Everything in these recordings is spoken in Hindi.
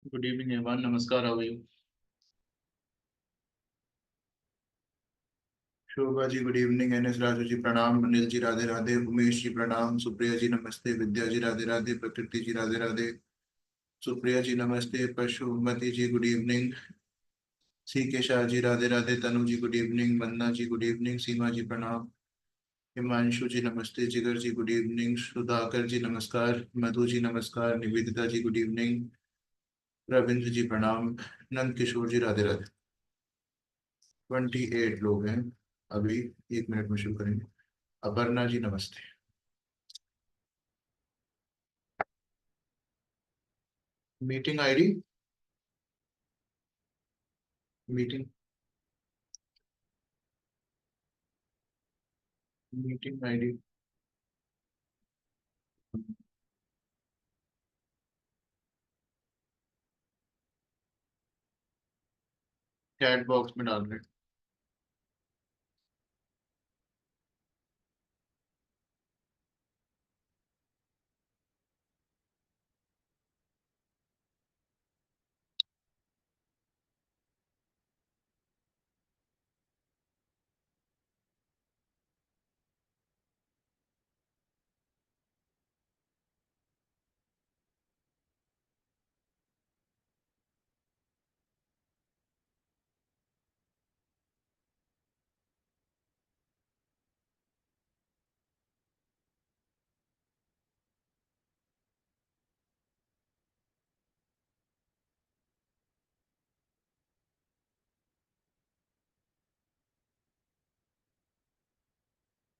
गुड इवनिंग एवरीवन, नमस्कार, how are you? Shobha ji good evening. N S Raju ji प्रणाम। अनिल जी राधे राधे। उमेश जी प्रणाम। सुप्रिया जी नमस्ते। विद्या जी राधे राधे। प्रकृति जी राधे राधे। सुप्रिया जी नमस्ते। पशुमति जी good evening. C K Shah ji Radhe Radhe. Tanu ji good evening. Vandana ji good evening. Seema ji प्रणाम। हिमांशु जी नमस्ते। Jigar ji good evening. सुधाकर जी नमस्कार। मधु जी नमस्कार। Nivedita ji good evening. रविंद्र जी प्रणाम। नंद किशोर जी राधे राधे। 28 लोग हैं अभी। 1 मिनट में शुरू करेंगे। अपर्णा जी नमस्ते। Meeting ID. Meeting meeting ID. Chat box में डाल रहे हैं।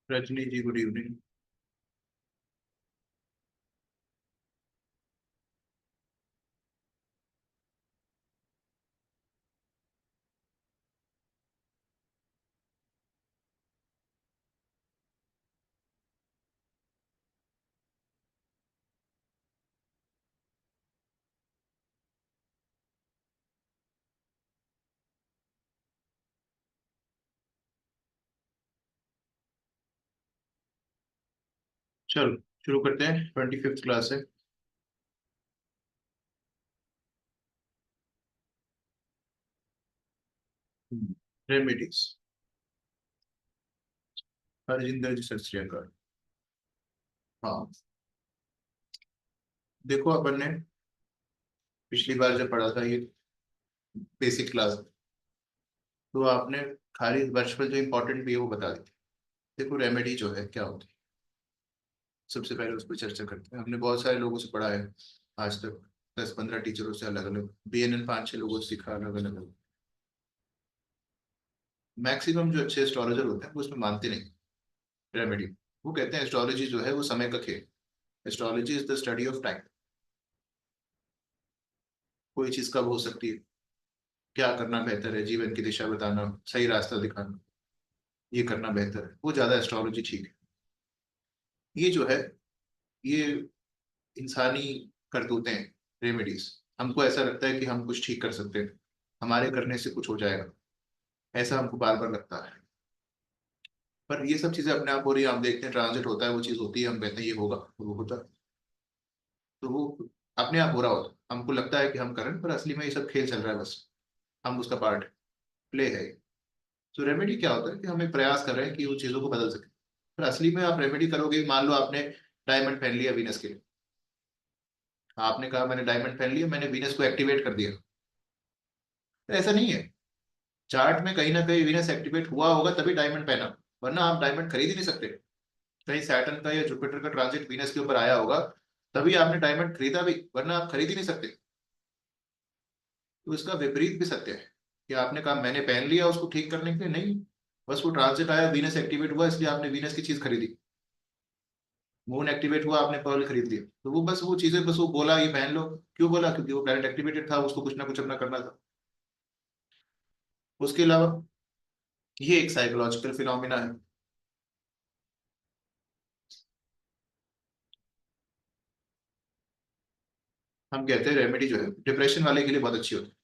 रजनी जी गुड इवनिंग। चलो शुरू करते हैं। 25th क्लास है। रेमेडीज। हरजिंदर जी सत श्री अकाल। हाँ, देखो अपन ने पिछली बार जब पढ़ा था ये बेसिक क्लास, तो आपने खाली वर्ष में जो इम्पोर्टेंट भी है वो बता दी। देखो रेमेडी जो है क्या होती है, सबसे पहले उस पर चर्चा करते हैं। हमने बहुत सारे लोगों से पढ़ा है आज तक। 10-15 टीचरों से अलग अलग, BNN 5-6 लोगों से सीखा अलग अलग। मैक्सिमम जो अच्छे एस्ट्रोलॉजर होते हैं वो उसमें मानते नहीं रेमेडी। वो कहते हैं एस्ट्रोलॉजी जो है वो समय का खेल। Astrology is the study of time. कोई चीज कब हो सकती है, क्या करना बेहतर है, जीवन की दिशा बताना, सही रास्ता दिखाना, ये करना बेहतर है, वो ज्यादा एस्ट्रोलॉजी ठीक है। ये जो है, ये इंसानी करतूतें हैं, रेमेडीज। हमको ऐसा लगता है कि हम कुछ ठीक कर सकते हैं, हमारे करने से कुछ हो जाएगा, ऐसा हमको बार बार लगता है। पर ये सब चीजें अपने आप हो रही है, हम देखते हैं ट्रांजिट होता है, वो चीज होती है, हम कहते हैं ये होगा, वो होता है। तो वो अपने आप हो रहा होता है, हमको लगता है कि हम कर रहे हैं, पर असली में ये सब खेल चल रहा है बस। हम उसका पार्ट, प्ले है। तो रेमेडी क्या होता है कि हम एक प्रयास कर रहे हैं कि उन चीजों को बदल सके। पर असली में आप रेमेडी करोगे, मान लो आपने डायमंड पहन लिया वीनस के लिए। आपने कहा मैंने डायमंड पहन लिया, मैंने वीनस को एक्टिवेट कर दिया। तो ऐसा नहीं है। चार्ट में कहीं ना कहीं वीनस एक्टिवेट हुआ होगा तभी डायमंड पहना, वरना आप डायमंड खरीद ही नहीं सकते। कहीं सैटर्न का या जुपिटर का ट्रांजिट वीनस के ऊपर आया होगा तभी आपने डायमंड खरीदा भी, वरना आप खरीद ही नहीं सकते। तो इसका विपरीत भी सत्य है कि आपने कहा मैंने पहन लिया उसको ठीक करने के लिए, नहीं। बस वो ट्रांजिट आया, वीनस एक्टिवेट हुआ, इसलिए आपने वीनस की चीज खरीदी। मून एक्टिवेट हुआ, आपने पर्ल खरीद लिया। तो वो बस वो चीजें, बस वो बोला ये पहन लो। क्यों बोला? क्योंकि वो प्लैनेट एक्टिवेटेड था, उसको कुछ ना कुछ अपना करना था। उसके अलावा ये एक साइकोलॉजिकल फिनोमिना है। हम कहते हैं रेमेडी जो है डिप्रेशन वाले के लिए बहुत अच्छी होती है।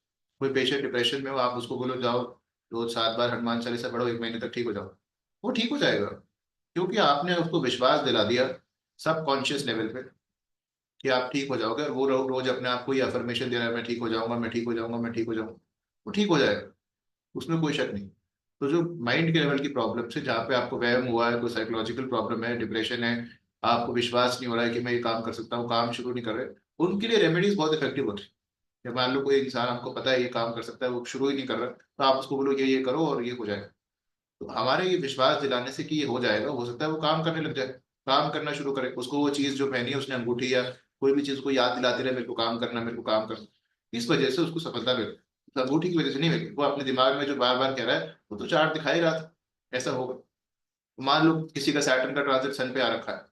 कोई पेशेंट डिप्रेशन में हो, आप उसको बोलो जाओ रोज 7 बार हनुमान चालीसा पढ़ो, 1 महीने तक ठीक हो जाओ, वो ठीक हो जाएगा। क्योंकि आपने उसको विश्वास दिला दिया सब कॉन्शियस लेवल पे कि आप ठीक हो जाओगे, और वो रोज अपने आप को ये अफर्मेशन दे रहा है, मैं ठीक हो जाऊंगा, मैं ठीक हो जाऊंगा, मैं ठीक हो जाऊंगा, वो ठीक हो जाएगा, उसमें कोई शक नहीं। तो जो माइंड के लेवल की प्रॉब्लम से, जहाँ पे आपको वहम हुआ है, कोई साइकोलॉजिकल प्रॉब्लम है, डिप्रेशन है, आपको विश्वास नहीं हो रहा है कि मैं ये काम कर सकता हूँ, काम शुरू नहीं कर रहे, उनके लिए रेमेडीज बहुत इफेक्टिव होती है। जब मान लो कोई इंसान आपको पता है ये काम कर सकता है, वो शुरू ही नहीं कर रहा, तो आप उसको बोलो ये करो और ये हो जाएगा। तो हमारे ये विश्वास दिलाने से कि ये हो जाएगा, हो सकता है वो काम करने लग जाए, काम करना शुरू करे, उसको वो चीज जो पहनी है उसने, अंगूठी या कोई भी चीज को याद दिलाती रहे, मेरे को काम करना, मेरे को काम करना, इस वजह से उसको सफलता मिले। तो अंगूठी की वजह से नहीं मिली, वो अपने दिमाग में जो बार बार कह रहा है, वो तो चार्ट दिखा ही रहा था ऐसा होगा। मान लो किसी का सैटर्न का ट्रांजिट सन पे आ रखा है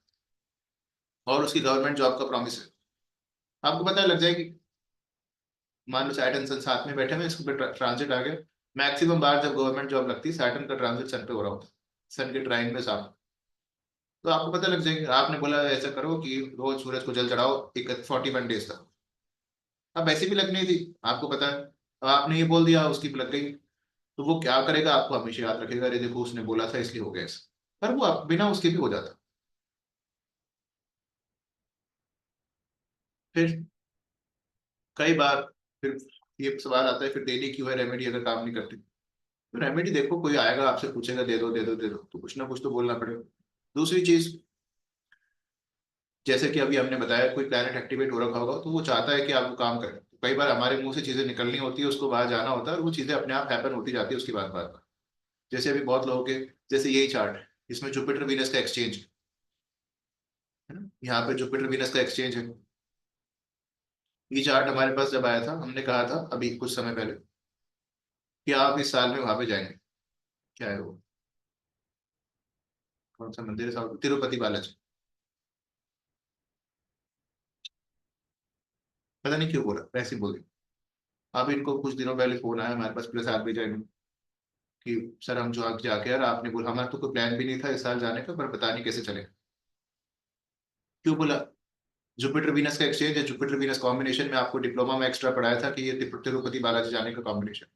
और उसकी गवर्नमेंट जॉब का प्रॉमिस है, आपको पता लग जाएगी। मान लो सैटर्न सन साथ में बैठे हुए, इसके पे ट्रांजिट आ गया। मैक्सिमम बार जब गवर्नमेंट जॉब लगती है, सैटर्न का ट्रांजिट सन पे हो रहा होता है, सन के ट्राइन में साथ। तो आपको पता लग जाएगा, आपने बोला ऐसा करो कि रोज सूरज को जल चढ़ाओ 41 डेज तक, अब वैसे भी लगनी थी, आपको पता है, अब आपने ये बोल दिया, उसकी भी लग गई। तो वो क्या करेगा, आपको हमेशा याद रखेगा, अरे देखो उसने बोला था इसलिए हो गया ऐसा। पर वो बिना उसके भी हो जाता। फिर कई बार फिर ये सवाल आता है, फिर देनी क्यों है रेमेडी अगर काम नहीं करती। तो रेमेडी देखो, कोई आएगा आपसे पूछेगा दे दो दे दो दे दो, तो कुछ ना कुछ तो बोलना पड़ेगा। दूसरी चीज, जैसे कि अभी हमने बताया, कोई प्लैनेट एक्टिवेट हो रखा होगा तो वो चाहता है कि आप वो काम करें। कई बार हमारे मुंह से चीजें निकलनी होती है, उसको बाहर जाना होता है, और वो चीजें अपने आप हैपन होती जाती है उसकी बात बात। जैसे अभी बहुत लोगों के, जैसे यही चार्ट है, इसमें जुपिटर वीनस का एक्सचेंज है ना, यहाँ पे जुपिटर वीनस का एक्सचेंज है। ये चार्ट हमारे पास जब आया था, हमने कहा था अभी कुछ समय पहले कि आप इस साल में वहां पे जाएंगे। क्या है वो, कौन सा मंदिर है साउथ, तिरुपति बालाजी। पता नहीं क्यों बोला, ऐसे ही बोल दिया। अब इनको कुछ दिनों पहले फोन आया हमारे पास, प्लस आर भी जाएंगे, कि सर हम जो आगे जाके यार, आपने बोला, हमारा तो कोई प्लान भी नहीं था इस साल जाने का, पर पता नहीं कैसे चले। क्यों बोला, जुपिटर वीनस का एक्सचेंज है, जुपिटर वीनस कॉम्बिनेशन में आपको डिप्लोमा में एक्स्ट्रा पढ़ाया था कि ये तिरुपति बालाजी जाने का combination.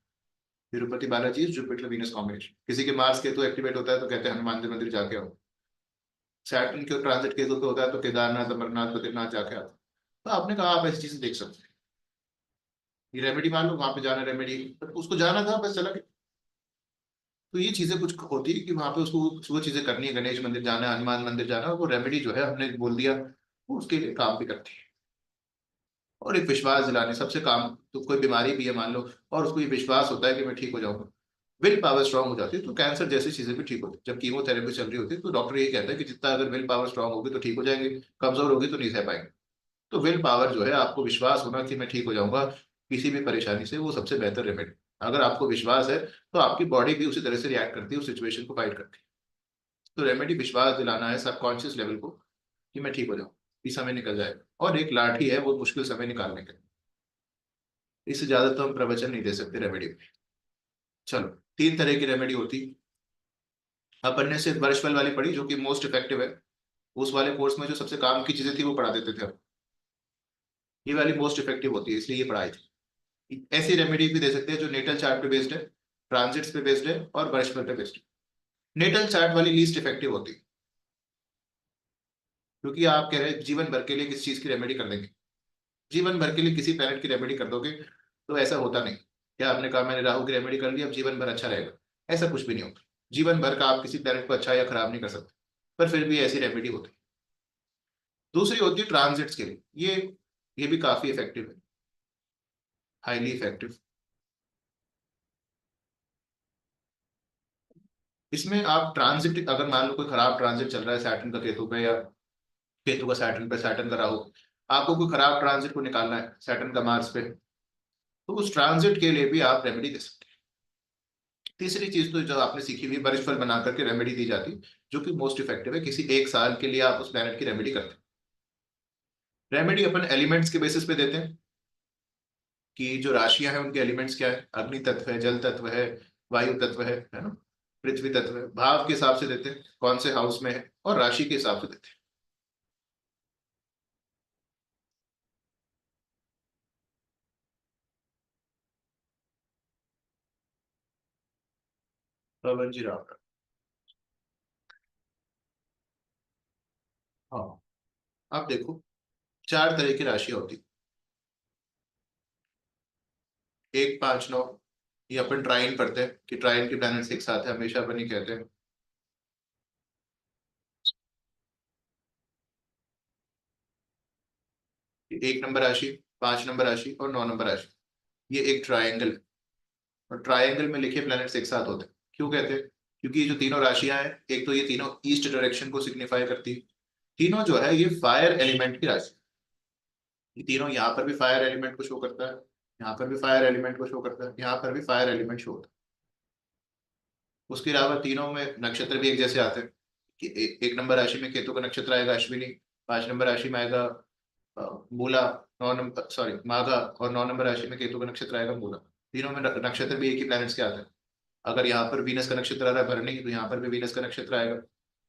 Tirupati Balaji Jupiter Venus combination, किसी के मार्स केतु एक्टिवेट होता है तो कहते हैं हनुमान जी मंदिर जाके आओ। सैटर्न के ट्रांजिट केतु पे होता है तो केदारनाथ, अमरनाथ, बद्रीनाथ जाके आओ। तो आपने कहा आप ऐसी चीजें देख सकते हैं, ये रेमेडी मान लो वहां पे जाना रेमेडी, उसको जाना था बस चला गया। तो ये चीजें कुछ होती है कि वहां पे उसको वो चीजें करनी है, गणेश मंदिर जाना है, हनुमान मंदिर जाना है, वो रेमेडी जो है हमने बोल दिया, वो उसके लिए काम भी करती है। और एक विश्वास दिलाने सबसे काम, तो कोई बीमारी भी है मान लो, और उसको ये विश्वास होता है कि मैं ठीक हो जाऊंगा, विल पावर स्ट्रांग हो जाती है, तो कैंसर जैसी चीजें भी ठीक होती है। जब कीमोथेरेपी चल रही होती है तो डॉक्टर ये कहता है कि जितना अगर विल पावर स्ट्रांग होगी तो ठीक हो जाएंगे, कमजोर होगी तो नहीं सह पाएंगे। तो विल पावर जो है, आपको विश्वास होना कि मैं ठीक हो जाऊंगा किसी भी परेशानी से, वो सबसे बेहतर रेमेडी। अगर आपको विश्वास है तो आपकी बॉडी भी उसी तरह से रिएक्ट करती है, उस सिचुएशन को फाइट करती है। तो रेमेडी विश्वास दिलाना है सबकॉन्शियस लेवल को कि मैं ठीक हो जाऊँ, ये समय निकल जाएगा, और एक लाठी है वो मुश्किल समय निकालने के लिए। इससे ज्यादा तो हम प्रवचन नहीं दे सकते रेमेडी में। चलो, 3 तरह की रेमेडी होती। अपन ने सिर्फ वर्चुअल वाली पढ़ी जो कि मोस्ट इफेक्टिव है, उस वाले कोर्स में जो सबसे काम की चीजें थी वो पढ़ा देते थे हम। ये वाली मोस्ट इफेक्टिव होती है, इसलिए ये पढ़ाई थी। ऐसी रेमेडी भी दे सकते हैं जो नेटल चार्ट पे बेस्ड है, ट्रांजिट्स पे बेस्ड है, और वर्चुअल पे बेस्ड है। नेटल चार्ट वाली लीस्ट इफेक्टिव होती है, क्योंकि आप कह रहे हैं जीवन भर के लिए किसी चीज की रेमेडी कर देंगे, जीवन भर के लिए किसी प्लेनेट की रेमेडी कर दोगे, तो ऐसा होता नहीं। क्या आपने कहा मैंने राहु की रेमेडी कर ली अब जीवन भर अच्छा रहेगा, ऐसा कुछ भी नहीं होता। जीवन भर का आप किसी प्लेनेट को अच्छा या खराब नहीं कर सकते, पर फिर भी ऐसी रेमेडी होती है। दूसरी होती है ट्रांजिट्स के लिए, ये भी काफी इफेक्टिव है, हाईली इफेक्टिव। इसमें आप ट्रांजिट, अगर मान लो कोई खराब ट्रांजिट चल रहा है सैटर्न का केतु पे, या केतु का सैटर्न पे, सैटर्न का राहु, आपको कोई खराब ट्रांजिट को निकालना है सैटर्न का मार्स पे, तो उस ट्रांजिट के लिए भी आप रेमेडी दे सकते हैं। तीसरी चीज तो जो आपने सीखी हुई, बरिश फल बना करके रेमेडी दी जाती है, जो कि मोस्ट इफेक्टिव है, किसी एक साल के लिए आप उस प्लेनेट की रेमेडी करते हैं। रेमेडी अपन एलिमेंट्स के बेसिस पे देते हैं, कि जो राशियां हैं उनके एलिमेंट्स क्या है, अग्नि तत्व है, जल तत्व है, वायु तत्व है ना, पृथ्वी तत्व है, भाव के हिसाब से देते हैं कौन से हाउस में है, और राशि के हिसाब से देते हैं। पवन जी राम। हाँ, आप देखो, चार तरह की राशियां होती, 1, 5, 9। ये अपन ट्राइन पढ़ते हैं कि ट्राइन के प्लैनेट्स एक साथ है, हमेशा अपन ही कहते हैं। कि 1 नंबर राशि, 5 नंबर राशि और 9 नंबर राशि, ये एक ट्रायंगल है। और ट्रायंगल में लिखे प्लैनेट्स एक साथ होते हैं। क्यों कहते हैं? क्योंकि ये जो तीनों राशियां हैं, एक तो ये तीनों ईस्ट डायरेक्शन को सिग्निफाई करती है। तीनों जो है ये फायर एलिमेंट की राशि, ये तीनों यहाँ पर भी फायर एलिमेंट को शो करता है, यहाँ पर भी फायर एलिमेंट को शो करता है, यहाँ पर भी फायर एलिमेंट शो होता है। उसके अलावा तीनों में नक्षत्र भी एक जैसे आते हैं कि 1 नंबर राशि में केतु का नक्षत्र आएगा अश्विनी, 5 नंबर राशि में आएगा मूला, 9 नंबर सॉरी माघा, और 9 नंबर राशि में केतु का नक्षत्र आएगा मूला। तीनों में नक्षत्र भी एक ही प्लैनेट्स के आते हैं। अगर यहाँ पर वीनस का नक्षत्र आ रहा है भरणी, तो यहाँ पर भी वीनस का नक्षत्र आएगा।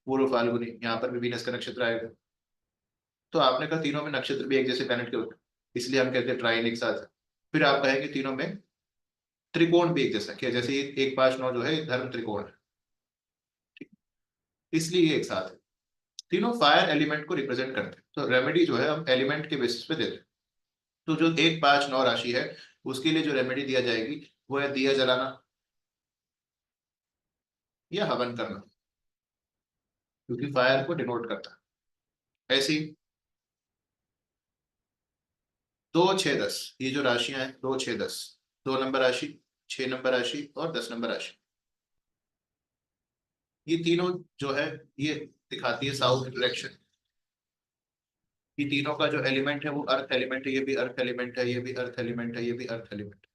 पूर्व फाल्गुनी, यहाँ पर भी वीनस का नक्षत्र आएगा। तो आपने कहा तीनों में नक्षत्र भी एक जैसे प्लैनेट के होते हैं, इसलिए हम कहते हैं ट्राइन एक साथ है। फिर आप कहेंगे तीनों में त्रिकोण भी एक जैसा, क्या जैसे 1, 5, 9 जो है एक धर्म त्रिकोण है, ठीक? इसलिए ये एक साथ है। तीनों फायर एलिमेंट को रिप्रेजेंट करते हैं, तो रेमेडी जो है हम एलिमेंट के बेसिस पे देते हैं। तो जो 1, 5, 9 राशि है, उसके लिए जो रेमेडी दिया जाएगी वो है दिया जलाना या हवन करना, क्योंकि फायर को डिनोट करता है। ऐसे ही 2, 6, 10, ये जो राशियां हैं 2, 6, 10, 2 नंबर राशि, 6 नंबर राशि और 10 नंबर राशि, ये तीनों जो है ये दिखाती है साउथ डायरेक्शन। ये तीनों का जो एलिमेंट है वो अर्थ एलिमेंट है, ये भी अर्थ एलिमेंट है, ये भी अर्थ एलिमेंट है, ये भी अर्थ एलिमेंट,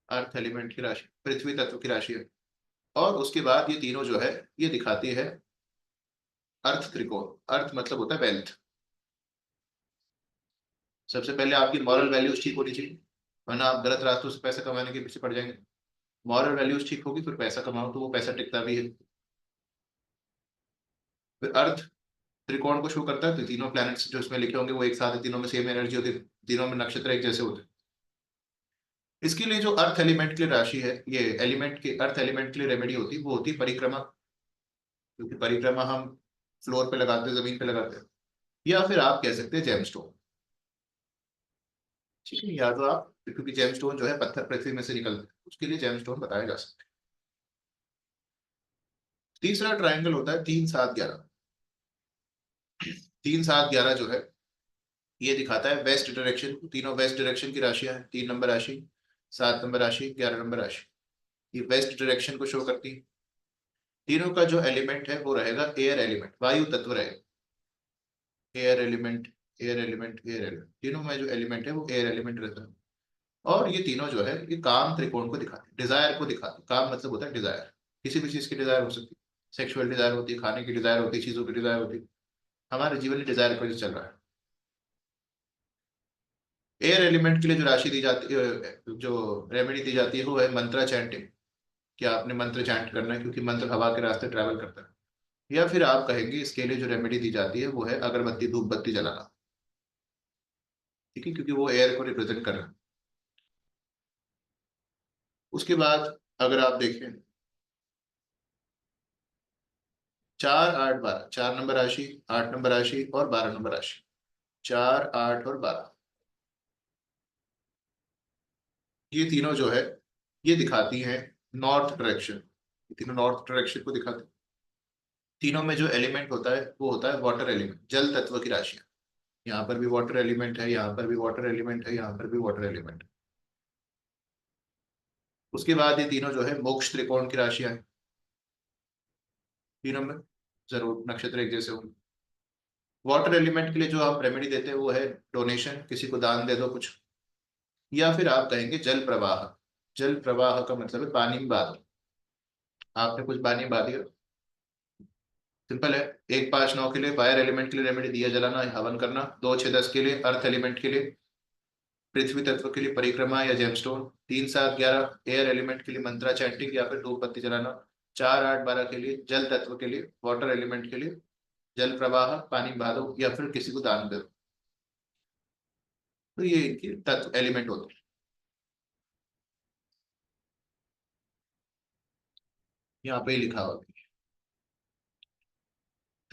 अर्थ एलिमेंट की राशि, पृथ्वी तत्व की राशि है। और उसके बाद ये तीनों जो है ये दिखाती है अर्थ त्रिकोण। अर्थ मतलब होता है वेल्थ। सबसे पहले आपकी मॉरल वैल्यूज ठीक होनी चाहिए, वरना आप गलत रास्तों से पैसा कमाने के पीछे पड़ जाएंगे। मॉरल वैल्यूज ठीक होगी फिर पैसा कमाओ तो वो पैसा टिकता भी है। फिर अर्थ त्रिकोण को शो करता है, तो तीनों प्लैनेट्स जो इसमें लिखे होंगे वो एक साथ है, तीनों में सेम एनर्जी होती है, तीनों में नक्षत्र एक जैसे होते हैं। इसके लिए जो अर्थ एलिमेंट के लिए राशि है, ये एलिमेंट के अर्थ एलिमेंट के लिए रेमेडी होती है, वो होती है परिक्रमा। क्योंकि परिक्रमा हम फ्लोर पे लगाते हैं, जमीन पे लगाते हैं। या फिर आप कह सकते हैं जेमस्टोन, ठीक है? या तो आप, क्योंकि जेमस्टोन जो है पत्थर पृथ्वी में से निकलते हैं, उसके लिए जेमस्टोन बताया जा सकता है। तीसरा ट्रायंगल होता है 3, 7, 11। 3, 7, 11 जो है ये दिखाता है वेस्ट डायरेक्शन। तीनों वेस्ट डायरेक्शन की राशियां हैं, 3 नंबर राशि, 7 नंबर राशि, 11 नंबर राशि, ये वेस्ट डायरेक्शन को शो करती है। तीनों का जो एलिमेंट है वो रहेगा एयर एलिमेंट, वायु तत्व रहेगा। Air element, air element, air element, तीनों में जो एलिमेंट है वो एयर एलिमेंट रहता है। और ये तीनों जो है ये काम त्रिकोण को दिखाते हैं, डिजायर को दिखाते हैं। काम मतलब होता है डिजायर, किसी भी चीज की डिजायर हो सकती है। सेक्सुअल डिजायर होती है, खाने की डिजायर होती है, चीजों की डिजायर होती है। हमारे जीवन में डिजायर पर जो चल रहा है। एयर एलिमेंट के लिए जो राशि दी जाती है, जो रेमेडी दी जाती है वो है मंत्रा चैंटिंग। कि आपने मंत्र चैंट करना है, क्योंकि मंत्र हवा के रास्ते ट्रैवल करता है। या फिर आप कहेंगे इसके लिए जो रेमेडी दी जाती है वो है अगरबत्ती धूप बत्ती जलाना, ठीक है? क्योंकि वो एयर को रिप्रेजेंट कर रहा है। उसके बाद अगर आप देखें 4, 8, 12, 4 नंबर राशि, 8 नंबर राशि और 12 नंबर राशि, 4, 8 और 12, ये तीनों जो है ये दिखाती हैं नॉर्थ डायरेक्शन। ये तीनों नॉर्थ डायरेक्शन को दिखाते हैं। तीनों में जो एलिमेंट होता है वो होता है वाटर एलिमेंट, जल तत्व की राशियां। यहाँ पर भी वाटर एलिमेंट है, यहाँ पर भी वाटर एलिमेंट है, यहाँ पर भी वाटर एलिमेंट है। उसके बाद ये तीनों जो है मोक्ष त्रिकोण की राशियां हैं। तीनों में जरूर नक्षत्र एक जैसे होंगे। वाटर एलिमेंट के लिए जो आप रेमेडी देते हैं वो है डोनेशन, किसी को दान दे दो कुछ। या फिर आप कहेंगे जल प्रवाह। जल प्रवाह का मतलब है पानी में बहा दो, आपने कुछ पानी में बहा दिया। सिंपल है। 1, 5, 9 के लिए फायर एलिमेंट के लिए रेमेडी दिया जलाना हवन करना। 2, 6, 10 के लिए अर्थ एलिमेंट के लिए पृथ्वी तत्व के लिए परिक्रमा या जेमस्टोन। 3, 7, 11 एयर एलिमेंट के लिए मंत्रा चैंटिंग या फिर धूप बत्ती जलाना। 4, 8, 12 के लिए जल तत्व के लिए, वाटर एलिमेंट के लिए जल प्रवाह पानी बहा दो या फिर किसी को दान दे दो। तो ये इनके तत्व एलिमेंट होते हैं, यहाँ पे ही लिखा हुआ है।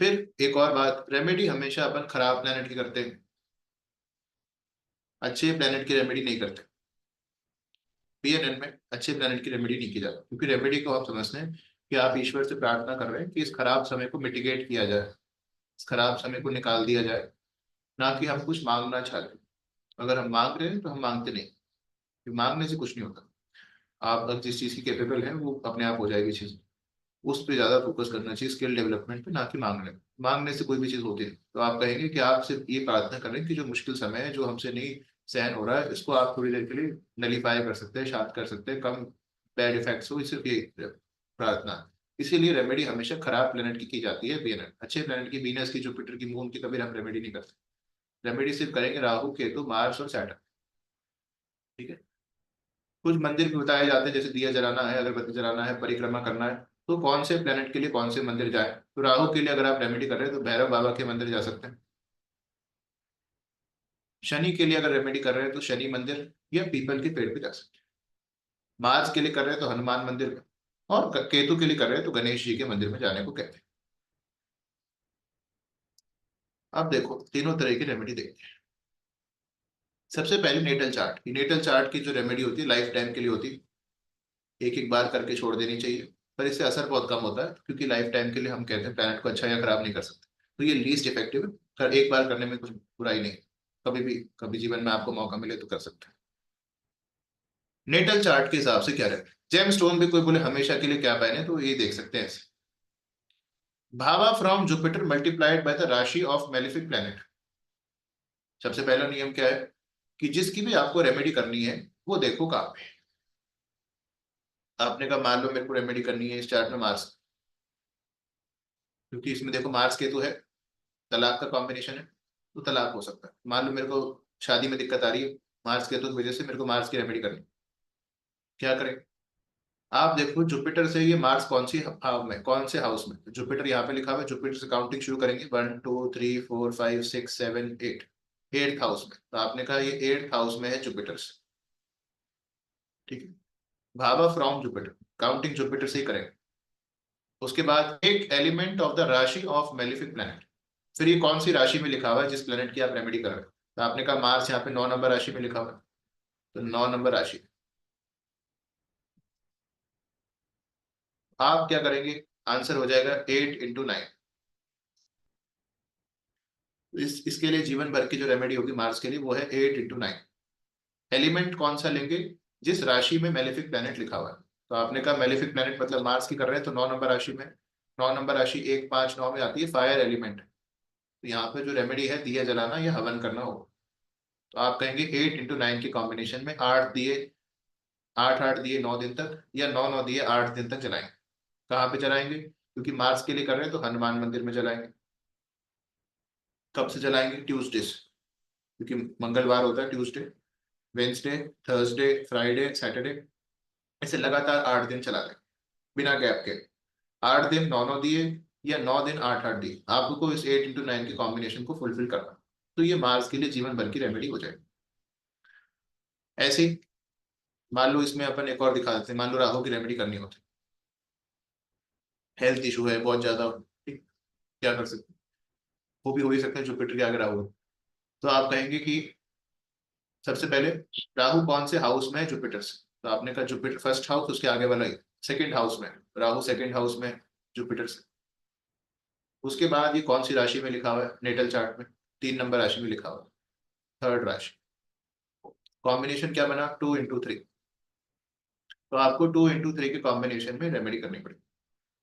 फिर एक और बात, रेमेडी हमेशा अपन खराब प्लेनेट की करते हैं, अच्छे प्लेनेट की रेमेडी नहीं करते। पीएनएन में अच्छे प्लेनेट की रेमेडी नहीं की जाती, क्योंकि रेमेडी को आप समझते हैं कि आप ईश्वर से प्रार्थना कर रहे हैं कि इस खराब समय को मिटिगेट किया जाए, इस खराब समय को निकाल दिया जाए, ना कि हम कुछ मांगना चाहते हैं। अगर हम मांग रहे हैं तो हम मांगते नहीं, कि मांगने से कुछ नहीं होता। आप अगर जिस चीज की कैपेबल है वो अपने आप हो जाएगी चीज, उस पर ज्यादा फोकस करना चाहिए, स्किल डेवलपमेंट पे, ना कि मांगने पे। मांगने से कोई भी चीज होती नहीं। तो आप कहेंगे कि आप सिर्फ ये प्रार्थना कर रहे हैं कि जो मुश्किल समय है, जो हमसे नहीं सहन हो रहा है, इसको आप थोड़ी देर के लिए नलीफाई कर सकते हैं, शांत कर सकते हैं, कम बैड इफेक्ट्स हो, सिर्फ ये प्रार्थना। इसीलिए रेमेडी हमेशा खराब प्लेनेट की जाती है, वीनस। अच्छे प्लेनेट की, वीनस की, जुपिटर की, मून की कभी हम रेमेडी नहीं करते। रेमेडी सिर्फ करेंगे राहु, केतु, मार्स और सैटर्न। ठीक है। कुछ मंदिर भी बताए जाते हैं, जैसे दिया जलाना है, अगरबत्ती जलाना है, परिक्रमा करना है, तो कौन से प्लेनेट के लिए कौन से मंदिर जाए। तो राहु के लिए अगर आप रेमेडी कर रहे हैं तो भैरव बाबा के मंदिर जा सकते हैं। शनि के लिए अगर रेमेडी कर रहे हैं तो शनि मंदिर या पीपल के पेड़ पे जा सकते हैं। मार्स के लिए कर रहे हैं तो हनुमान मंदिर में, और केतु के लिए कर रहे हैं तो गणेश जी के मंदिर में जाने को कहते हैं। अब देखो तीनों तरह की रेमेडी देखते हैं। सबसे पहले नेटल चार्ट। नेटल चार्ट की जो रेमेडी होती है लाइफ टाइम के लिए होती है, एक एक बार करके छोड़ देनी चाहिए। पर इससे असर बहुत कम होता है, क्योंकि लाइफ टाइम के लिए हम कहते हैं प्लैनेट को अच्छा या खराब नहीं कर सकते। तो ये लीस्ट इफेक्टिव है, कर एक बार करने में कुछ बुराई नहीं। कभी भी कभी जीवन में आपको मौका मिले तो कर सकते हैं। नेटल चार्ट के हिसाब से क्या रहे, जेम स्टोन भी कोई बोले हमेशा के लिए क्या पहने, तो ये देख सकते हैं ऐसे। Bhava from Jupiter multiplied by the rashi of malefic planet. सबसे पहला नियम क्या है कि जिसकी भी आपको रेमेडी करनी है वो देखो कहाँ पे। आपने कहा मान लो मेरे को रेमेडी करनी है इस चार्ट में मार्स, क्योंकि इसमें देखो मार्स केतु है, तलाक का कॉम्बिनेशन है, तो तलाक हो सकता है। मान लो मेरे को शादी में दिक्कत आ रही है मार्स केतु की वजह से, मेरे को मार्स की रेमेडी करनी, क्या करें। आप देखो जुपिटर से ये मार्स कौन सी हाउस में, कौन से हाउस में, जुपिटर यहाँ पे लिखा हुआ है। जुपिटर से काउंटिंग शुरू करेंगे, 1 2 3 4 5 6 7 8, 8th हाउस में। तो आपने कहा ये 8th हाउस में है जुपिटर से। ठीक है। भावा फ्रॉम जुपिटर, काउंटिंग जुपिटर से ही करेंगे। उसके बाद एक element of the rashi of malefic planet. फिर ये कौन सी राशि में लिखा हुआ है जिस प्लैनेट की आप रेमेडी कर रहे हैं। तो आपने कहा मार्स यहाँ पे 9 नंबर राशि में लिखा हुआ है, तो 9 नंबर राशि। आप क्या करेंगे, आंसर हो जाएगा 8 × 9। इसके लिए जीवन भर की जो रेमेडी होगी मार्स के लिए वो है 8 × 9। एलिमेंट कौन सा लेंगे, जिस राशि में मेलिफिक प्लैनेट लिखा हुआ है। तो आपने कहा मेलिफिक प्लैनेट मतलब मार्स की कर रहे हैं, तो 9 नंबर राशि में। 9 नंबर राशि 1 5 9 में आती है फायर एलिमेंट। तो यहाँ पे जो रेमेडी है दिया जलाना या हवन करना होगा। तो आप कहेंगे 8 × 9 के कॉम्बिनेशन में 8 दिए, 8 8 दिए 9 दिन तक, या 9 9 दिए 8 दिन तक जलाएंगे। कहाँ पे जलाएंगे, क्योंकि मार्स के लिए कर रहे हैं तो हनुमान मंदिर में जलाएंगे। कब से जलाएंगे, ट्यूसडे से, क्योंकि मंगलवार होता है Tuesday, Wednesday, Thursday, Friday, Saturday, ऐसे लगातार 8 दिन चला दें बिना गैप के। 8 दिन 9 9 दिए, या 9 दिन 8 8 दिए, आपको इस 8 × 9 के कॉम्बिनेशन को फुलफिल करना। तो ये मार्स के लिए जीवन भर की रेमेडी हो जाएगी। ऐसे ही मान लो इसमें अपन एक और दिखा देते हैं, मान लो राहु की रेमेडी करनी होती, हेल्थ इशू है बहुत ज्यादा, ठीक, क्या कर सकते हैं, वो भी हो ही सकते हैं जुपिटर के आगे राहु है। तो आप कहेंगे कि सबसे पहले राहु कौन से हाउस में है जुपिटर से। तो आपने कहा जुपिटर फर्स्ट हाउस, उसके आगे वाला ही सेकंड हाउस में, राहु सेकंड हाउस में जुपिटर से। उसके बाद ये कौन सी राशि में लिखा हुआ है नेटल चार्ट में, 3 नंबर राशि में लिखा हुआ है, थर्ड राशि। कॉम्बिनेशन क्या बना, 2 × 3। तो आपको 2 × 3 के कॉम्बिनेशन में रेमेडी करनी पड़ेगी।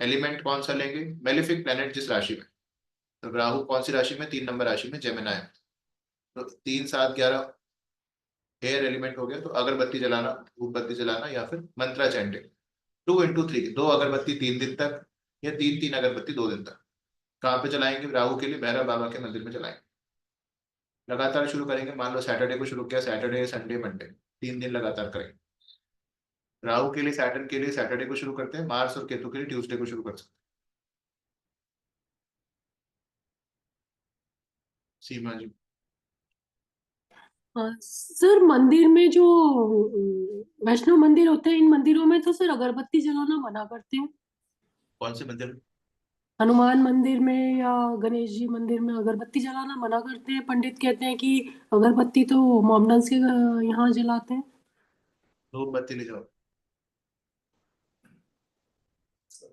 एलिमेंट कौन सा लेंगे, मेलिफिक प्लैनेट जिस राशि में। तो राहु कौन सी राशि में, 3 नंबर राशि में, जेमिनी है। तो 3 7 11 एयर एलिमेंट हो गया। तो अगरबत्ती जलाना, धूप बत्ती जलाना, या फिर मंत्रा चैंटिंग। 2 × 3, 2 अगरबत्ती 3 दिन तक, या 3 3 अगरबत्ती 2 दिन तक। कहाँ पे जलाएंगे, राहु के लिए भैरव बाबा के मंदिर में जलाएंगे। लगातार शुरू करेंगे, मान लो सैटरडे को शुरू किया, सैटरडे संडे मंडे 3 दिन लगातार करेंगे। राहु के लिए, सैटर्न के लिए सैटरडे को शुरू करते हैं, मार्स और केतु के लिए ट्यूसडे को शुरू कर सकते हैं। सीमा जी। सर मंदिर में जो वैष्णव मंदिर होते हैं, इन मंदिरों में तो सर अगरबत्ती जलाना मना करते हैं। कौन से मंदिर, हनुमान मंदिर में या गणेश जी मंदिर में अगरबत्ती जलाना मना करते हैं। पंडित कहते हैं कि अगरबत्ती तो मोमडन्स के यहाँ जलाते हैं। धूप बत्ती ले जाओ,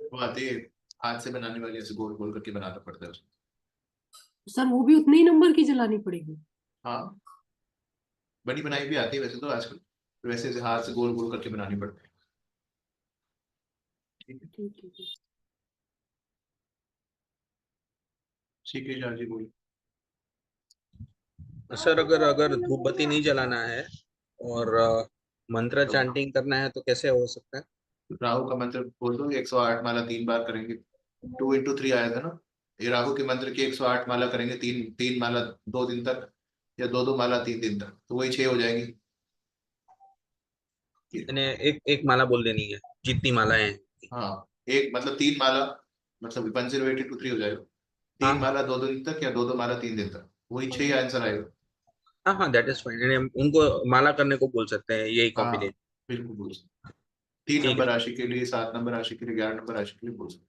वो आती है हाथ से बनाने वाली, ऐसे गोल गोल करके बनाना पड़ता है उसको। सर वो भी उतने ही नंबर की जलानी पड़ेगी? हाँ, बनी बनाई भी आती है वैसे तो आजकल, वैसे ऐसे हाथ से गोल गोल करके बनानी पड़ती है। ठीक है। ठीक है ठीक ठीक है, शाह जी बोलिए। सर अगर अगर धूप बत्ती नहीं जलाना है और मंत्र चैंटिंग करना है तो कैसे हो सकता है? राहु का मंत्र बोल दो, 108 माला 3 बार करेंगे। 2 into 3 आया था ना, ये राहु के मंत्र की 108 माला करेंगे, तीन तीन माला 2 दिन तक, या दो दो माला 3 दिन तक, तो वही 6 हो जाएगी। मैंने एक एक माला बोल देनी है जितनी मालाएं हैं। हाँ, एक मतलब 3 माला, मतलब 1 0 8 into 3 हो जाएगा। हाँ तीन हाँ माला 2 दिन तक या दो दो माला 3 दिन तक, वही 6 आंसर आएगा। हाँ हाँ, दैट इज फाइन। उनको माला करने को बोल सकते हैं यही हाँ, कॉम्बिनेशन। बिल्कुल बोल सकते। तीन ठीक नंबर है। राशि के लिए, 7 नंबर राशि के लिए, 11 नंबर राशि के लिए बोल सकते।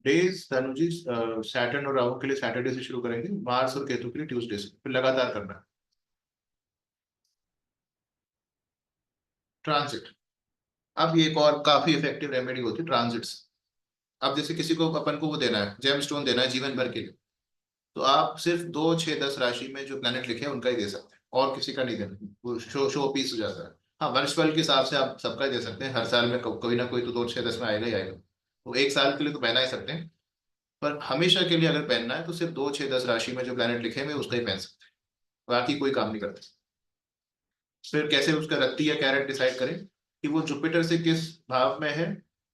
डेज तनुजी, सैटर्न और राहु के लिए सैटरडे से शुरू करेंगे, मार्स और केतु के लिए ट्यूसडे से, फिर लगातार करना है। ट्रांजिट, अब ये एक और काफी इफेक्टिव रेमेडी होती है ट्रांजिट्स। अब जैसे किसी को अपन को वो देना है, जेम स्टोन देना है जीवन भर के लिए, तो आप सिर्फ 2 6 10 राशि में जो प्लेनेट लिखे हैं उनका ही दे सकते हैं, और किसी का नहीं देना, वो शो पीस हो जाता है। हाँ, वंश फल के हिसाब से आप सबका ही दे सकते हैं, हर साल में कोई ना कोई तो 2 6 10 में आएगा ही आएगा, तो एक साल के लिए तो पहना ही सकते हैं। पर हमेशा के लिए अगर पहनना है तो सिर्फ 2 6 10 राशि में जो प्लेनेट लिखे हुए उसका ही पहन सकते हैं, बाकी कोई काम नहीं करते। फिर कैसे उसका रत्ती या कैरेट डिसाइड करें कि वो जुपिटर से किस भाव में है।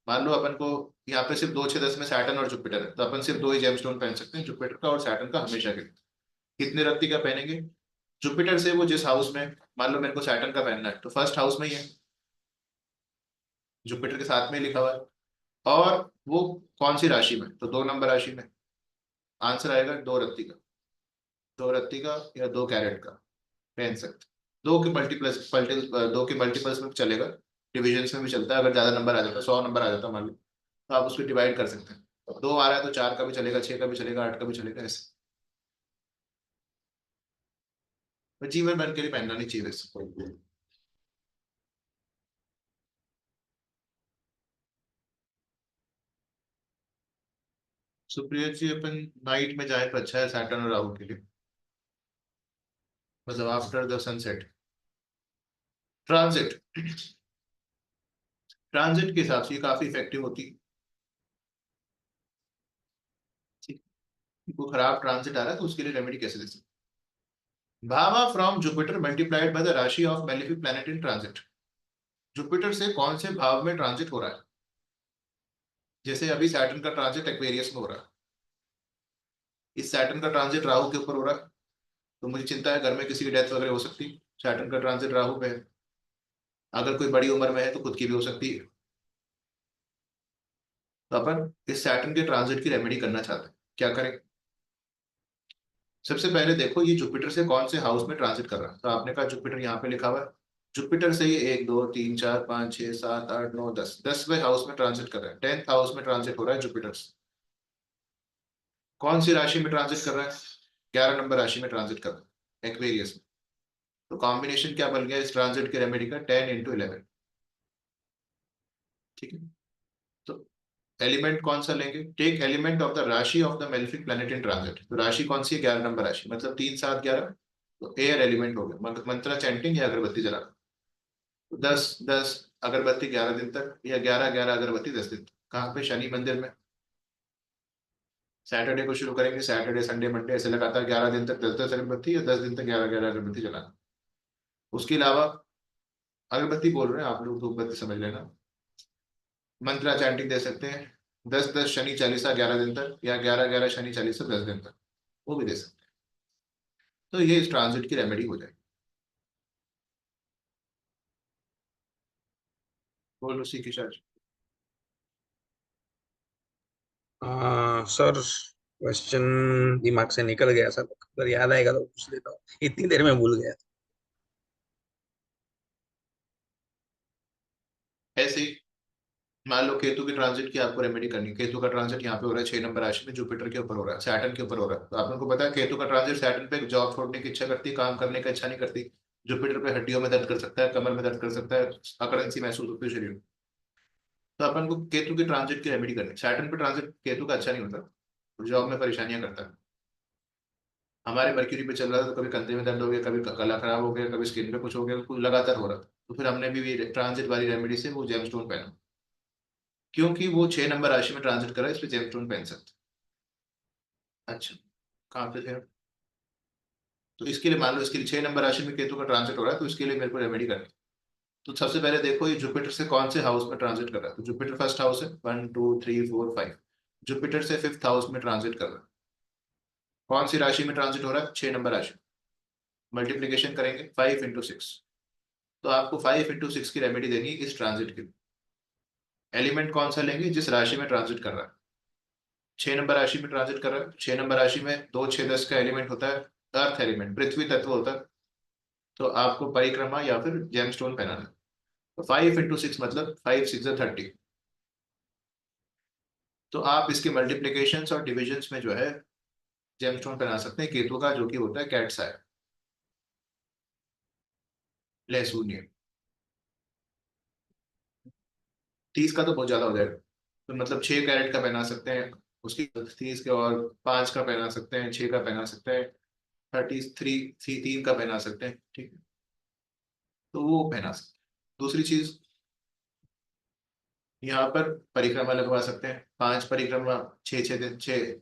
मान लो अपन को यहाँ पे सिर्फ 2 6 10 में सैटर्न और जुपिटर है, तो अपन सिर्फ दो ही जेमस्टोन पहन सकते हैं, जुपिटर का और सैटर्न का, हमेशा के लिए। कितने रत्ती का पहनेंगे? जुपिटर से वो जिस हाउस में, मान लो मेरे को सैटर्न का पहनना है तो फर्स्ट हाउस में ही है, जुपिटर के साथ में ही लिखा हुआ है। और वो कौन सी राशि में? तो 2 नंबर राशि में। आंसर आएगा 2 रत्ती का, 2 रत्ती का या 2 कैरेट का पहन सकते। दो के मल्टीप्लस दो के मल्टीपल्स में चलेगा, डिविजन्स में भी चलता है। अगर ज्यादा नंबर आ जाता है, 100 नंबर आ जाता है मान लो, तो आप उसको डिवाइड कर सकते हैं। 2 आ रहा है तो 4 का भी चलेगा, 6 का भी चलेगा, 8 का भी चलेगा, ऐसे। पर जीवन भर के लिए पहनना नहीं चाहिए वैसे। सुप्रिया जी, अपन नाइट में जाए तो अच्छा है सैटर्न और राहु के लिए, मतलब after the sunset. Transit, transit के हिसाब से ये काफी इफेक्टिव होती है। ठीक है? को खराब ट्रांजिट आ रहा है तो उसके लिए रेमेडी कैसे दे सकते? Bhava from Jupiter multiplied by the rashi of malefic planet in transit. Jupiter से कौन से भाव में ट्रांजिट हो रहा है? जैसे अभी सैटर्न का ट्रांजिट एक्वेरियस में हो रहा है, इस सैटर्न का ट्रांजिट राहु के ऊपर हो रहा है, तो मुझे चिंता है घर में किसी की डेथ वगैरह हो सकती है। सैटर्न का ट्रांजिट राहु पे है, अगर कोई बड़ी उम्र में है तो खुद की भी हो सकती है। तो अपन इस सैटर्न के ट्रांजिट की रेमेडी करना चाहते हैं, क्या करें? सबसे पहले देखो ये जुपिटर से कौन से हाउस में ट्रांजिट कर रहा है, तो आपने कहा जुपिटर यहाँ पे लिखा हुआ है। जुपिटर से ये 1 2 3 4 5 6 7 8 9 10, 10वें हाउस में ट्रांजिट कर रहा है, 10th हाउस में ट्रांजिट हो रहा है जुपिटर से। कौन सी राशि में ट्रांजिट कर रहा है? 11 नंबर राशि में ट्रांजिट कर रहा है, एक्वेरियस में। तो कॉम्बिनेशन क्या बन गया इस ट्रांजिट के रेमेडी का? 10 into 11। ठीक है, तो एलिमेंट कौन सा लेंगे? Take element of the rashi of the malefic planet in transit. तो राशि कौन सी है? 11 नंबर राशि, मतलब 3 7 11, तो एयर एलिमेंट हो गया। मंत्रा चैंटिंग या अगरबत्ती जलाना, तो 10 10 अगरबत्ती 11 दिन तक, या 11 11 अगरबत्ती 10 दिन तक। कहाँ पे? शनि मंदिर में। सैटरडे को शुरू करेंगे, सैटरडे संडे मंडे ऐसे लगातार 11 दिन तक 10 10 अगरबत्ती, या 10 दिन तक 11 11 अगरबत्ती जलाना। उसके अलावा अगरबत्ती बोल रहे हैं आप लोग, धूपबत्ती समझ लेना। मंत्रा चैंटिंग दे सकते हैं, 10 10 शनि चालीसा 11 दिन तक, या 11 11 शनि चालीसा 10 दिन तक, वो भी दे सकते हैं। तो ये इस ट्रांजिट की रेमेडी हो जाएगी। बोलो सी की शायद। सर क्वेश्चन दिमाग से निकल गया सर, अगर याद आएगा तो पूछ लेता हूँ, इतनी देर में भूल गया। ऐसे ही मान लो केतु की ट्रांजिट की आपको रेमेडी करनी है। केतु का ट्रांजिट यहाँ पे हो रहा है 6 नंबर राशि में, जुपिटर के ऊपर हो रहा है, सैटर्न के ऊपर हो रहा है। तो आप लोगों को पता है केतु का ट्रांजिट सैटर्न पे जॉब छोड़ने की इच्छा करती है, काम करने की इच्छा नहीं करती। जुपिटर पे हड्डियों में दर्द कर सकता है, कमर में दर्द कर सकता है, अकड़न महसूस होती है शरीर में। तो अपन को केतु की ट्रांजिट की रेमेडी करनी है। सैटर्न पे ट्रांजिट केतु का अच्छा नहीं होता, जॉब में परेशानियां करता है। हमारे मर्क्यूरी पे चल रहा था तो कभी कंधे में दर्द हो गया, कभी गला खराब हो गया, कभी स्किन पे कुछ हो गया, कुछ लगातार हो रहा था। तो फिर हमने भी ट्रांजिट वाली रेमेडी से वो जेमस्टोन पहना, क्योंकि वो 6 नंबर राशि में ट्रांजिट कर रहा है, इसलिए जेमस्टोन पहन सकते हैं। अच्छा, कहाँ पे थे हम? तो इसके लिए मान लो इसके लिए 6 नंबर राशि में केतु का ट्रांजिट हो रहा है, तो इसके लिए मेरे को रेमेडी करनी है। तो सबसे पहले देखो ये जुपिटर से कौन से हाउस में ट्रांजिट कर रहा है। तो जुपिटर फर्स्ट हाउस है, 1 2 3 4 5। जुपिटर से 5th हाउस में ट्रांजिट कर रहा है। कौन सी राशि में ट्रांजिट हो रहा है? 6 नंबर राशि। मल्टीप्लीकेशन करेंगे 5 इंटू 6। तो आपको 5 इंटू 6 की रेमेडी देनी है इस ट्रांजिट की। एलिमेंट कौन सा लेंगे? जिस राशि में ट्रांजिट कर रहा है। 6 नंबर राशि में ट्रांजिट कर रहा है, 6 नंबर राशि में 2 6 10 का एलिमेंट होता है, अर्थ एलिमेंट, पृथ्वी तत्व होता है। तो आपको परिक्रमा या फिर जेमस्टोन पहनाना है। तो 5 इंटू 6 मतलब 5 6 30। तो आप इसके मल्टीप्लीकेशन और डिविजन्स में जो है जेमस्टोन पहना सकते हैं केतु का, जो कि होता है कैट्स आई, लहसूनियम। 30 का तो बहुत ज्यादा हो जाएगा, तो मतलब 6 कैरेट का पहना सकते हैं उसकी 30 के, और 5 का पहना सकते हैं, 6 का पहना सकते हैं, 33 3 का पहना सकते हैं, ठीक है। तो वो पहना सकते हैं। दूसरी चीज, यहाँ पर परिक्रमा लगवा सकते हैं। 5 परिक्रमा 6 6 दिन,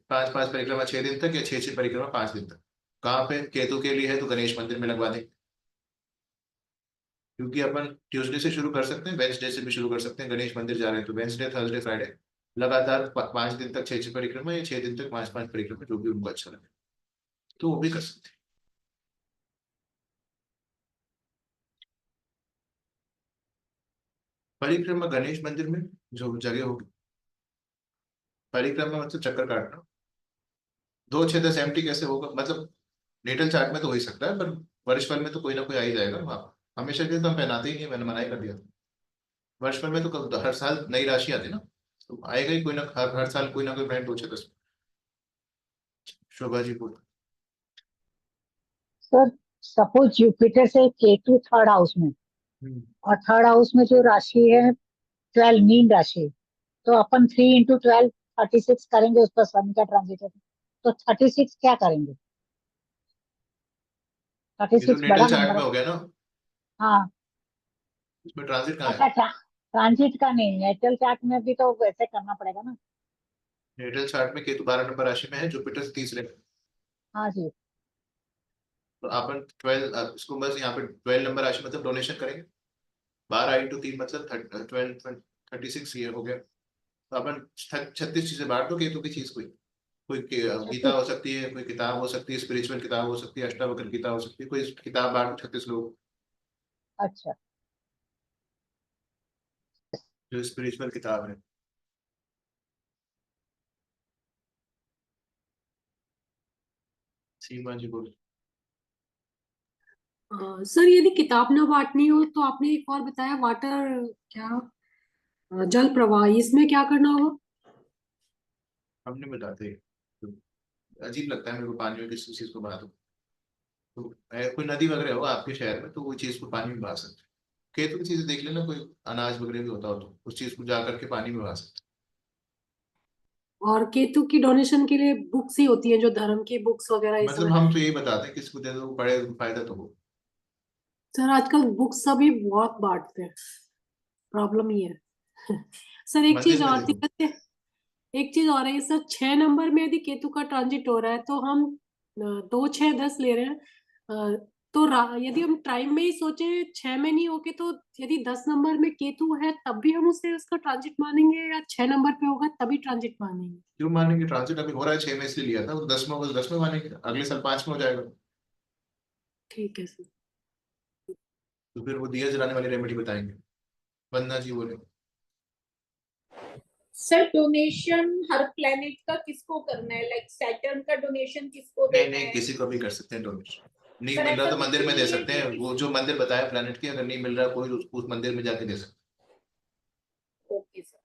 5 5 परिक्रमा 6 दिन तक, या 6 6 परिक्रमा 5 दिन तक। कहाँ पे? केतु के लिए है तो गणेश मंदिर में लगवा दें, क्योंकि अपन ट्यूसडे से शुरू कर सकते हैं, वेंसडे से भी शुरू कर सकते हैं। गणेश मंदिर जा रहे हैं तो वेंसडे थर्सडे फ्राइडे लगातार 5 दिन तक 6 6 परिक्रमा, या 6 दिन तक 5 5 परिक्रमा, जो भी उनको अच्छा लगे तो वो भी कर सकते हैं। परिक्रमा गणेश मंदिर में जो जगह होगी, परिक्रमा मतलब चक्कर काटना। 2 6 10 एमटी कैसे होगा? मतलब नेटल चार्ट में तो हो ही सकता है, पर वर्षफल में तो कोई ना कोई आ ही जाएगा वहाँ। हमेशा के लिए तो हम पहनाते ही नहीं है, मैंने मना ही कर दिया था। वर्षफल में तो हर साल नई राशि आती है ना, तो आएगा ही कोई ना, हर साल कोई ना कोई ब्रांड 2 6 10। शोभा जी बोल। सर सपोज जुपिटर से केतु थर्ड हाउस में, और थर्ड हाउस में जो राशि है 12 मीन राशि, तो अपन 3 into 12 36 करेंगे, उस पर शनि का ट्रांजिट है तो 36 क्या करेंगे? ये तो 36 नेटल बड़ा चार्ट नंबर में है। हो गया ना, हाँ। इसमें ट्रांजिट कहाँ अच्छा, है? ट्रांजिट का नहीं, नेटल चार्ट में भी तो वैसे करना पड़ेगा ना। नेटल चार्ट में केतु 12 नंबर राशि में है, जुपिटर से तीसरे में। हाँ जी। तो अपन 12 इसको बस यहाँ पे 12 नंबर राशि मतलब डोनेशन करेंगे। 12 इंटू 3 मतलब 12 36 ये हो गया। तो अपन 36 चीजें बांट दो केतु की चीज। कोई कोई गीता 36। हो सकती है, कोई किताब हो सकती है, स्पिरिचुअल किताब हो सकती है, अष्टावक्र गीता हो सकती है, कोई किताब बांट दो 36 लोग, अच्छा। जो स्पिरिचुअल किताब है। सीमा जी बोलो। सर यदि किताब ना बांटनी हो तो आपने एक और बताया वाटर, क्या, जल प्रवाह, इसमें क्या करना होगा? हमने बताते हैं। तो अजीब लगता है मेरे को पानी में किसी चीज को बहा दो। तो कोई नदी वगैरह हो आपके शहर में तो वो चीज को पानी में बहा सकते हैं। खेतों की चीजें देख लेना, कोई अनाज वगैरह भी होता हो तो उस चीज को जा करके पानी में बहा सकते और केतु की डोनेशन के लिए बुक्स ही होती है, जो धर्म की बुक्स वगैरह हैं। ये सब मतलब है? हम तो यही बताते हैं किसी को दे दो, पढ़े तो फायदा तो हो। सर आजकल बुक्स सभी बहुत बांटते हैं, प्रॉब्लम ही है। सर एक मंदिर चीज में और दे थी, दो। जैसे एक चीज और है सर, 6 नंबर में यदि केतु का ट्रांजिट हो रहा है तो हम 2 6 10 ले रहे हैं। तो यदि हम टाइम में ही सोचे 6 में नहीं होके, तो यदि 10 नंबर में केतु है तब भी हम उसे उसका ट्रांजिट मानेंगे, या 6 नंबर पे होगा तभी ट्रांजिट मानेंगे? क्यों मानेंगे? ट्रांजिट अभी हो रहा है 6 में इसलिए लिया था, वो 10 में होगा तो 10 में मानेंगे, अगले साल 5 में हो जाएगा। ठीक है सर। तो फिर वो दिया जलाने वाली रेमेडी बताएंगे। वंदना जी बोले। सर डोनेशन हर प्लेनेट का किसको करना है? लाइक सैटर्न का डोनेशन किसको नहीं देना नहीं, है? किसी को भी कर सकते हैं डोनेशन। नहीं सर मिल रहा ऐसा तो कुछ मंदिर में दे नहीं है सकते कि हैं, वो जो मंदिर बताया प्लानट के, अगर नहीं मिल रहा कोई उस मंदिर में जाके दे सकते ओके सर।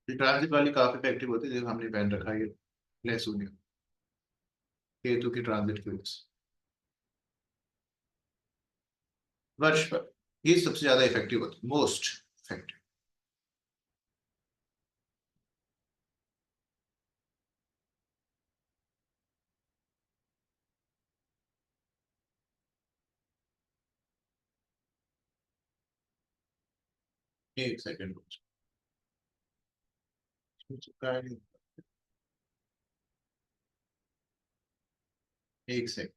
ट्रांजिट वाली काफी इफेक्टिव होती है, जो हमने पहन रखा है, लेस होनी केतु की ट्रांजिट की वजह से। वर्ष पर ये सबसे ज्यादा इफेक्टिव होती है, मोस्ट इफेक्टिव। एक सेकंड एक सेकंड।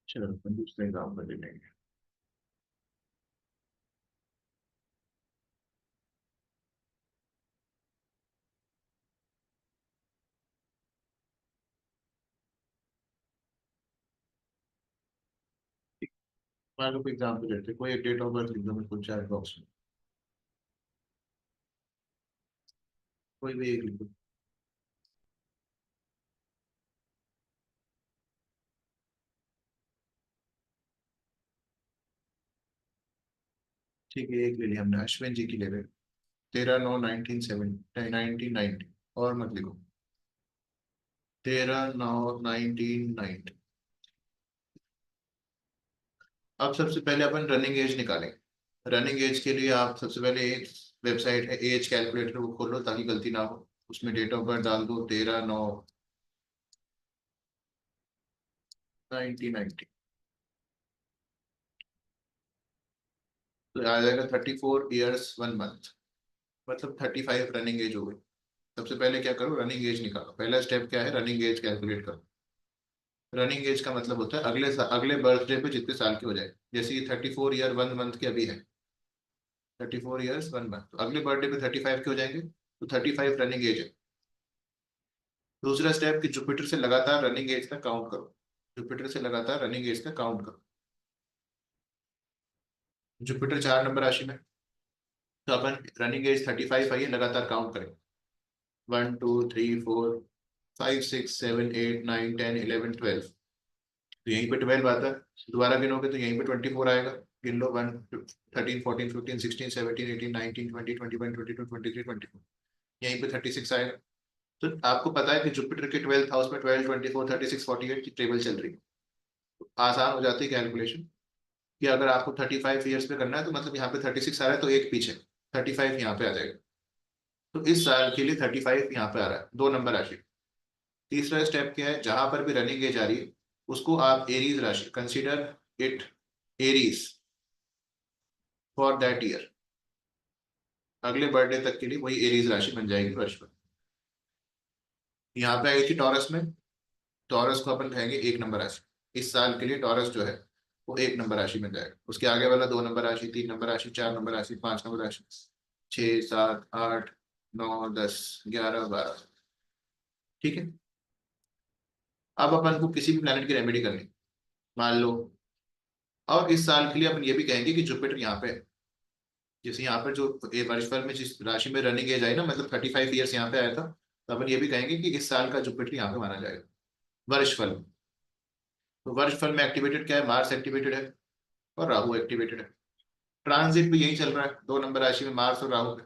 चलो अपन दूसरे एग्जाम्पल ले लेंगे। मान लो कोई एग्जाम्पल लेते हैं, कोई एक डेट ऑफ बर्थ लिख दो मेरे को चैट बॉक्स में, कोई भी एक लिख दो। ठीक है, एक ले लिया हमने, अश्विन जी की ले रहे, 13/9/1990, और मत लिखो, 13/9/1990। अब सबसे पहले अपन रनिंग एज निकालेंगे। रनिंग एज के लिए आप सबसे पहले एक वेबसाइट है एज कैलकुलेटर, वो खोलो ताकि गलती ना हो। उसमें डेट ऑफ बर्थ डाल दो 13/9/1990, तो आ जाएगा 34 years 1 month, मतलब 35 रनिंग एज हो गई। सबसे पहले क्या करो, रनिंग एज निकालो। पहला स्टेप क्या है, रनिंग एज कैलकुलेट करो। रनिंग एज का मतलब होता है अगले बर्थडे पे जितने साल की हो जाए। जैसे ये 34 year 1 month की अभी है, 34 years 1 month, तो अगले बर्थडे पे 35 के हो जाएंगे, तो 35 रनिंग एज है। दूसरा स्टेप कि जुपिटर से लगातार रनिंग एज का काउंट करो। जुपिटर से लगातार रनिंग एज का काउंट करो। जुपिटर 4 नंबर राशि में, तो अपन रनिंग एज 35 आई है, लगातार काउंट करें। 1 2 3 4 5 6 7 8 9 10 11 12, तो यहीं पे 12 आता है। दोबारा गिनोगे तो यहीं पे 24 आएगा। गिन लो 1 13 14 15 16 17 18 19 20 21 22 23 24, यहीं पे 36 आएगा। तो आपको पता है कि जुपिटर के 12th हाउस में 12 24 36 48 की टेबल चल रही है। तो आसान हो जाती है कैलकुलेशन कि अगर आपको 35 ईयर्स पे करना है, तो मतलब यहाँ पे 36 आ रहा है, तो एक पीछे 35 यहाँ पे आ जाएगा। तो इस साल के लिए 35 यहाँ पे आ रहा है, 2 नंबर राशि। तीसरा स्टेप क्या है, जहां पर भी रनिंग एज आ रही है उसको आप एरीज राशि, consider it Aries for that year. अगले बर्थडे तक के लिए वही एरीज राशि बन जाएगी वर्ष पर। यहाँ पे आई थी टॉरस में, टॉरस को अपन कहेंगे 1 नंबर राशि। इस साल के लिए टॉरस जो है वो 1 नंबर राशि बन जाएगा। उसके आगे वाला 2 नंबर राशि, 3 नंबर राशि, 4 नंबर राशि, 5 नंबर राशि, 6 7 8 9 10 11 12। ठीक है, अब अपन को किसी भी प्लेनेट की रेमेडी करनी, मान लो, और इस साल के लिए अपन ये भी कहेंगे कि जुपिटर यहाँ पे है। जैसे यहाँ पर जो वर्षफल में जिस राशि में रनिंग एज आई ना, मतलब 35 ईयर्स यहाँ पे आया था, तो अपन ये भी कहेंगे कि इस साल का जुपिटर यहाँ पे माना जाएगा वर्षफल में। तो वर्षफल में एक्टिवेटेड क्या है, मार्स एक्टिवेटेड है और राहु एक्टिवेटेड है। ट्रांजिट भी यही चल रहा है 2 नंबर राशि में, मार्स और राहु पे।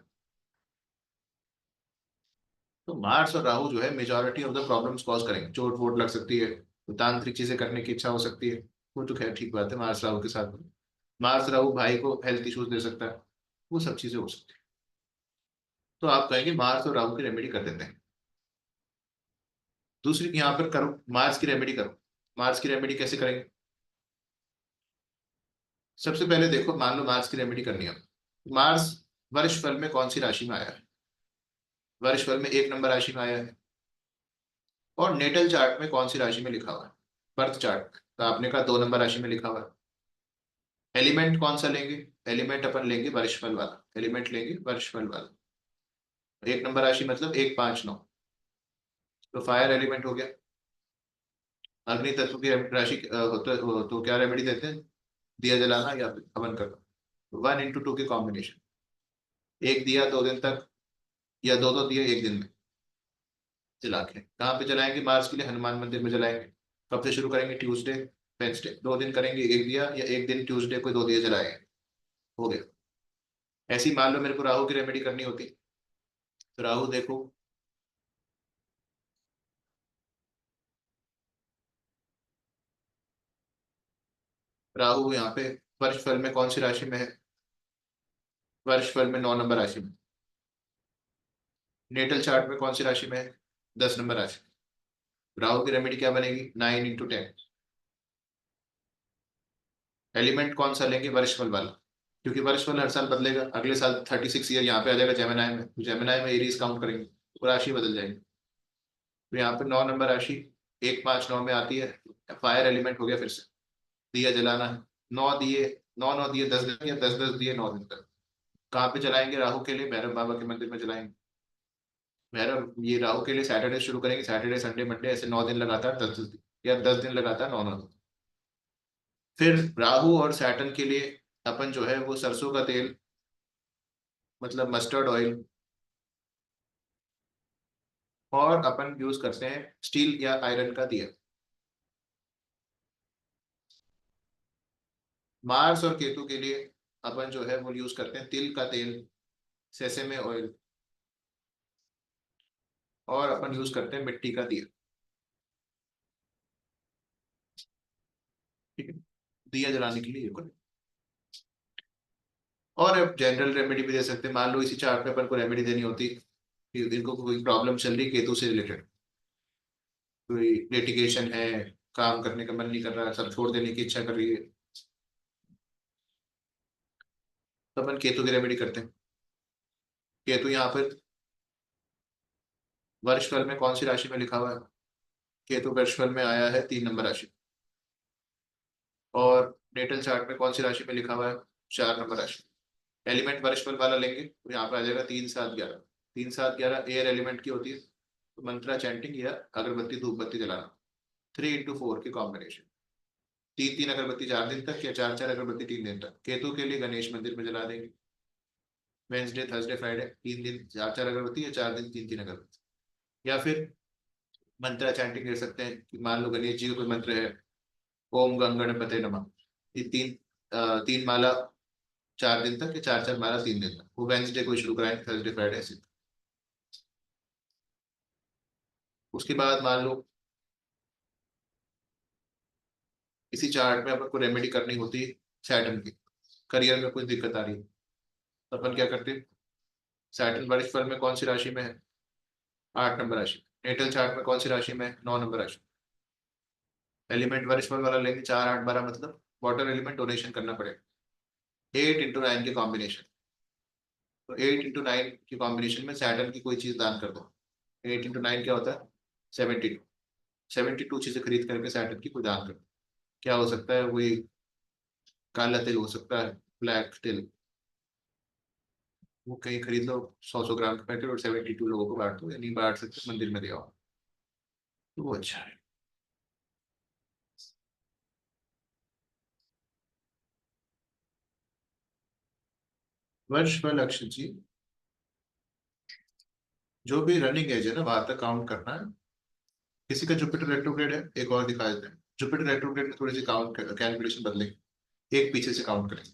तो मार्स और राहु जो है majority of the problems cause करेंगे, चोट वोट लग सकती है, तो तांत्रिक चीजें करने की इच्छा हो सकती है। वो तो खैर ठीक बात है, मार्स राहु के साथ में मार्स राहु भाई को हेल्थ इश्यूज दे सकता है, वो सब चीजें हो सकती है। तो आप कहेंगे मार्स और राहु की रेमेडी कर देते हैं। दूसरी यहाँ पर करो, मार्स की रेमेडी करो। मार्स की रेमेडी कैसे करेंगे? सबसे पहले देखो, मान लो मार्स की रेमेडी करनी है। मार्स वर्ष फल में कौन सी राशि में आया है? वर्ष फल में 1 नंबर राशि में आया है। और नेटल चार्ट में कौन सी राशि में लिखा हुआ है? बर्थ चार्ट में तो आपने कहा 2 नंबर राशि में लिखा हुआ है। एलिमेंट कौन सा लेंगे? एलिमेंट अपन लेंगे वर्ष फल वाला, एलिमेंट लेंगे वर्ष फल वाला। 1 नंबर राशि मतलब 1, 5, 9, तो फायर एलिमेंट हो गया। अग्नि तत्व की राशि तो क्या रेमेडी देते हैं? दिया जलाना या फिर हवन करना। 1 into 2 की कॉम्बिनेशन, 1 दिया 2 दिन तक, या 2 दिए 1 दिन में जला के। कहाँ पे जलाएंगे? मार्स के लिए हनुमान मंदिर में जलाएंगे। कब से शुरू करेंगे? ट्यूसडे, वेंसडे, 2 दिन करेंगे, 1 दिया, या 1 दिन ट्यूसडे को 2 दिए जलाएंगे, हो गया। ऐसी मान लो मेरे को राहु की रेमेडी करनी होती, तो राहु देखो, राहु यहाँ पे वर्ष फल में कौन सी राशि में है? वर्ष फल में 9 नंबर राशि में। नेटल चार्ट में कौन सी राशि में है? 10 नंबर राशि। राहु की रेमेडी क्या बनेगी? 9 into 10। एलिमेंट कौन सा लेंगे? वर्ष फल वाला, क्योंकि वर्ष फल हर साल बदलेगा। अगले साल 36 ईयर यहाँ पे आ जाएगा जेमिनाई में, जेमिनाई में एरीज काउंट करेंगे तो राशि बदल जाएगी। तो यहाँ पे 9 नंबर राशि 1, 5, 9 में आती है। फायर एलिमेंट हो गया, फिर से दिया जलाना है। 9 दिए, 9 दिए 10 दिन, या 10 दिए 9 दिन तक। कहाँ पे जलाएंगे राहु के लिए? भैरव बाबा के मंदिर में जलाएंगे। भैरव, ये राहु के लिए सैटरडे शुरू करेंगे, सैटरडे, संडे, मंडे, ऐसे 9 दिन लगातार, 10 दिन, या 10 दिन लगातार, 9 दिन। फिर राहु और सैटर्न के लिए अपन जो है वो सरसों का तेल, मतलब मस्टर्ड ऑयल, और अपन यूज करते हैं स्टील या आयरन का दिया। मार्स और केतु के लिए अपन जो है वो यूज करते हैं तिल का तेल, सेसेमे ऑयल, और अपन यूज करते हैं मिट्टी का दिया। ठीक है, दिया जलाने के लिए ये करें। और अब जनरल रेमेडी भी दे सकते हैं। मान लो इसी चार्ट पे अपन को रेमेडी देनी होती कि इनको कोई प्रॉब्लम चल रही केतु से रिलेटेड, कोई लिटिगेशन है, काम करने का मन नहीं कर रहा, सब छोड़ देने की इच्छा कर रही है, तो अपन केतु की रेमेडी करते हैं। केतु यहाँ पर वर्ष फल में कौन सी राशि में लिखा हुआ है? केतु वर्ष फल में आया है 3 नंबर राशि, और नेटल चार्ट में कौन सी राशि में लिखा हुआ है? 4 नंबर राशि। एलिमेंट वर्ष फल वाला लेंगे तो यहाँ पे आ जाएगा 3, 7, 11। 3, 7, 11 एयर एलिमेंट की होती है, तो मंत्रा चैंटिंग या अगरबत्ती धूप बत्ती जलाना। 3 into 4 की कॉम्बिनेशन, 3 अगरबत्ती 4 दिन तक, या 4 अगरबत्ती 3 दिन तक। केतु के लिए गणेश मंदिर में जला देंगे। वेंसडे, थर्सडे, फ्राइडे, 3 दिन 4 अगरबत्ती, या 4 दिन 3 अगरबत्ती। या फिर मंत्रा चैंटिंग कर सकते हैं कि मान लो गणेश जी का कोई मंत्र है, ओम गंगणपते नमः, ये 3 माला 4 दिन तक, या 4 माला 3 दिन तक। वो वेंसडे को शुरू कराएंगे, थर्सडे, फ्राइडे ऐसे। उसके बाद मान लो इसी चार्ट में अपन को रेमेडी करनी होती है सैटर्न की, करियर में कुछ दिक्कत आ रही है, तो अपन क्या करते हैं? सैटर्न वर्ष फल में कौन सी राशि में है? 8 नंबर राशि। नेटल चार्ट में कौन सी राशि में है? 9 नंबर राशि। एलिमेंट वर्ष फल वाला लेंगे 4, 8, 12, मतलब वाटर एलिमेंट डोनेशन करना पड़ेगा। 8 into 9 की कॉम्बिनेशन, तो 8 into 9 की कॉम्बिनेशन में सैटर्न की कोई चीज दान कर दो। 8 into 9 क्या होता है? 72। 72 चीजें खरीद करके सैटर्न की कोई दान कर दो। क्या हो सकता है? वही काला तिल हो सकता है, ब्लैक तिल, वो कहीं खरीद लो 100 ग्राम का पैकेट, और 72 लोगों को बांट दो, या नहीं बांट सकते मंदिर में दे आओ, तो वो अच्छा है। वर्ष फल अक्षय जी, जो भी रनिंग एज है ना वहां तक काउंट करना है। किसी का जुपिटर रेट्रोग्रेड है, एक और दिखा देते हैं। जुपिटर रेट्रोग्रेड में थोड़ी सी काउंट कैलकुलेशन बदलेंगे, एक पीछे से काउंट करेंगे।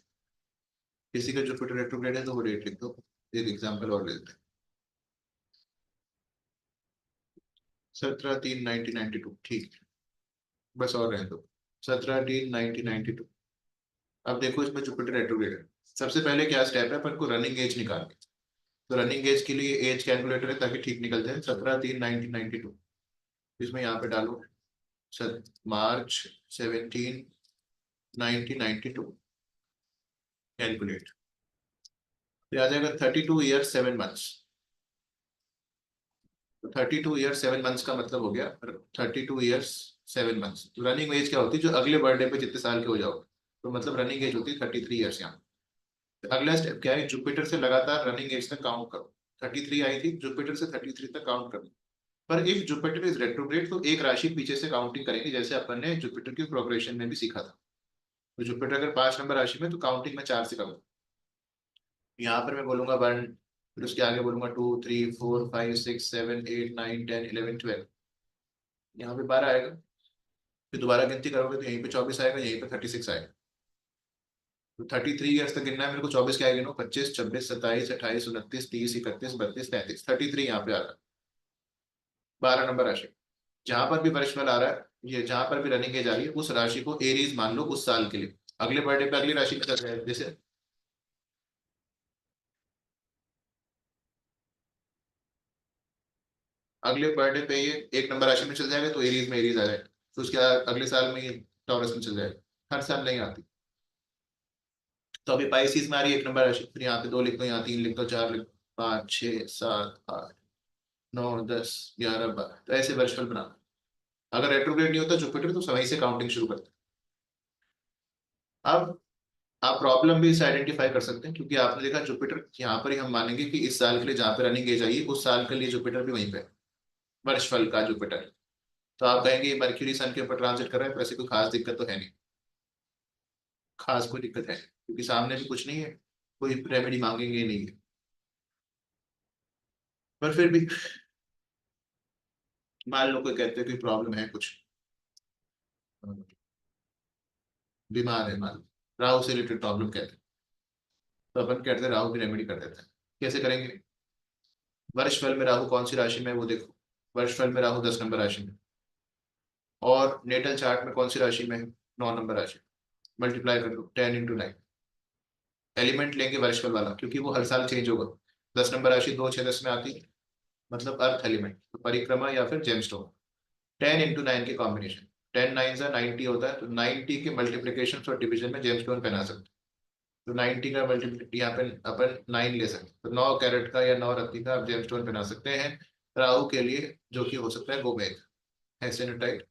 किसी का जुपिटर रेट्रोग्रेड है तो वो डेट लिख दो। एक एग्जांपल और लेते हैं, 17/3/1992, ठीक है, बस और रहने दो। 17/3/1992। अब देखो इसमें जुपिटर रेट्रोग्रेड है। सबसे पहले क्या स्टेप है? अपन को रनिंग एज निकालनी। तो रनिंग एज के लिए एज कैलकुलेटर है ताकि ठीक निकल जाए, 17/3/1992। इसमें यहाँ पे डालो सर मार्च 17/1992 कैलकुलेट, तो आ जाएगा 32 ईयर्स 7 मंथ्स। तो 32 ईयर्स 7 मंथ्स का मतलब हो गया 32 ईयर्स 7 मंथ्स। तो रनिंग एज क्या होती है, जो अगले बर्थडे पे जितने साल के हो जाओ, तो मतलब रनिंग एज होती है 33 ईयर्स यहाँ। तो अगला स्टेप क्या है, जुपिटर से लगातार रनिंग एज तक काउंट करो। 33 आई थी, जुपिटर से 33 तक काउंट करो। पर इफ जुपिटर इज रेट्रोग्रेड तो एक राशि पीछे से काउंटिंग करेंगे, जैसे अपन ने जुपिटर की प्रोग्रेशन में भी सीखा था। तो जुपिटर अगर 5 नंबर राशि में तो काउंटिंग में 4 से करूंगा। यहाँ पर मैं बोलूंगा 1, फिर उसके आगे बोलूंगा 2 3 4 5 6 7 8 9 10 11 12, यहाँ पे 12 आएगा। फिर दोबारा गिनती करोगे तो यहीं पे 24 आएगा, यहीं पे 36 आएगा। तो 33 ईयर्स तक गिनना है मेरे को। 24 क्या गिनो, 25 26 27 28 29 30 31 32 33, 33 यहाँ पे आ रहा है। 12 नंबर राशि, जहां पर भी वर्षफल आ रहा है, ये जहां पर भी रनिंग एज आ रही है, उस राशि को एरीज मान लो उस साल के लिए। अगले बर्थडे पे अगली राशि में चल रहा है, जैसे अगले बर्थडे पे ये 1 नंबर राशि में चल जाएगा तो एरीज में एरीज आ जाएगा। तो उसके अगले साल में ये टॉरस में चल जाएगा। हर साल नहीं आती। तो अभी पाइसिस में आ रही है 1 नंबर राशि, फिर यहाँ पे 2 लिख दो, यहाँ 3 लिख दो, 4 लिख दो, 5 6 7 8 9 10 11 12, तो ऐसे वर्षफल बना। अगर रेट्रोग्रेड नहीं होता जुपिटर तो वहीं से काउंटिंग शुरू करते। अब आप प्रॉब्लम भी इसे आइडेंटिफाई कर सकते हैं, क्योंकि आपने देखा जुपिटर यहाँ पर ही हम मानेंगे कि इस साल के लिए जहाँ पे रनिंग एज आई है उस साल के लिए जुपिटर भी वहीं पे है, वर्षफल का जुपिटर। तो आप कहेंगे मर्क्यूरी सन के ऊपर ट्रांजिट कर रहा है, तो ऐसी कोई खास दिक्कत तो है नहीं। खास कोई दिक्कत है क्योंकि सामने भी कुछ नहीं है, कोई रेमेडी मांगेंगे नहीं है। पर फिर भी मान लो कोई कहते हैं कोई प्रॉब्लम है, कुछ बीमार है, मान लो राहु से रिलेटेड प्रॉब्लम कहते हैं, तो अपन कहते हैं राहु की रेमेडी कर देते हैं। कैसे करेंगे, वर्षफल में राहु कौन सी राशि में है वो देखो। वर्षफल में राहु 10 नंबर राशि में, और नेटल चार्ट में कौन सी राशि में है, 9 नंबर राशि। मल्टीप्लाई कर लो 10 × 9। एलिमेंट लेंगे वर्षफल वाला, क्योंकि वो हर साल चेंज होगा। 10 नंबर राशि 2 6 10 में आती है, मतलब अर्थ एलिमेंट, तो परिक्रमा या फिर जेमस्टोन। 10 × 9 के कॉम्बिनेशन, 10 9 90 होता है, तो 90 के मल्टीप्लीकेशन और डिवीजन में जेमस्टोन पहना सकते हैं। तो 90 का मल्टीप्लिक यहाँ पे अपन 9 ले सकते हैं, तो 9 कैरेट का या 9 रत्ती का आप जेमस्टोन पहना सकते हैं राहु के लिए, जो कि हो सकता है गोमेद, हेसेनेटाइट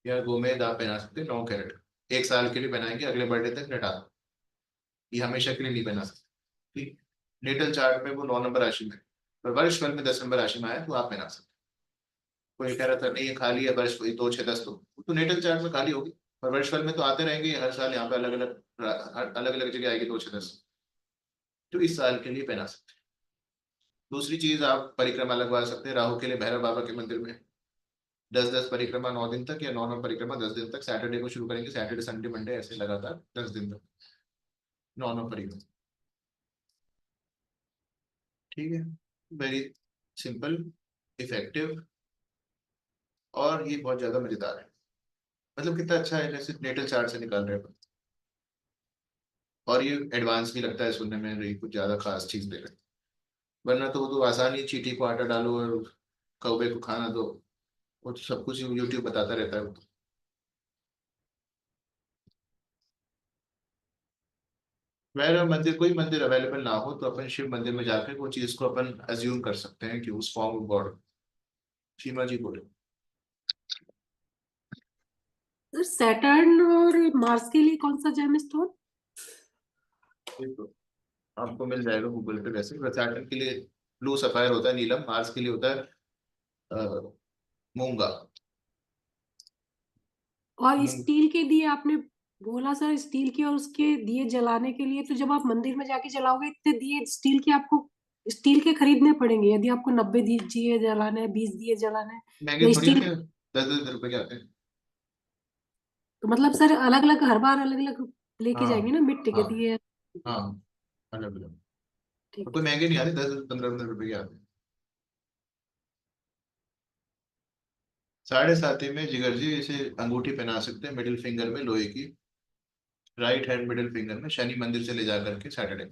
या गोमेद आप पहना सकते हैं 9 कैरेट। 1 साल के लिए पहनाएंगे, अगले बर्थडे तक हटा दो, ये हमेशा के लिए नहीं पहना सकते। ठीक, नेटल चार्ट में वो 9 नंबर राशि में, पर वर्षफल में 10 नंबर राशि में आया तो आप पहना सकते। कोई कह रहा था नहीं ये खाली है वर्ष 2 6 10, तो नेटल चार्ट में खाली होगी, पर वर्षफल में तो आते रहेंगे हर साल, यहाँ पे अलग अलग जगह आएगी 2 6 10, तो इस साल के लिए पहना सकते हैं। दूसरी चीज, आप परिक्रमा लगवा सकते हैं राहु के लिए भैरव बाबा के मंदिर में। 10 परिक्रमा 9 दिन तक, या 9 परिक्रमा 10 दिन तक। सैटरडे को शुरू करेंगे, सैटरडे संडे मंडे ऐसे लगातार 10 दिन तक 9 परिक्रमा। ठीक है, वेरी सिंपल, इफेक्टिव, और ये बहुत ज्यादा मजेदार है। मतलब कितना अच्छा है, जैसे नेटल चार्ट से निकाल रहे हैं अपन। और ये एडवांस भी लगता है सुनने में, नहीं कुछ ज्यादा खास चीज दे रहे हैं। वरना तो वो तो आसान ही, चींटी को आटा डालो और कौवे को खाना दो, वो तो सब कुछ यूट्यूब बताता रहता है वो तो। वैरव मंदिर, कोई मंदिर अवेलेबल ना हो तो अपन शिव मंदिर में जाकर वो चीज को अपन अज्यूम कर सकते हैं कि उस फॉर्म ऑफ गॉड। सीमा जी बोले। सर सैटर्न और मार्स के लिए कौन सा जेमस्टोन? तो आपको मिल जाएगा गूगल पे। वैसे सैटर्न के लिए ब्लू सफायर होता है, नीलम। मार्स के लिए होता है मूंगा। और स्टील के दिए आपने बोला सर, स्टील के और उसके दिए जलाने के लिए, तो जब आप मंदिर में जाके जलाओगे इतने दिए स्टील के, आपको स्टील के खरीदने पड़ेंगे यदि आपको 90 दिए जलाने हैं, 20 दिए जलाने हैं, महंगे या थोड़ी स्टील। आते हैं, 10 10 रुपए के आते हैं। तो मतलब सर अलग अलग हर बार अलग अलग लेके हाँ जाएंगे ना मिट्टी के हाँ दिए? हाँ, अलग अलग। ठीक। कोई महंगे नहीं आते, 10 15 15 रुपए के आते हैं। 7.5 में जिगर जी इसे अंगूठी पहना सकते हैं मिडिल फिंगर में, लोहे की, राइट हैंड मिडिल फिंगर में, शनि मंदिर से ले जा करके सैटरडे।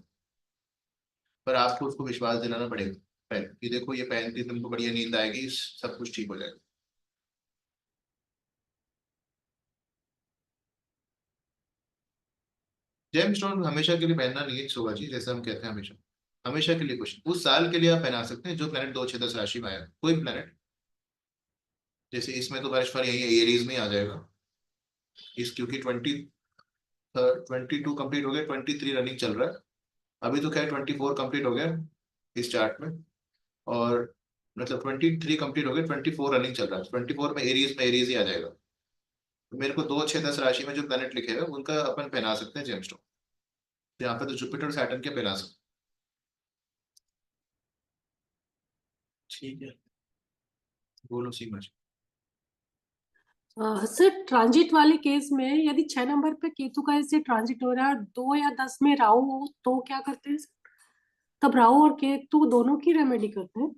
पर आपको उसको विश्वास दिलाना पड़ेगा पहले कि देखो ये पहन के तुमको बढ़िया नींद आएगी, सब कुछ ठीक हो जाएगा। जेमस्टोन हमेशा के लिए पहनना नहीं है शोभा जी, जैसे हम कहते हैं हमेशा हमेशा के लिए कुछ उस साल के लिए आप पहना सकते हैं जो प्लेनेट 2 6 10 राशि में आया, कोई प्लेनेट। जैसे इसमें तो बृहस्पति यही है, एरीज में आ जाएगा इस, क्योंकि 22 कंप्लीट हो गया, 23 रनिंग चल रहा है अभी, तो खैर 24 कंप्लीट हो गया इस चार्ट में, और मतलब 23 कंप्लीट हो गया, 24 रनिंग चल रहा है, 24 में एरीज ही आ जाएगा। तो मेरे को 2 6 10 राशि में जो प्लेनेट लिखे हैं उनका अपन पहना सकते हैं जेमस्टोन। यहाँ पे तो जुपिटर सैटर्न के पहना सकते। ठीक है, बोलो सीमा जी। सर ट्रांजिट वाले केस में यदि 6 नंबर पे केतु का ऐसे ट्रांजिट हो रहा है और 2 या 10 में राहु हो तो क्या करते हैं सर? तब राहु और केतु दोनों की रेमेडी करते हैं।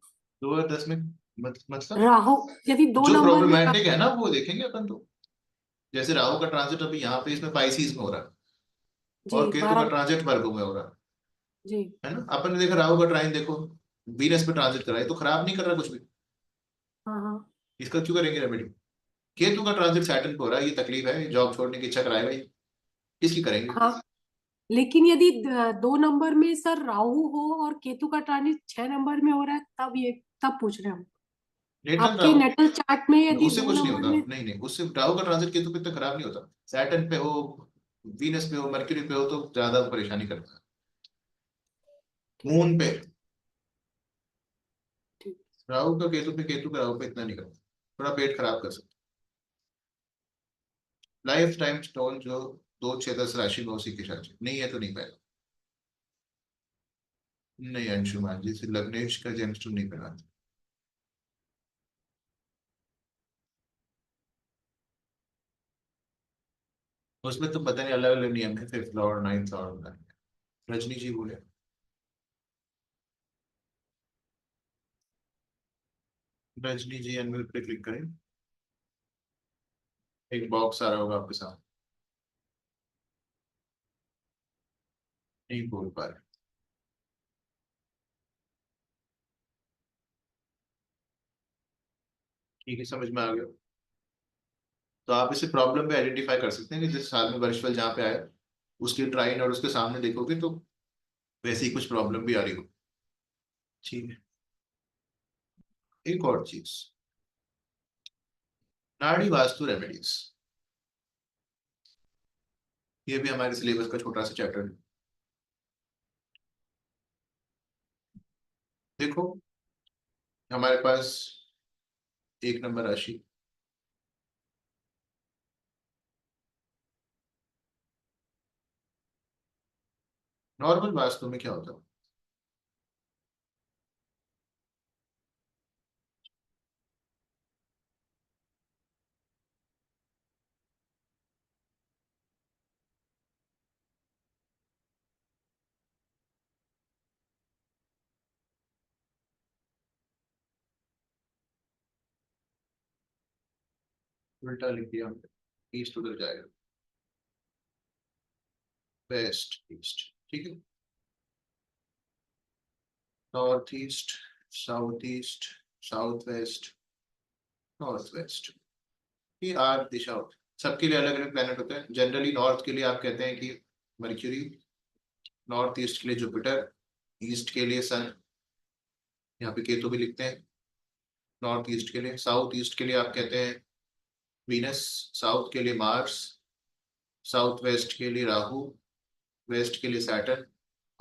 2 और 10 में मतलब राहु यदि 2 जो नंबर में प्रॉब्लमैटिक है ना वो देखेंगे अपन तो। जैसे राहु का ट्रांजिट अभी यहाँ पे इसमें पाइसिस में हो रहा है जी और केतु का 12 ट्रांजिट वर्गो में हो रहा जी है ना। अपन ने देखा राहु का ट्राइन देखो, वीनस पे ट्रांजिट करा है तो खराब नहीं कर रहा कुछ भी, हाँ हाँ इसका क्यों करेंगे रेमेडी। केतु का ट्रांजिट सैटर्न पे हो रहा है, ये तकलीफ है, जॉब छोड़ने की इच्छा कराएगा ये, इसकी करेंगे। हाँ। लेकिन यदि 2 नंबर में सर राहु हो और केतु का ट्रांजिट 6 नंबर में हो रहा है तब ये तब पूछ रहे हैं नेटल आपके राहु, नेटल चार्ट में यदि उससे 2 कुछ नहीं नंबर होता, में। नहीं नहीं, उससे राहु का ट्रांजिट केतु पे तो खराब नहीं होता, सैटर्न पे हो, वीनस पे हो, मर्क्यूरी पे हो तो ज्यादा परेशानी करता है। मून पे ठीक। राहु का केतु पे, केतु का राहु पे इतना नहीं करता, थोड़ा पेट खराब कर सकता। लाइफ टाइम स्टोन जो 2 6 10 राशि में उसी के साथ नहीं है तो नहीं पाएगा। नहीं अंशुमान जी, सिर्फ लग्नेश का जेमस्टोन नहीं पहना। उसमें तो पता नहीं अलग अलग नियम है, 5th Lord 9th Lord. Rajni जी बोले। रजनी जी अनमिल पे क्लिक करें, एक बॉक्स आ रहा होगा आपके साथ, नहीं बोल पा रहे। ठीक है, समझ में आ गया। तो आप इसे प्रॉब्लम पे आइडेंटिफाई कर सकते हैं कि जिस साल में वर्षफल जहाँ पे आया उसकी ट्राइन और उसके सामने देखोगे तो वैसे ही कुछ प्रॉब्लम भी आ रही हो। ठीक है, एक और चीज, नाड़ी वास्तु रेमेडीज, ये भी हमारे सिलेबस का छोटा सा चैप्टर है। देखो हमारे पास 1 नंबर राशि, नॉर्मल वास्तु में क्या होता है, उल्टा लिख दिया हमने, ईस्ट उधर जाएगा, वेस्ट ईस्ट, ठीक है, north east, south east, south west, north west, ये 8 दिशा होती है। सबके लिए अलग अलग प्लेनेट होते हैं। जनरली नॉर्थ के लिए आप कहते हैं कि मर्क्यूरी, नॉर्थ ईस्ट के लिए जुपिटर, ईस्ट के लिए सन, यहाँ पे केतु भी लिखते हैं नॉर्थ ईस्ट के लिए। साउथ ईस्ट के लिए आप कहते हैं वीनस, साउथ के लिए मार्स, साउथ वेस्ट के लिए राहु, वेस्ट के लिए सैटर्न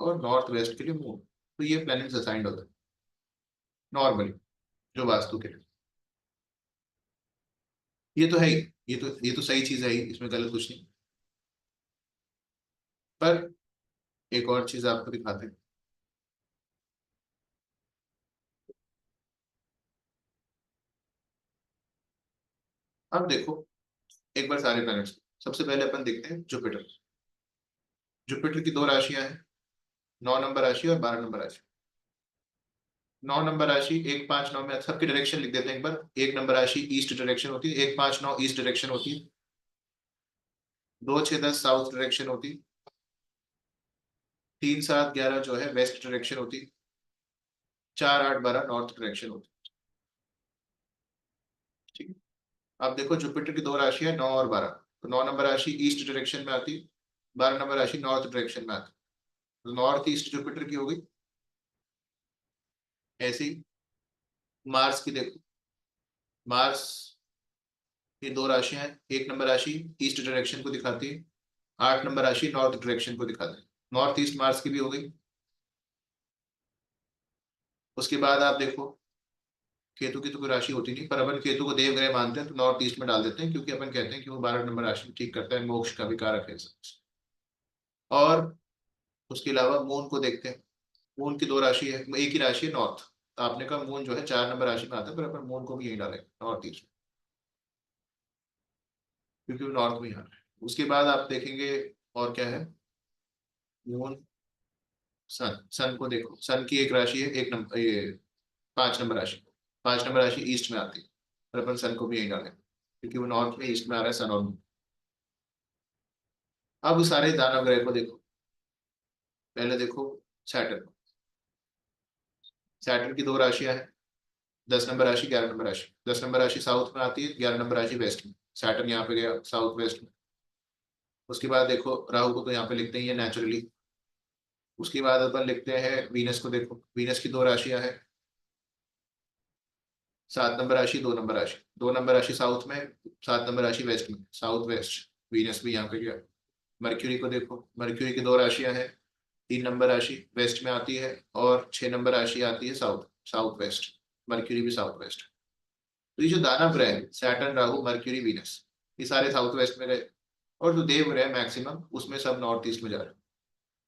और नॉर्थ वेस्ट के लिए मून। तो ये प्लैनेट्स असाइंड होते हैं नॉर्मली जो वास्तु के लिए। ये तो है ही, ये तो सही चीज है ही, इसमें गलत कुछ नहीं। पर एक और चीज आपको दिखाते हैं, अब देखो एक बार सारे प्लैनेट्स। सबसे पहले अपन देखते हैं जुपिटर। जुपिटर की 2 राशियां हैं, 9 नंबर राशि और 12 नंबर राशि। 9 नंबर राशि 1 5 9 में सबकी डायरेक्शन लिख देते हैं एक बार। 1 नंबर राशि ईस्ट डायरेक्शन होती है, 1 5 9 ईस्ट डायरेक्शन होती है, 2 6 10 साउथ डायरेक्शन होती है, 3, 7, 11 जो है वेस्ट डायरेक्शन होती, 4, 8, 12 नॉर्थ डायरेक्शन होती। ठीक है, अब देखो जुपिटर की 2 राशियां 9 और 12, तो 9 नंबर राशि ईस्ट डायरेक्शन में आती, 12 नंबर राशि नॉर्थ डायरेक्शन में आती, तो नॉर्थ ईस्ट जुपिटर की हो गई। ऐसे ही मार्स की देखो, मार्स ये 2 राशियां हैं, 1 नंबर राशि ईस्ट डायरेक्शन को दिखाती है, 8 नंबर राशि नॉर्थ डायरेक्शन को दिखाती है, नॉर्थ ईस्ट मार्स की भी हो गई। उसके बाद आप देखो केतु की तो कोई राशि होती नहीं, पर अपन केतु को देव ग्रह मानते हैं तो नॉर्थ ईस्ट में डाल देते हैं, क्योंकि अपन कहते हैं कि वो 12 नंबर राशि में ठीक करता है, मोक्ष का भी कारक है। और उसके अलावा मून को देखते हैं, मून की 2 राशि है, एक ही राशि है नॉर्थ, तो आपने कहा मून जो है 4 नंबर राशि में आता है, पर अपन मून को भी यही डालेंगे नॉर्थ ईस्ट, क्योंकि वो नॉर्थ में ही आ रहा है। उसके बाद आप देखेंगे और क्या है, मून, सन, सन को देखो, सन की एक राशि है, 1 नंबर, ये 5 नंबर राशि, 5 नंबर राशि ईस्ट में आती है, पर अपन सन को भी यही डालेंगे, क्योंकि वो नॉर्थ में ईस्ट में आ रहा है सन और मून। अब सारे दानव ग्रह को देखो, पहले देखो सैटर्न, सैटर्न की 2 राशियां हैं, 10 नंबर राशि 11 नंबर राशि, 10 नंबर राशि साउथ में आती है, 11 नंबर राशि वेस्ट में, सैटर्न यहाँ पे गया साउथ वेस्ट में। उसके बाद देखो राहु को तो यहाँ पे लिखते ही है नेचुरली। उसके बाद अपन लिखते हैं वीनस को, देखो वीनस की 2 राशियां हैं, 7 नंबर राशि 2 नंबर राशि, 2 नंबर राशि साउथ में, 7 नंबर राशि वेस्ट में, साउथ वेस्ट, वीनस भी यहाँ पे गया। मर्क्यूरी को देखो, मर्क्यूरी की 2 राशियां हैं, 3 नंबर राशि वेस्ट में आती है और 6 नंबर राशि आती है साउथ, साउथ वेस्ट, मर्क्यूरी भी साउथ वेस्ट। तो ये जो दानव ग्रह है सैटर्न राहु मर्क्यूरी वीनस, ये सारे साउथ वेस्ट में गए, और जो देव ग्रह मैक्सिमम उसमें सब नॉर्थ ईस्ट में जा रहे हैं।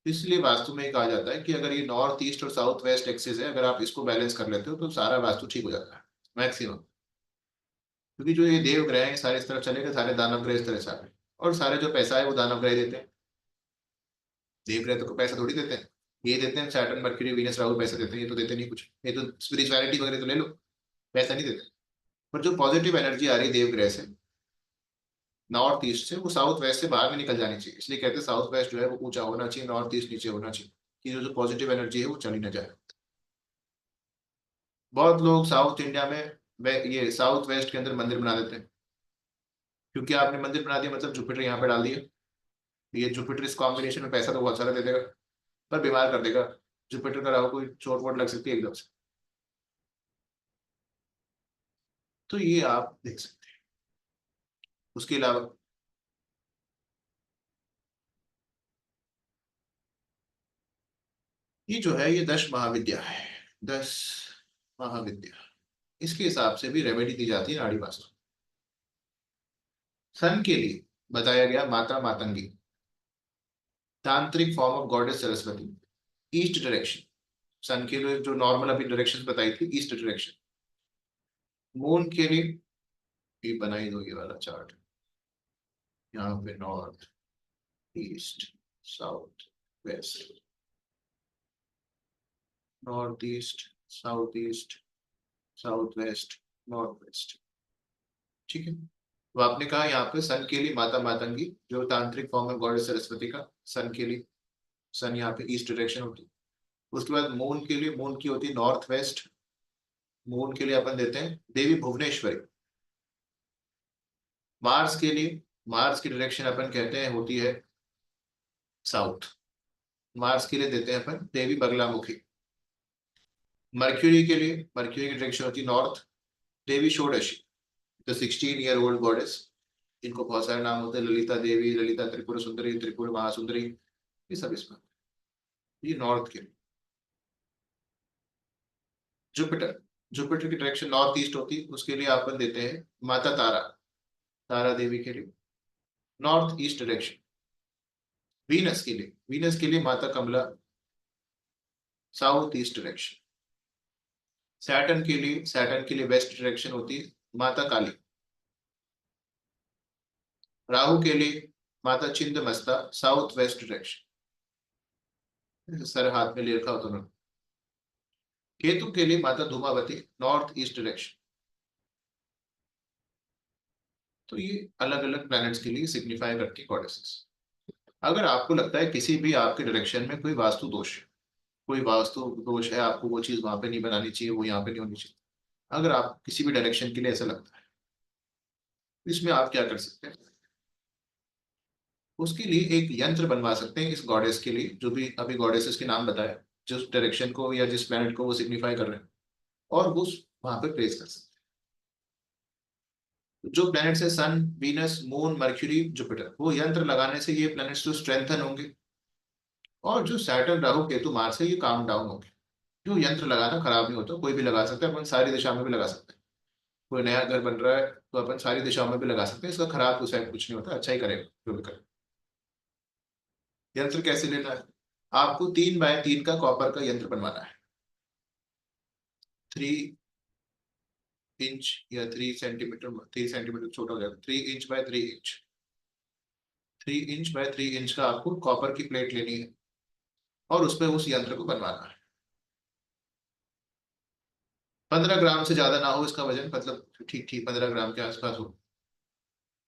तो इसलिए वास्तु में कहा जाता है कि अगर ये नॉर्थ ईस्ट और साउथ वेस्ट एक्सिस है, अगर आप इसको बैलेंस कर लेते हो तो सारा वास्तु ठीक हो जाता है मैक्सिमम, क्योंकि जो ये देव ग्रह हैं सारे इस तरफ चले गए, सारे दानव ग्रह इस तरह से आ रहे हैं, और सारे जो पैसा है वो दानव ग्रह देते हैं, देव ग्रह तो पैसा थोड़ी देते हैं, ये देते हैं सैटर्न मर्क्यूरी वीनस राहु पैसा देते हैं, ये तो देते नहीं कुछ, ये तो स्पिरिचुअलिटी वगैरह तो ले लो, पैसा नहीं देते। पर जो पॉजिटिव एनर्जी आ रही है देव ग्रह से नॉर्थ ईस्ट से, वो साउथ वेस्ट से बाहर में निकल जानी चाहिए, इसलिए कहते हैं साउथ वेस्ट जो है वो ऊंचा होना चाहिए, नॉर्थ ईस्ट नीचे होना चाहिए, कि जो पॉजिटिव एनर्जी है वो चली ना जाए। बहुत लोग साउथ इंडिया में ये साउथ वेस्ट के अंदर मंदिर बना देते हैं, क्योंकि आपने मंदिर बना दिया मतलब जुपिटर यहाँ पे डाल दिया, ये जुपिटर इस कॉम्बिनेशन में पैसा तो बहुत सारा दे देगा, पर बीमार कर देगा, जुपिटर का राहु कोई चोट वोट लग सकती है एकदम से। तो ये आप देख सकते हैं। उसके अलावा ये जो है ये 10 महाविद्या है, 10 महाविद्या, इसके हिसाब से भी रेमेडी दी जाती है नाड़ी वास्तु। सन के लिए बताया गया Mata Matangi, tantric form of goddess Saraswati, east direction, sun के लिए जो नॉर्मल अभी डायरेक्शन बताई थी ईस्ट डायरेक्शन। मून के लिए भी बनाई दो ये वाला चार्ट, यहाँ पे north east south west, north east south east south west north west. ठीक है, तो आपने कहा यहाँ पे सन के लिए माता मातंगी जो तांत्रिक फॉर्म है गॉडेस सरस्वती का, सन के लिए, सन यहाँ पे ईस्ट डायरेक्शन होती है। उसके बाद मून के लिए, मून की होती है नॉर्थ वेस्ट, मून के लिए अपन देते हैं देवी भुवनेश्वरी। मार्स के लिए, मार्स की डायरेक्शन अपन कहते हैं होती है साउथ, मार्स के लिए देते हैं अपन देवी बगलामुखी। मर्क्यूरी के लिए, मर्क्यूरी की डायरेक्शन होती है north, Devi Shodashi, the 16 year old goddess, इनको बहुत सारे नाम होते हैं, ललिता देवी, ललिता त्रिपुर सुंदरी, त्रिपुर महासुंदरी, ये सब इसमें, ये नॉर्थ के लिए। जुपिटर, जुपिटर की डायरेक्शन नॉर्थ ईस्ट होती है, उसके लिए अपन देते हैं माता तारा, तारा देवी के लिए नॉर्थ ईस्ट डायरेक्शन। वीनस के लिए, वीनस के लिए माता कमला, साउथ ईस्ट डायरेक्शन। सैटर्न के लिए, सैटर्न के लिए वेस्ट डायरेक्शन होती है माता काली। राहु के लिए माता छिंदमस्ता, साउथ वेस्ट डायरेक्शन, सर हाथ में ले रखा हो तो ना। केतु के लिए माता धूमावती, नॉर्थ ईस्ट डायरेक्शन। तो ये अलग अलग प्लैनेट्स के लिए सिग्निफाई करती गॉडेसेस। अगर आपको लगता है किसी भी आपके डायरेक्शन में कोई वास्तु दोष है, कोई वास्तु दोष है, आपको वो चीज वहां पे नहीं बनानी चाहिए, वो यहाँ पे नहीं होनी चाहिए, अगर आप किसी भी डायरेक्शन के लिए ऐसा लगता है, इसमें आप क्या कर सकते हैं, उसके लिए एक यंत्र बनवा सकते हैं इस गॉडेस के लिए, जो भी अभी गॉडेसेस के नाम बताया, जिस डायरेक्शन को या जिस प्लैनेट को वो सिग्निफाई कर रहे हैं, और वो वहां पे प्लेस कर सकते हैं। जो प्लैनेट्स है सन, वीनस, मून, मर्क्यूरी, जुपिटर, वो यंत्र लगाने से ये प्लैनेट्स तो स्ट्रेंथन होंगे, और जो सैटर्न, राहु, केतु, मार्स है, ये काम डाउन होंगे। जो यंत्र लगाना खराब नहीं होता, कोई भी लगा सकता है, अपन सारी दिशा में भी लगा सकते हैं। कोई नया घर बन रहा है तो अपन सारी दिशाओं में भी लगा सकते हैं, इसका खराब तो शायद कुछ नहीं होता, अच्छा ही करेगा जो भी करे। यंत्र कैसे लेना है, आपको 3x3 का कॉपर का यंत्र बनवाना है, 3 इंच या 3 सेंटीमीटर, 3 सेंटीमीटर छोटा हो जाएगा, 3 inch by 3 inch, 3 inch by 3 inch का आपको कॉपर की प्लेट लेनी है, और उस पर उस यंत्र को बनवाना है। 15 ग्राम से ज्यादा ना हो इसका वजन, मतलब ठीक ठीक 15 ग्राम के आसपास हो।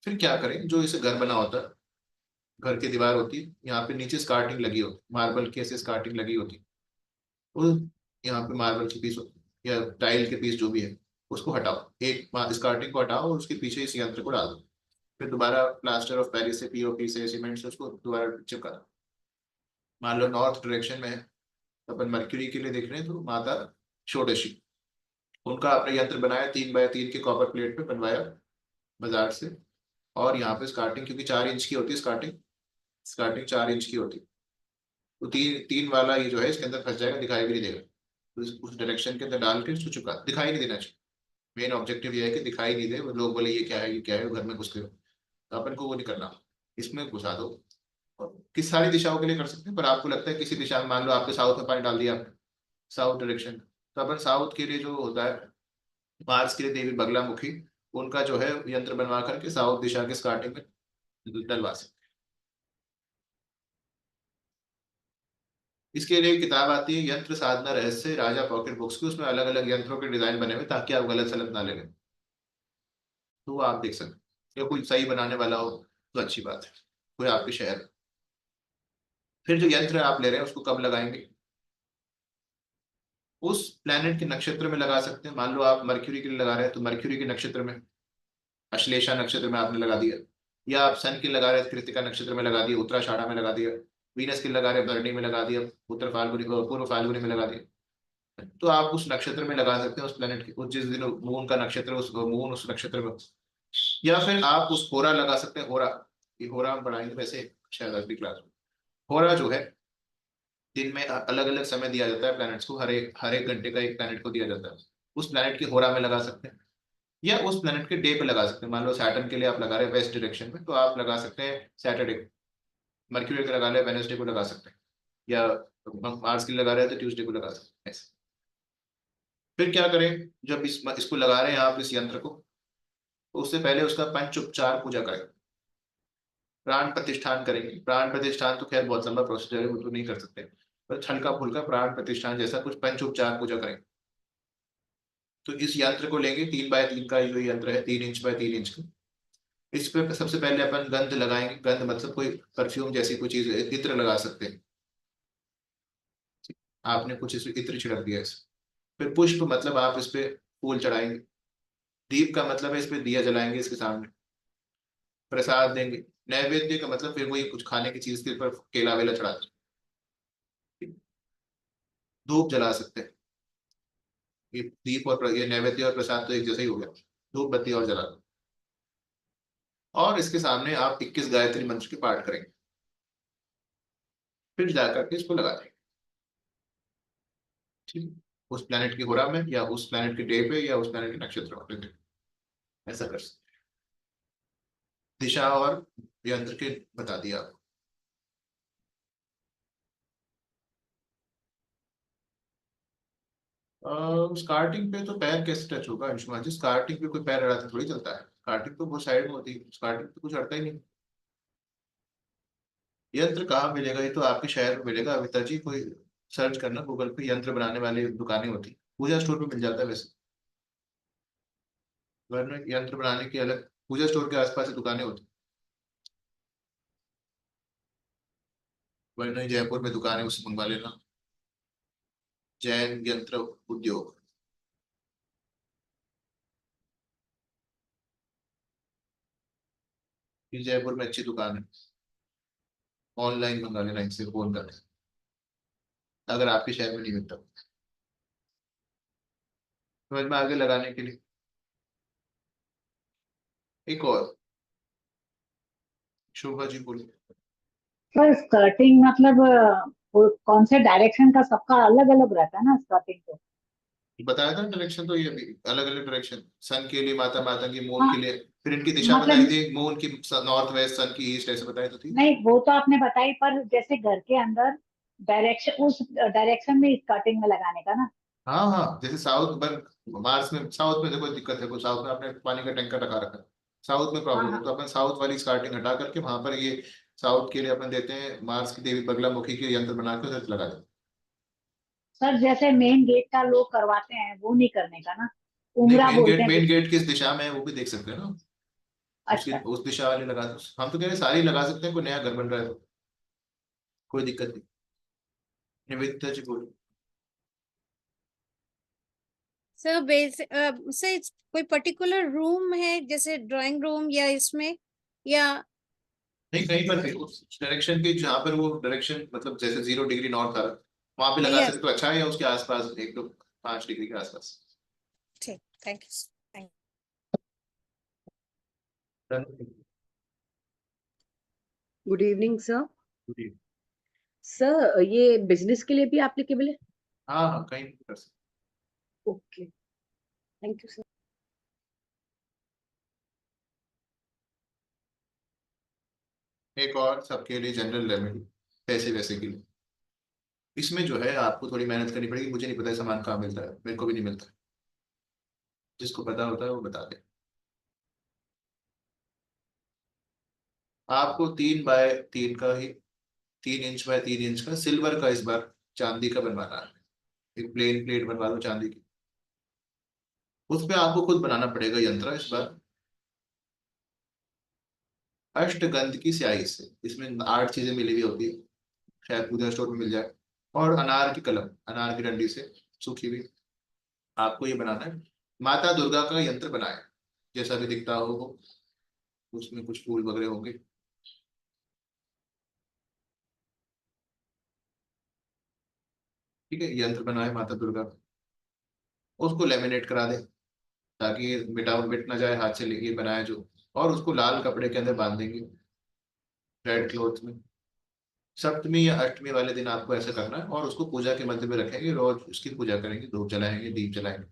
फिर क्या करें, जो इसे घर बना होता है, घर की दीवार होती है, यहाँ पे नीचे स्कार्टिंग लगी होती है, मार्बल की ऐसे स्कार्टिंग लगी होती है, वो यहाँ पे मार्बल की पीस होती है या टाइल के पीस जो भी है, उसको हटाओ, एक स्कार्टिंग को हटाओ और उसके पीछे इस यंत्र को डाल दो। फिर दोबारा प्लास्टर ऑफ पेरिस से, पीओपी से, सीमेंट से उसको दोबारा चिपका दो। मान लो नॉर्थ डायरेक्शन में है, तो अपन मर्क्यूरी के लिए देख रहे हैं, तो माता षोडशी, उनका आपने यंत्र बनाया, 3x3 के कॉपर प्लेट पे बनवाया बाजार से, और यहाँ पे स्कार्टिंग, क्योंकि 4 इंच की होती है स्कार्टिंग, स्कार्टिंग 4 इंच की होती है, तो 3 3 वाला ये जो है इसके अंदर फंस जाएगा, दिखाई भी नहीं देगा, तो उस डायरेक्शन के अंदर डाल के इसको चुका, दिखाई नहीं देना चाहिए। मेन ऑब्जेक्टिव ये है कि दिखाई नहीं दे, वो लोग बोले ये क्या है, ये क्या है, वो घर में घुस गए, तो अपन को वो नहीं करना, इसमें घुसा दो। और किस सारी दिशाओं के लिए कर सकते हैं, पर आपको लगता है किसी दिशा में, मान लो आपके साउथ में पानी डाल दिया आपने, साउथ डायरेक्शन, तो अपन साउथ के लिए जो होता है, मार्स के लिए देवी बगलामुखी, उनका जो है यंत्र बनवा करके साउथ दिशा के स्टार्टिंग में डलवा सकते। इसके लिए एक किताब आती है, यंत्र साधना रहस्य, राजा पॉकेट बुक्स की, उसमें अलग अलग यंत्रों के डिजाइन बने हुए, ताकि आप गलत सलत ना लगे, तो वो आप देख सकते हैं। या कोई सही बनाने वाला हो तो अच्छी बात है, कोई आपके शहर में। फिर जो यंत्र आप ले रहे हैं उसको कब लगाएंगे, उस प्लेनेट के नक्षत्र में लगा सकते हैं। मान लो आप मर्क्यूरी के लिए लगा रहे हैं, तो मर्क्यूरी के नक्षत्र में, अश्लेषा नक्षत्र में आपने लगा दिया, या आप सन के लगा रहे हैं कृतिका नक्षत्र में लगा दिया, उत्तराषाढ़ा में लगा दिया, वीनस के लगा रहे हैं भरणी में लगा दिया, उत्तर फाल्गुनी, पूर्व फाल्गुनी में लगा दिया, तो आप उस नक्षत्र में लगा सकते हैं, उस प्लेनेट के, उस जिस दिन मून का नक्षत्र, उस मून उस नक्षत्र में, या फिर आप उस होरा लगा सकते हैं, होरा, ये होरा हम पढ़ाएंगे वैसे शायद अगली क्लास में। होरा जो है, दिन में अलग अलग समय दिया जाता है प्लैनेट्स को, हर एक घंटे का एक प्लैनेट को दिया जाता है, उस प्लैनेट की होरा में लगा सकते हैं, या उस प्लैनेट के डे पे लगा सकते हैं। मान लो सैटर्न के लिए आप लगा रहे हैं वेस्ट डायरेक्शन में, तो आप लगा सकते हैं सैटरडे, मर्क्यूरी के लगा रहे हैं वेनसडे को लगा सकते हैं, या मार्स के लिए लगा रहे हैं तो ट्यूसडे को लगा सकते हैं, ऐसे। फिर क्या करें, जब इसको लगा रहे हैं आप इस यंत्र को, तो उससे पहले उसका पंचोपचार पूजा करें, प्राण प्रतिष्ठान करेंगे। प्राण प्रतिष्ठान तो खैर बहुत लंबा प्रोसीजर है, वो तो नहीं कर सकते, पर हल्का फुल्का प्राण प्रतिष्ठान जैसा कुछ पंचोपचार पूजा करें। तो इस यंत्र को लेंगे, 3x3 का जो यंत्र है, 3 इंच बाय 3 इंच का, इस पे सबसे पहले अपन गंध लगाएंगे। गंध मतलब कोई परफ्यूम जैसी कोई चीज, इत्र लगा सकते हैं, आपने कुछ इस इत्र छिड़क दिया इस। फिर पुष्प मतलब आप इस पे फूल चढ़ाएंगे। दीप का मतलब है इस पे दिया जलाएंगे इसके सामने, प्रसाद देंगे। नैवेद्य का मतलब फिर वही कुछ खाने की चीज के ऊपर केला वेला चढ़ा दें। धूप जला सकते हैं, ये दीप और ये नैवेद्य और प्रसाद तो एक जैसा ही हो गया, धूप बत्ती और जला दो, और इसके सामने आप 21 गायत्री मंत्र के पाठ करेंगे, फिर जाकर के इसको लगा देंगे। ठीक है? उस प्लेनेट की होरा में, या उस प्लेनेट के डे पे, या उस प्लेनेट के नक्षत्र में, ऐसा कर सकते। दिशा और यंत्र के बता दिया आपको। स्टार्टिंग पे तो पैर कैसे टच होगा अंशुमान जी, स्टार्टिंग पे कोई पैर अड़ाते थोड़ी चलता है, स्टार्टिंग तो वो साइड में होती है, स्टार्टिंग पे कुछ अड़ता ही नहीं। यंत्र कहाँ मिलेगा, ये तो आपके शहर में मिलेगा अविता जी, कोई सर्च करना गूगल पे, यंत्र बनाने वाली दुकानें होती, पूजा स्टोर पे मिल जाता है वैसे, वरना यंत्र बनाने की अलग पूजा स्टोर के आसपास ही दुकानें होती। वरना जयपुर में दुकान है, उससे मंगवा लेना। जैन यंत्र उद्योग, ये जयपुर में अच्छी दुकान है, ऑनलाइन मंगा लेना इनसे फोन करके, अगर आपके शहर में नहीं मिलता। समझ में आगे लगाने के लिए। एक और, शोभा जी बोलिए। सर स्कर्टिंग मतलब वो कौन से डायरेक्शन का सबका अलग अलग रहता है ना स्कर्टिंग तो। बताया था डायरेक्शन, तो ये भी अलग अलग डायरेक्शन, सन के लिए माता, माता की मून हाँ के लिए, फिर इनकी दिशा बताई मतलब थी, मून की नॉर्थ वेस्ट, सन की ईस्ट, ऐसे बताई तो थी। नहीं वो तो आपने बताई, पर जैसे घर के अंदर डायरेक्शन, उस डायरेक्शन में स्कर्टिंग में लगाने का ना। हाँ हाँ, जैसे साउथ बन मार्स में, साउथ में देखो दिक्कत है, कोई साउथ में आपने पानी का टैंकर रखा रखा है, साउथ में हाँ प्रॉब्लम है, हाँ तो अपन साउथ वाली स्टार्टिंग हटा करके वहां पर ये साउथ के लिए अपन देते हैं मार्स की देवी बगलामुखी के यंत्र बना के उधर लगा देते सर, जैसे मेन गेट का लोग करवाते हैं वो नहीं करने का ना, हैं। नहीं, उमरा बोलते हैं मेन कुछ। गेट किस दिशा में है वो भी देख सकते हैं ना, उसकी अच्छा। उस दिशा वाली लगा दो। हम तो कह रहे हैं सारी लगा सकते हैं, कोई नया घर बन रहा है तो कोई दिक्कत नहीं। निवेदिता जी बोलो। सर सर कोई पर्टिकुलर रूम है जैसे ड्राइंग रूम या इसमें, या नहीं, कहीं पर भी उस डायरेक्शन की जहाँ पर वो डायरेक्शन, मतलब जैसे 0 डिग्री नॉर्थ आ रहा है, वहां पे लगा यस? सकते तो अच्छा है, या उसके आसपास 1 2 5 डिग्री के आसपास। ठीक, thank you. Good evening sir. जी। सर ये बिजनेस के लिए भी एप्लीकेबल है? हाँ हाँ, कहीं भी कर सकते। Okay, thank you sir. एक और सबके लिए जनरल रेमेडी, पैसे वैसे के लिए, इसमें जो है आपको थोड़ी मेहनत करनी पड़ेगी, मुझे नहीं पता है सामान कहाँ मिलता है, मेरे को भी नहीं मिलता, जिसको पता होता है वो बता दे। आपको 3 बाय 3 का ही, 3 इंच बाय 3 इंच का सिल्वर का, इस बार चांदी का बनवाना है, एक प्लेन प्लेट बनवा दो चांदी की, उस पे आपको खुद बनाना पड़ेगा यंत्र इस बार, अष्टगंध की स्याही से, इसमें 8 चीजें मिली हुई होती है, शायद पूजा स्टोर में मिल जाए, और अनार की कलम, अनार की डंडी से सूखी हुई, आपको ये बनाना है। माता दुर्गा का यंत्र बनाए, जैसा भी दिखता हो वो, उसमें कुछ फूल वगैरह होंगे, ठीक है, यंत्र बनाए माता दुर्गा का, उसको लेमिनेट करा दे, ताकि ये मिट ना जाए हाथ से, ये बनाया जो, और उसको लाल कपड़े के अंदर बांध देंगे, रेड क्लॉथ में। सप्तमी या अष्टमी वाले दिन आपको ऐसा करना है, और उसको पूजा के मध्य में रखेंगे, रोज उसकी पूजा करेंगे, धूप जलाएंगे, दीप जलाएंगे,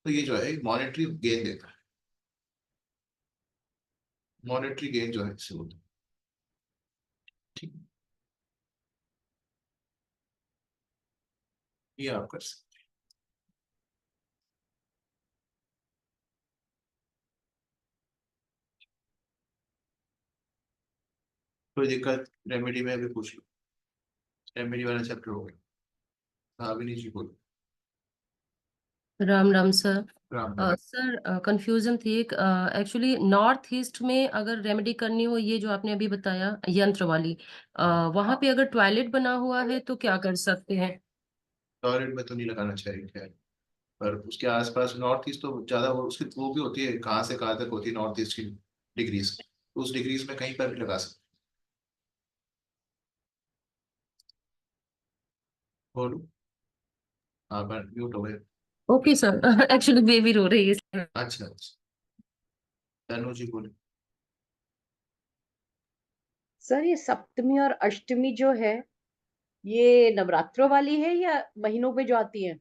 तो ये जो है मॉनेटरी गेन देता है, मॉनेटरी गेन जो है इससे होता है, ठीक है? ये आप कर सकते हैं। कोई दिक्कत रेमेडी में भी पूछ लो, रेमेडी वाला चैप्टर हो गया। हाँ विनीत जी बोलो। Ram Ram sir. Ram Ram. Sir confusion थी एक, एक्चुअली नॉर्थ ईस्ट में अगर रेमेडी करनी हो, ये जो आपने अभी बताया यंत्र वाली, वहां पे अगर टॉयलेट बना हुआ है तो क्या कर सकते हैं? टॉयलेट में तो नहीं लगाना चाहिए खैर, पर उसके आसपास नॉर्थ ईस्ट तो ज्यादा, वो उसकी वो भी होती है, कहाँ से कहाँ तक होती है नॉर्थ ईस्ट की डिग्रीज, तो उस डिग्रीज में कहीं पर भी लगा सकते। बोलो। हाँ पर म्यूट हो गए। Okay sir. एक्चुअली बेबी रो रही है इसलिए। अच्छा अच्छा, तनु जी बोले। सर ये सप्तमी और अष्टमी जो है ये नवरात्रों वाली है या महीनों पे जो आती है?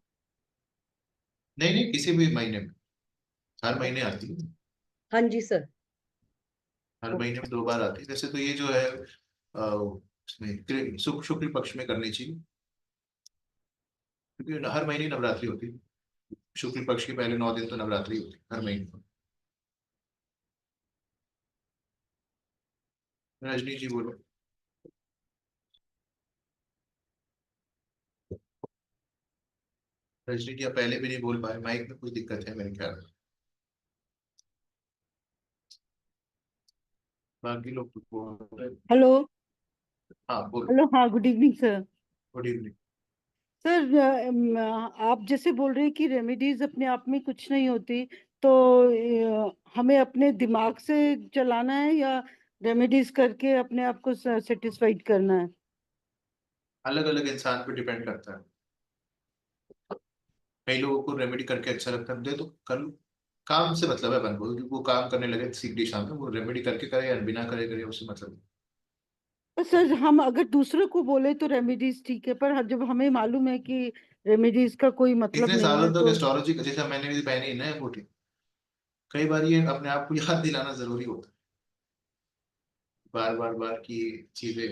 नहीं नहीं, किसी भी महीने में, हर महीने ओके। आती है, हाँ जी सर। हर ओके। महीने में 2 बार आती है, वैसे तो ये जो है इसमें शुक्ल पक्ष में करनी चाहिए, क्योंकि हर महीने नवरात्रि होती है, शुक्ल पक्ष के पहले 9 दिन तो नवरात्रि होती है हर महीने। रजनी जी बोलो। रजनी जी आप पहले भी नहीं बोल पाए, माइक में कुछ दिक्कत है मेरे ख्याल में, बाकी लोग तो बोल रहे हैं। हेलो। हाँ बोलो। हेलो, हाँ, good evening sir. Good evening. Sir, आप जैसे बोल रहे हैं कि रेमेडीज अपने आप में कुछ नहीं होती, तो हमें अपने दिमाग से चलाना है या रेमेडीज करके अपने आप को सेटिस्फाइड करना है? अलग अलग इंसान पे डिपेंड करता है। कई लोगों को रेमेडी करके अच्छा लगता है, दे तो कर लो। काम से मतलब है अपन को, वो काम करने लगे सीख दी शाम में, वो रेमेडी करके करे या बिना करे उससे मतलब नहीं। पर सर, हम अगर दूसरों को बोले तो रेमेडीज ठीक है, पर जब हमें मालूम है कि रेमेडीज का कोई मतलब इतने नहीं सालों है तक तो एस्ट्रोलॉजी, जैसे मैंने भी पहनी है ना अंगूठी, कई बार ये अपने आप को याद दिलाना जरूरी होता है, बार बार बार की चीजें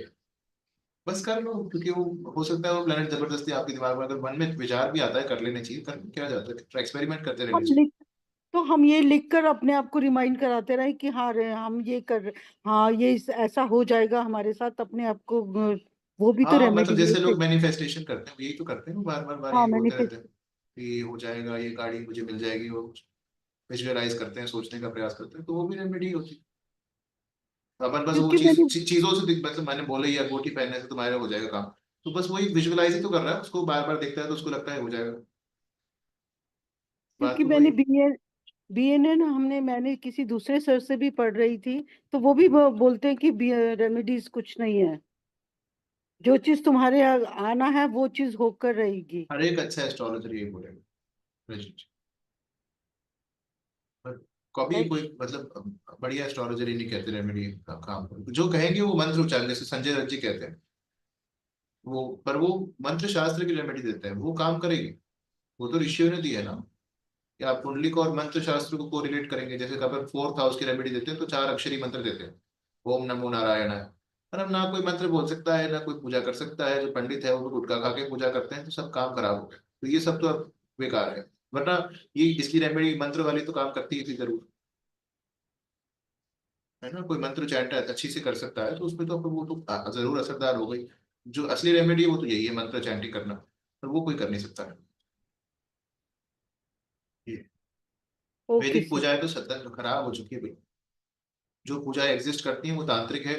बस कर लो, क्योंकि वो हो सकता है वो प्लेनेट जबरदस्ती आपके दिमाग में, अगर मन में विचार भी आता है कर लेने चाहिए, कर क्या जाता है, एक्सपेरिमेंट करते रहने हम चाहिए। लिख तो हम ये लिख कर अपने आप को रिमाइंड कराते रहे कि हाँ रे, हम ये कर, हाँ ये ऐसा हो जाएगा हमारे साथ, अपने आप को वो भी तो हाँ मतलब रेमेडी जैसे है। लोग मैनिफेस्टेशन करते हैं यही तो करते हैं, वो बार बार बार हाँ, यही मैंने बोलते रहते हैं कि ये हो जाएगा, ये गाड़ी मुझे मिल जाएगी, वो विजुअलाइज करते हैं, सोचने का प्रयास करते हैं, तो वो भी रेमेडी होती है। अपन बस वो क्योंकि मैंने चीजों से मतलब मैंने बोला ये अंगूठी पहनने से तुम्हारा हो जाएगा काम, तो बस वही विजुअलाइज ही तो कर रहा है, उसको बार बार देखता है तो उसको लगता है हो जाएगा। बात क्योंकि तो वही। मैंने BNN मैंने किसी दूसरे सर से भी पढ़ रही थी, तो वो भी बोलते हैं कि रेमेडीज कुछ नहीं है, जो चीज तुम्हारे आना है वो चीज होकर रहेगी। हर एक अच्छा एस्ट्रोलॉजर यही बोलेगा रजत। पर कभी Like, कोई मतलब बढ़िया एस्ट्रोलॉजर ही नहीं कहते रेमेडी का काम करो। जो कहेंगे वो मंत्र उच्चारण, जैसे संजय दत्त जी कहते हैं, वो पर वो मंत्र शास्त्र की रेमेडी देते हैं, वो काम करेगी। वो तो ऋषियों ने दी है ना, कि आप कुंडली को और मंत्र शास्त्र को कोरिलेट करेंगे, जैसे अपन फोर्थ हाउस की रेमेडी देते हैं तो 4 अक्षरी मंत्र देते हैं, ओम नमो नारायण है। पर अब ना कोई मंत्र बोल सकता है ना कोई पूजा कर सकता है, जो पंडित है वो तो गुटखा खा के पूजा करते हैं, तो सब काम खराब हो गया, तो ये सब तो अब बेकार है। वरना ये इसकी रेमेडी मंत्र वाली तो काम करती ही थी जरूर, है ना। कोई मंत्र चैंट अच्छी से कर सकता है तो उसमें तो वो तो जरूर असरदार हो गई। जो असली रेमेडी है वो तो यही है, मंत्र चैंटिंग करना, पर वो कोई कर नहीं सकता है। ये ओके वैदिक सर। पूजाएं तो सत्तर खराब हो चुकी है भाई। जो पूजाएं एग्जिस्ट करती हैं वो तांत्रिक है,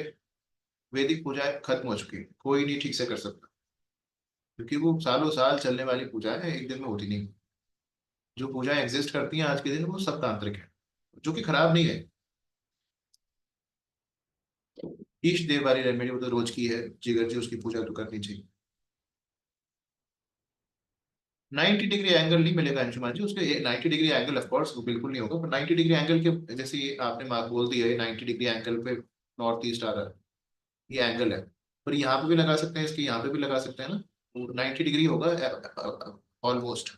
वैदिक पूजाएं खत्म हो चुकी है, कोई नहीं ठीक से कर सकता, क्योंकि वो सालों साल चलने वाली पूजाएं हैं, एक दिन में होती नहीं। जो पूजाएं एग्जिस्ट करती हैं आज के दिन वो सब तांत्रिक है, जो कि खराब नहीं है। ईश देव वाली रेमेडी वो तो रोज की है, जिगर जी उसकी पूजा तो करनी चाहिए। 90 डिग्री एंगल नहीं मिलेगा अंशुमान जी, उसके 90 डिग्री एंगल ऑफ कोर्स वो बिल्कुल नहीं होगा, पर 90 डिग्री एंगल के जैसे ये आपने मार्क बोल दिया है 90 डिग्री एंगल पे नॉर्थ ईस्ट आ रहा है, ये एंगल है। पर यहाँ पे भी लगा सकते हैं, इसके यहाँ पे भी लगा सकते हैं ना, 90 डिग्री होगा ऑलमोस्ट।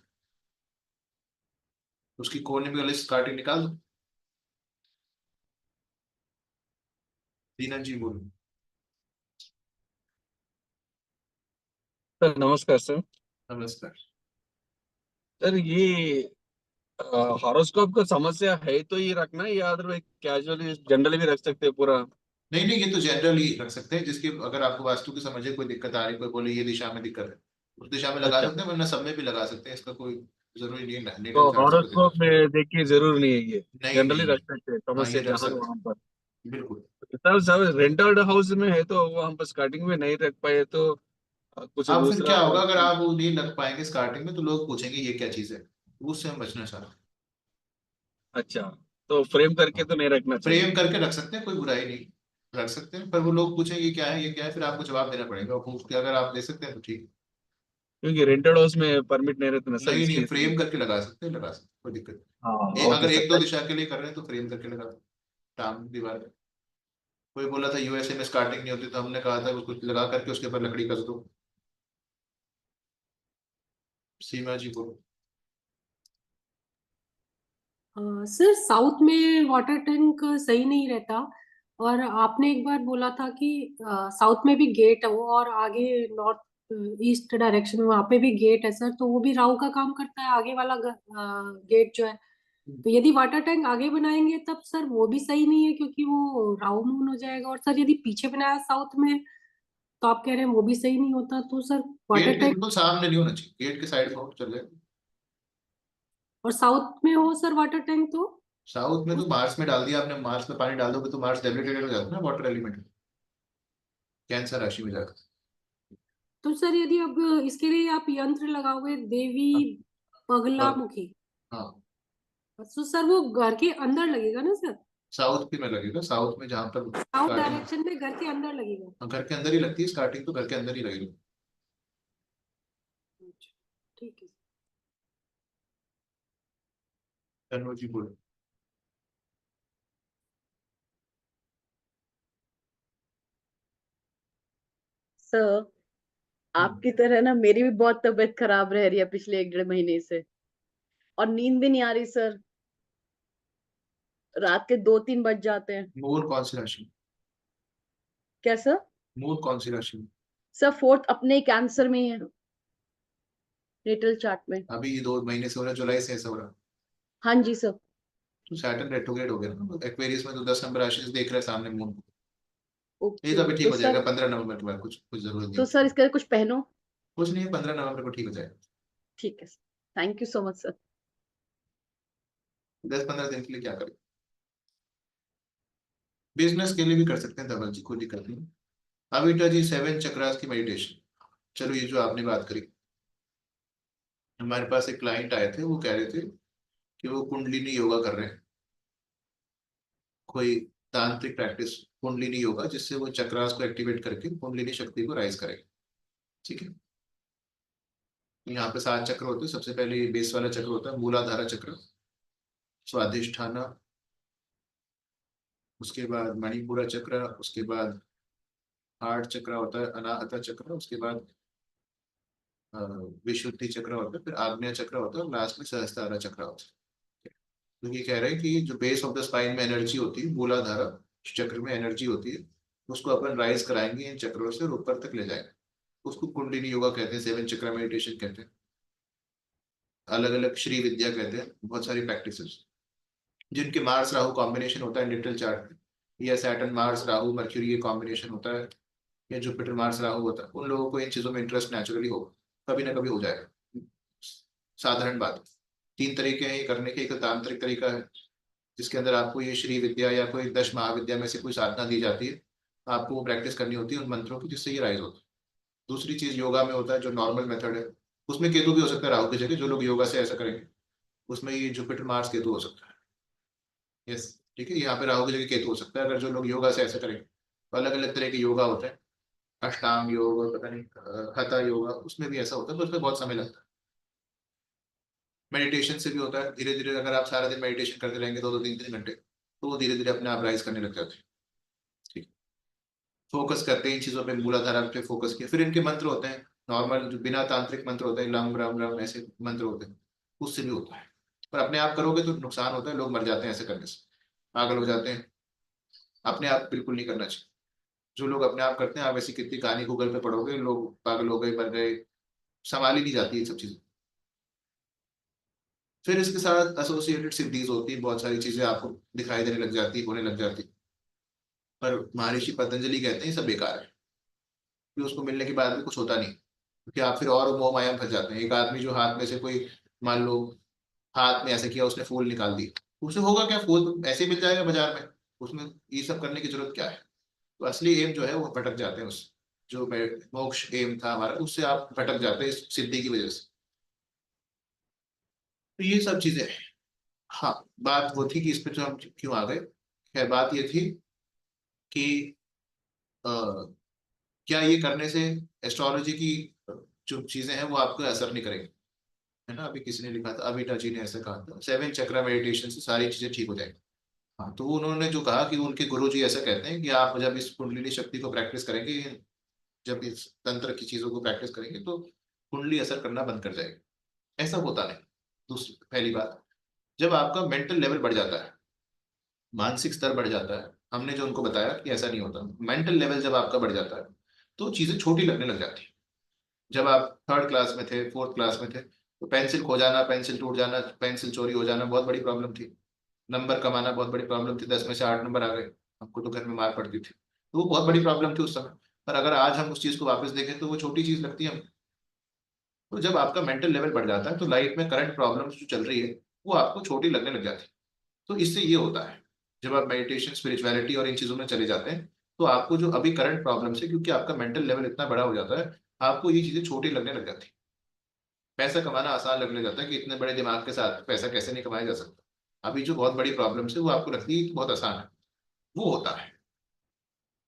उसकी कोने में वाली स्कार्टिंग निकाल दो। दीना जी बोलो। सर नमस्कार सर। नमस्कार। सर ये हॉरोस्कोप का समस्या है तो ये रखना है या अदरवाइज कैजुअली जनरली भी रख सकते हैं पूरा? नहीं नहीं, ये तो जनरली रख सकते हैं, जिसकी अगर आपको वास्तु की समझे कोई दिक्कत आ रही, कोई बोले ये दिशा में दिक्कत है, उस दिशा में लगा अच्छा, सकते हैं, वरना सब में भी लगा सकते हैं, इसका कोई जरूरी नहीं है तो नेटल चार्ट से कोई हॉरोस्कोप दिक्कत। में देखिए जरूर नहीं है ये, नहीं जनरली नहीं, रख सकते हैं, हाँ ये समस्या रख जहाँ हो सकते वहाँ पर। हैं बिल्कुल। सर सर रेंटेड हाउस में है तो वो हम स्टार्टिंग में नहीं रख पाए तो कुछ अब फिर दूसरा क्या होगा, अगर ऑप्शन? आप वो नहीं लग पाएंगे स्टार्टिंग में तो लोग पूछेंगे ये क्या चीज है, तो उससे हम बचना चाहते अच्छा, तो फ्रेम करके तो नहीं रखना हैं। चाहिए? फ्रेम करके रख सकते हैं, कोई बुराई नहीं, रख सकते हैं, पर वो लोग पूछेंगे ये क्या है ये क्या है, फिर आपको जवाब देना पड़ेगा, वो पूछ के अगर आप दे सकते हैं तो ठीक है। क्योंकि रेंटेड हाउस में परमिट नहीं रहता ना सर, नहीं इसके नहीं, इसलिए। फ्रेम करके लगा सकते हैं, लगा सकते हैं, कोई दिक्कत हाँ नहीं। ओके अगर एक दो सर। दिशा के लिए कर रहे हैं तो फ्रेम करके लगा, टांग दीवार पे। कोई बोला था यूएसए में स्टार्टिंग नहीं होती, तो हमने कहा था उसको लगा करके उसके ऊपर लकड़ी कस दो। सीमा जी बोलो। सर, साउथ में वाटर टैंक सही नहीं रहता, और आपने एक बार बोला था कि साउथ में भी गेट है वो, और आगे नॉर्थ ईस्ट डायरेक्शन में वहां पे भी गेट है सर, तो वो भी राहु का काम करता है, आगे वाला गेट जो है। तो यदि वाटर टैंक आगे बनाएंगे तब सर वो भी सही नहीं है, क्योंकि वो राहु मून हो जाएगा। और सर यदि पीछे बनाया साउथ में, तो आप कह रहे हैं वो भी सही नहीं होता, तो सर वाटर गेट के टैंक। बिल्कुल सामने नहीं होना चाहिए, गेट के साइड में चल जाए। और साउथ में हो सर वाटर टैंक, तो साउथ में तो मार्स में डाल दिया आपने, मार्स में पानी डाल दोगे तो मार्स डेबिलिटेटेड हो जाता है ना वाटर एलिमेंट। कैंसर राशि में जाकर। तो सर यदि अब इसके लिए आप यंत्र लगाओगे देवी बगलामुखी, हाँ, तो सर वो घर के अंदर लगेगा ना सर? साउथ में लगेगा, साउथ में जहाँ पर साउथ starting- डायरेक्शन में घर के अंदर लगेगा। घर के अंदर ही लगती है स्टार्टिंग, तो घर के अंदर ही लगेगी। ठीक है। तन्वी जी बोलो। सर आपकी तरह ना मेरी भी बहुत तबीयत खराब रह रही है पिछले 1-1.5 महीने से, और नींद भी नहीं आ रही सर। रात के 2-3 बज जाते हैं। मूल कौन सी राशि? क्या सर? मूल कौन सी राशि में? सर 4th अपने कैंसर में ही है, नेटल चार्ट में। अभी 2 महीने से हो रहा है, जुलाई से ऐसा हो रहा है। हाँ जी सर। तो सैटर्न रेट्रोग्रेड हो गया ना एक्वेरियस में, तो 10 नंबर राशि से देख रहे हैं सामने मून को। ये तो अभी ठीक हो जाएगा 15 नवंबर के बाद, कुछ जरूरत नहीं। तो सर इसके लिए कुछ पहनो? कुछ नहीं है, 15 नवंबर को ठीक हो जाएगा। ठीक है, thank you so much sir. 10-15 दिन के लिए क्या करें? बिजनेस के लिए भी कर सकते हैं धवल जी, कोई दिक्कत नहीं। अविटा जी 7 चक्रास की मेडिटेशन। चलो ये जो आपने बात करी, हमारे पास एक क्लाइंट आए थे, वो कह रहे थे कि वो कुंडलिनी योगा कर रहे हैं, कोई तांत्रिक प्रैक्टिस कुंडलिनी योगा, जिससे वो चक्रास को एक्टिवेट करके कुंडलिनी शक्ति को राइज करेंगे। ठीक है, यहाँ पे 7 चक्र होते हैं। सबसे पहले ये बेस वाला चक्र होता है मूलाधारा चक्र, स्वाधिष्ठाना, उसके बाद मणिपुरा चक्र, उसके बाद हार्ट चक्र होता है अनाहता चक्र, उसके बाद विशुद्धि चक्र होता है, फिर आग्नेय चक्र होता है, और लास्ट में सहस्त्रारा चक्र होता है। तो ये कह रहे हैं कि जो बेस ऑफ द स्पाइन में एनर्जी होती है, मूलाधारा चक्र में एनर्जी होती है, उसको अपन राइज कराएंगे इन चक्रों से और ऊपर तक ले जाएंगे। उसको कुंडलिनी योगा कहते हैं, 7 चक्र मेडिटेशन कहते हैं, अलग अलग श्री विद्या कहते हैं, बहुत सारी प्रैक्टिसेस। जिनके मार्स राहु कॉम्बिनेशन होता है नेटल चार्ट में, या सैटर्न मार्स राहु मर्क्यूरी ये कॉम्बिनेशन होता है, या जुपिटर मार्स राहु होता है, उन लोगों को इन चीजों में इंटरेस्ट नेचुरली होगा, कभी ना कभी हो जाएगा, साधारण बात। 3 तरीके हैं ये करने के। एक तांत्रिक तरीका है जिसके अंदर आपको ये श्री विद्या या कोई 10 महाविद्या में से कोई साधना दी जाती है, आपको वो प्रैक्टिस करनी होती है उन मंत्रों की, जिससे ये राइज होता है। दूसरी चीज योगा में होता है जो नॉर्मल मेथड है, उसमें केतु भी हो सकता है राहु की जगह, जो लोग योगा से ऐसा करेंगे उसमें ये जुपिटर मार्स केतु हो सकता है। यस, ठीक है, यहाँ पे राहु की जगह केतु हो सकता है अगर जो लोग योगा से ऐसा करेंगे। तो अलग अलग तरह के योगा होते हैं, अष्टांग योग और पता नहीं हता योगा, उसमें भी ऐसा होता है, तो उसमें बहुत समय लगता है। मेडिटेशन से भी होता है, धीरे धीरे अगर आप सारा दिन मेडिटेशन करते रहेंगे 2-2, 3-3 घंटे, तो वो धीरे धीरे अपने आप राइज करने लग जाते हैं। ठीक, फोकस करते हैं इन चीजों पे, मूलाधारा पे फोकस किया। फिर इनके मंत्र होते हैं नॉर्मल, जो बिना तांत्रिक मंत्र होते हैं, लम रम रम ऐसे मंत्र होते हैं, उससे भी होता है। पर अपने आप करोगे तो नुकसान होता है, लोग मर जाते हैं ऐसे करने से, पागल हो जाते हैं। अपने आप बिल्कुल नहीं करना चाहिए। जो लोग अपने आप करते हैं, आप ऐसी कितनी कहानी गूगल पे पढ़ोगे, लोग पागल हो गए, मर गए, संभाली नहीं जाती ये सब चीजें। फिर इसके साथ एसोसिएटेड सिद्धीज होती है, बहुत सारी चीजें आपको दिखाई देने लग जाती, होने लग जाती। पर महर्षि पतंजलि कहते हैं ये सब बेकार है, कि उसको मिलने के बाद भी कुछ होता नहीं, क्योंकि आप फिर और मोह माया में फंस जाते हैं। एक आदमी जो हाथ में से कोई, मान लो हाथ में ऐसे किया, उसने फूल निकाल दी, उससे होगा क्या? फूल ऐसे मिल जाएगा बाजार में, उसमें ये सब करने की जरूरत क्या है? तो असली एम जो है वो भटक जाते हैं, उस जो मोक्ष एम था हमारा, उससे आप भटक जाते हैं इस सिद्धि की वजह से। तो ये सब चीजें हैं। हाँ, बात वो थी कि इस पे तो हम क्यों आ गए। खैर, बात ये थी कि क्या ये करने से एस्ट्रोलॉजी की जो चीजें हैं वो आपको असर नहीं करेंगी, है ना? अभी किसी ने लिखा था, अविटा जी ने ऐसा कहा था, 7 चक्रा मेडिटेशन से सारी चीजें ठीक हो जाएंगी। हाँ, तो उन्होंने जो कहा कि उनके गुरु जी ऐसा कहते हैं कि आप जब इस कुंडलिनी शक्ति को प्रैक्टिस करेंगे, जब इस तंत्र की चीजों को प्रैक्टिस करेंगे, तो कुंडली असर करना बंद कर जाएगी। ऐसा होता नहीं। दूसरी पहली बात, जब आपका मेंटल लेवल बढ़ जाता है, मानसिक स्तर बढ़ जाता है, हमने जो उनको बताया कि ऐसा नहीं होता, मेंटल लेवल जब आपका बढ़ जाता है तो चीजें छोटी लगने लग जाती है। जब आप 3rd क्लास में थे, 4th क्लास में थे, तो पेंसिल खो जाना, पेंसिल टूट जाना, पेंसिल चोरी हो जाना बहुत बड़ी प्रॉब्लम थी। नंबर कमाना बहुत बड़ी प्रॉब्लम थी, 10 में से 8 नंबर आ गए, हमको तो घर में मार पड़ती थी, तो वो बहुत बड़ी प्रॉब्लम थी उस समय। पर अगर आज हम उस चीज को वापस देखें तो वो छोटी चीज लगती है हमको। तो जब आपका मेंटल लेवल बढ़ जाता है तो लाइफ में करंट प्रॉब्लम्स जो चल रही है वो आपको छोटी लगने लग जाती है। तो इससे ये होता है, जब आप मेडिटेशन, स्पिरिचुअलिटी और इन चीजों में चले जाते हैं तो आपको जो अभी करंट प्रॉब्लम से, क्योंकि आपका मेंटल लेवल इतना बड़ा हो जाता है, आपको ये चीजें छोटी लगने लग जाती है। पैसा कमाना आसान लगने जाता है कि इतने बड़े दिमाग के साथ पैसा कैसे नहीं कमाया जा सकता। अभी जो बहुत बड़ी प्रॉब्लम है वो आपको लगती है कि बहुत आसान है, वो होता है,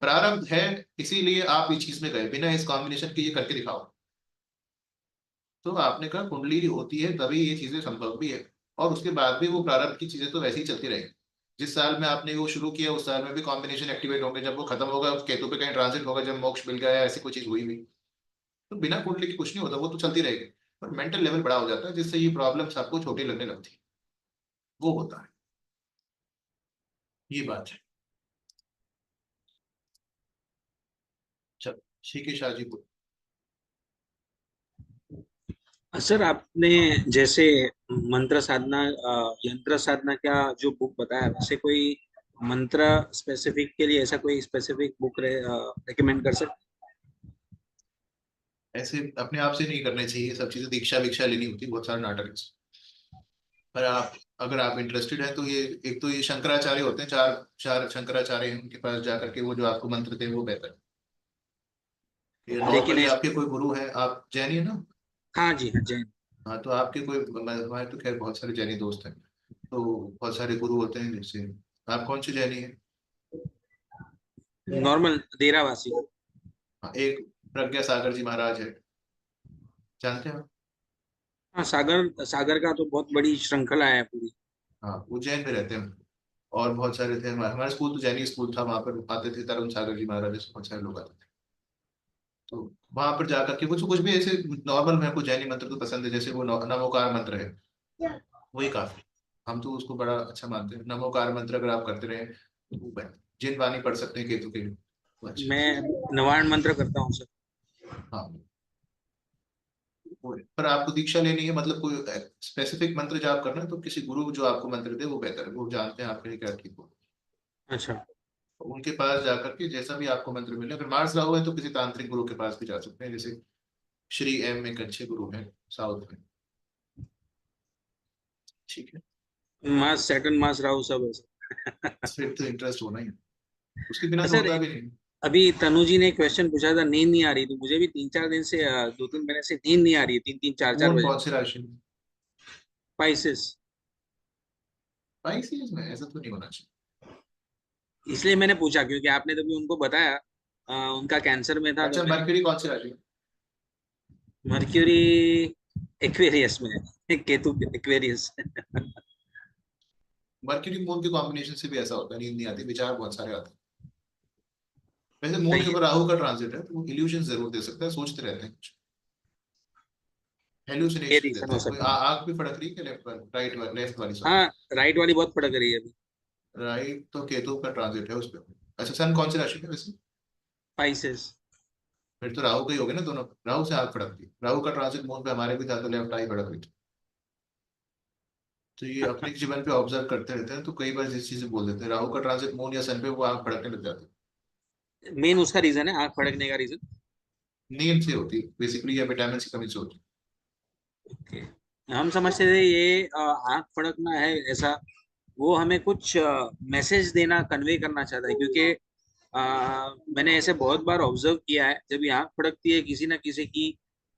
प्रारब्ध है, इसीलिए आप इस चीज में गए। बिना इस कॉम्बिनेशन के ये करके दिखाओ। तो आपने कहा कुंडली होती है तभी ये चीजें संभव भी है, और उसके बाद भी वो प्रारब्ध की चीजें तो वैसे ही चलती रहेगी। जिस साल में आपने वो शुरू किया उस साल में भी कॉम्बिनेशन एक्टिवेट होंगे, जब वो खत्म होगा केतु पे कहीं ट्रांजिट होगा, जब मोक्ष मिल गया या ऐसी कोई चीज हुई भी, तो बिना कुंडली के कुछ नहीं होता, वो तो चलती रहेगी। पर मेंटल लेवल बड़ा हो जाता है जिससे ये प्रॉब्लम्स आपको छोटी लगने लगती है, वो होता है, ये बात है। चलो ठीक है, शाहजी बोलो। सर आपने जैसे मंत्र साधना यंत्र साधना का जो बुक बताया, वैसे कोई मंत्र स्पेसिफिक के लिए ऐसा कोई स्पेसिफिक बुक रेकमेंड कर सकते? ऐसे अपने आप से नहीं करने चाहिए ये सब चीजें, दीक्षा वीक्षा लेनी होती है, बहुत सारे नाटक हैं। पर आप अगर आप इंटरेस्टेड हैं तो ये, एक तो ये शंकराचार्य होते हैं, चार चार शंकराचार्य हैं, उनके पास जाकर के वो जो आपको मंत्र थे वो बेहतर है। ये लेकिन नॉर्मली आपके कोई गुरु है, आप जैनी है ना? हाँ जी, हाँ जैन। हाँ तो आपके कोई, हमारे तो खैर बहुत सारे जैनी दोस्त हैं, तो बहुत सारे गुरु होते हैं। जैसे आप कौन से जैनी हैं? नॉर्मल देरावासी। हाँ, एक प्रज्ञा सागर जी महाराज है, जानते हैं आप? हाँ, सागर सागर का तो बहुत बड़ी श्रृंखला है पूरी। हाँ, उज्जैन में रहते हैं। और बहुत सारे थे, हमारा स्कूल तो जैनी स्कूल था, वहां पर आते थे तरुण सागर जी महाराज जैसे बहुत सारे लोग आते थे। तो वहां पर जाकर के कुछ भी ऐसे नॉर्मल, मेरे को जैनी मंत्र तो पसंद है, जैसे वो नमोकार मंत्र है, वही काफी, हम तो उसको बड़ा अच्छा मानते हैं। नमोकार मंत्र अगर आप करते रहे तो वो बेहतर। जिन वाणी पढ़ सकते हैं केतु के लिए, वो अच्छा। मैं नवाण मंत्र करता हूँ सर। हाँ, पर आपको दीक्षा लेनी है, मतलब कोई स्पेसिफिक मंत्र जाप करना है तो किसी गुरु जो आपको मंत्र दे वो बेहतर है, वो जानते हैं आपके लिए क्या ठीक हो। अच्छा। उनके पास जाकर के जैसा भी आपको मंत्र मिले, अगर मार्स राहु है तो किसी तांत्रिक गुरु के पास भी जा सकते हैं, जैसे श्री एम एक अच्छे गुरु हैं साउथ में। ठीक है, मास सैटर्न मास राहु सब है। फिर तो इंटरेस्ट होना ही है, उसके बिना तो सर होता भी नहीं। अभी तनु जी ने क्वेश्चन पूछा था, नींद नहीं आ रही, तो मुझे भी 3-4 दिन से 2-3 महीने से नींद नहीं आ रही है, 3-3 4-4 मून बजे। कौन सी राशि में? स्पाइसेस। स्पाइसीज में ऐसा तो नहीं होना चाहिए। इसलिए मैंने पूछा क्योंकि आपने तभी उनको बताया उनका कैंसर में था, तो अच्छा, मैं मरकरी कौन सी राशि में? मर्क्यूरी एक्वेरियस में है, केतु एक्वेरियस। मरकरी मून के कॉम्बिनेशन से भी ऐसा होता है, नींद नहीं आती, विचार बहुत सारे आते हैं। वैसे मून के सही ऊपर राहु का ट्रांजिट है तो वो इल्यूजन जरूर दे सकता है, सोचते रहते हैं कुछ, है, ये हेलुसिनेशन रीजन देता हो है। कोई सकता है। आंख भी फड़क रही है, लेफ्ट वाली, राइट वाली, लेफ्ट वाली सॉरी। हाँ, राइट वाली बहुत फड़क रही है अभी। राइट तो केतु का ट्रांजिट है उस पर। अच्छा, सन कौन सी राशि में वैसे? स्पाइसेस। फिर तो राहु का ही हो गया ना, दोनों राहु से आंख फड़कती है। राहु का ट्रांजिट मून पे हमारे भी था तो लेफ्ट आई फड़क रही थी। तो ये अपने जीवन पे ऑब्जर्व करते रहते हैं तो कई बार जिस चीजें बोल देते हैं, राहु का ट्रांजिट मून या सन पे, वो आंख फड़कने लग जाती मेन उसका रीजन है, आंख फड़कने का रीजन। है। नींद से होती है बेसिकली, या विटामिन की कमी से होती ओके। हम समझते थे ये आंख फड़कना है ऐसा, वो हमें कुछ मैसेज देना, कन्वे करना चाहता है, क्योंकि मैंने ऐसे बहुत बार ऑब्जर्व किया है, जब ये आंख फड़कती है किसी ना किसी की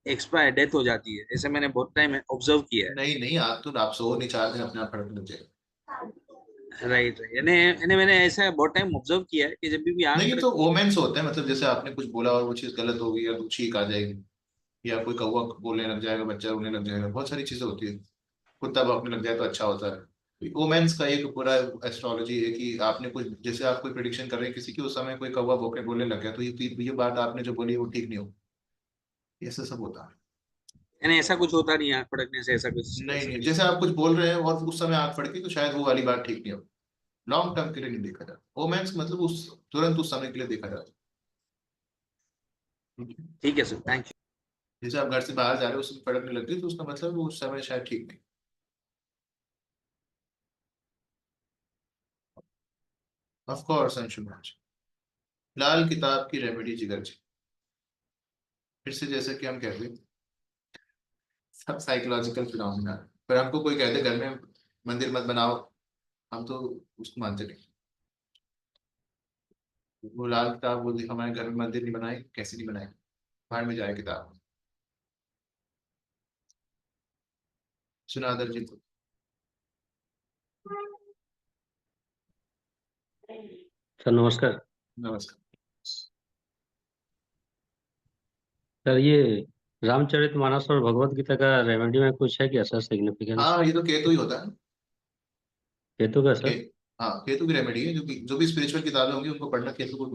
एक्सपायर डेथ हो जाती है, ऐसे मैंने बहुत टाइम ऑब्जर्व किया है। नहीं नहीं, आंख तो आप सो नहीं, 4 दिन अपने आप फड़कने लग जाएगी। है। राइट राइट, यानी यानी मैंने ऐसा बहुत टाइम ऑब्जर्व किया है कि जब भी आंख नहीं तो फड़कती ओमेंस होते हैं, मतलब जैसे आपने कुछ बोला और वो चीज गलत होगी, या कुछ छींक आ जाएगी, या कोई कौवा बोलने लग जाएगा, बच्चा रोने लग जाएगा, बहुत सारी चीजें होती है। कुत्ता भौंकने लग जाए तो अच्छा होता है। ओमेंस का एक पूरा एस्ट्रोलॉजी है कि आपने कुछ, जैसे आप कोई प्रिडिक्शन कर रहे हैं किसी की, उस समय कोई कौवा भौंकने बोलने लग गया तो ये बात आपने जो बोली वो ठीक नहीं हो, ऐसा सब होता है। यानी ऐसा कुछ होता नहीं है आंख फड़कने से, ऐसा नहीं ऐसा नहीं, नहीं। जैसे आप कुछ बोल रहे हैं और उस समय आंख फड़की तो शायद वो वाली बात ठीक नहीं हो, लॉन्ग टर्म के लिए नहीं देखा जाता। ओमेंस मतलब उस तुरंत उस समय के लिए देखा जाता है। ठीक है सर, थैंक यू। जैसे आप घर से बाहर जा रहे हो, उसमें फड़कने लग गई तो उसका मतलब वो उस समय शायद ठीक नहीं। ऑफ कोर्स अंशुमान, लाल किताब की रेमेडी जिगर जी। फिर से जैसे कि हम कहते हैं सब साइकोलॉजिकल फिनोमिना, पर हमको कोई कहते घर में मंदिर मत बनाओ, हम तो उसको मानते नहीं। वो लाल किताब बोलती हमारे घर में मंदिर नहीं बनाए, कैसे नहीं बनाए, बाहर में जाए किताब। सुनादर जी को सर नमस्कार। नमस्कार। सर ये रामचरितमानस और भगवत गीता का रेमेडी में कुछ है क्या सर सिग्निफिकेंस? हाँ, ये तो केतु ही होता है। केतु का के, सर? हाँ, केतु की रेमेडी है, जो भी स्पिरिचुअल किताबें होंगी उनको पढ़ना केतु को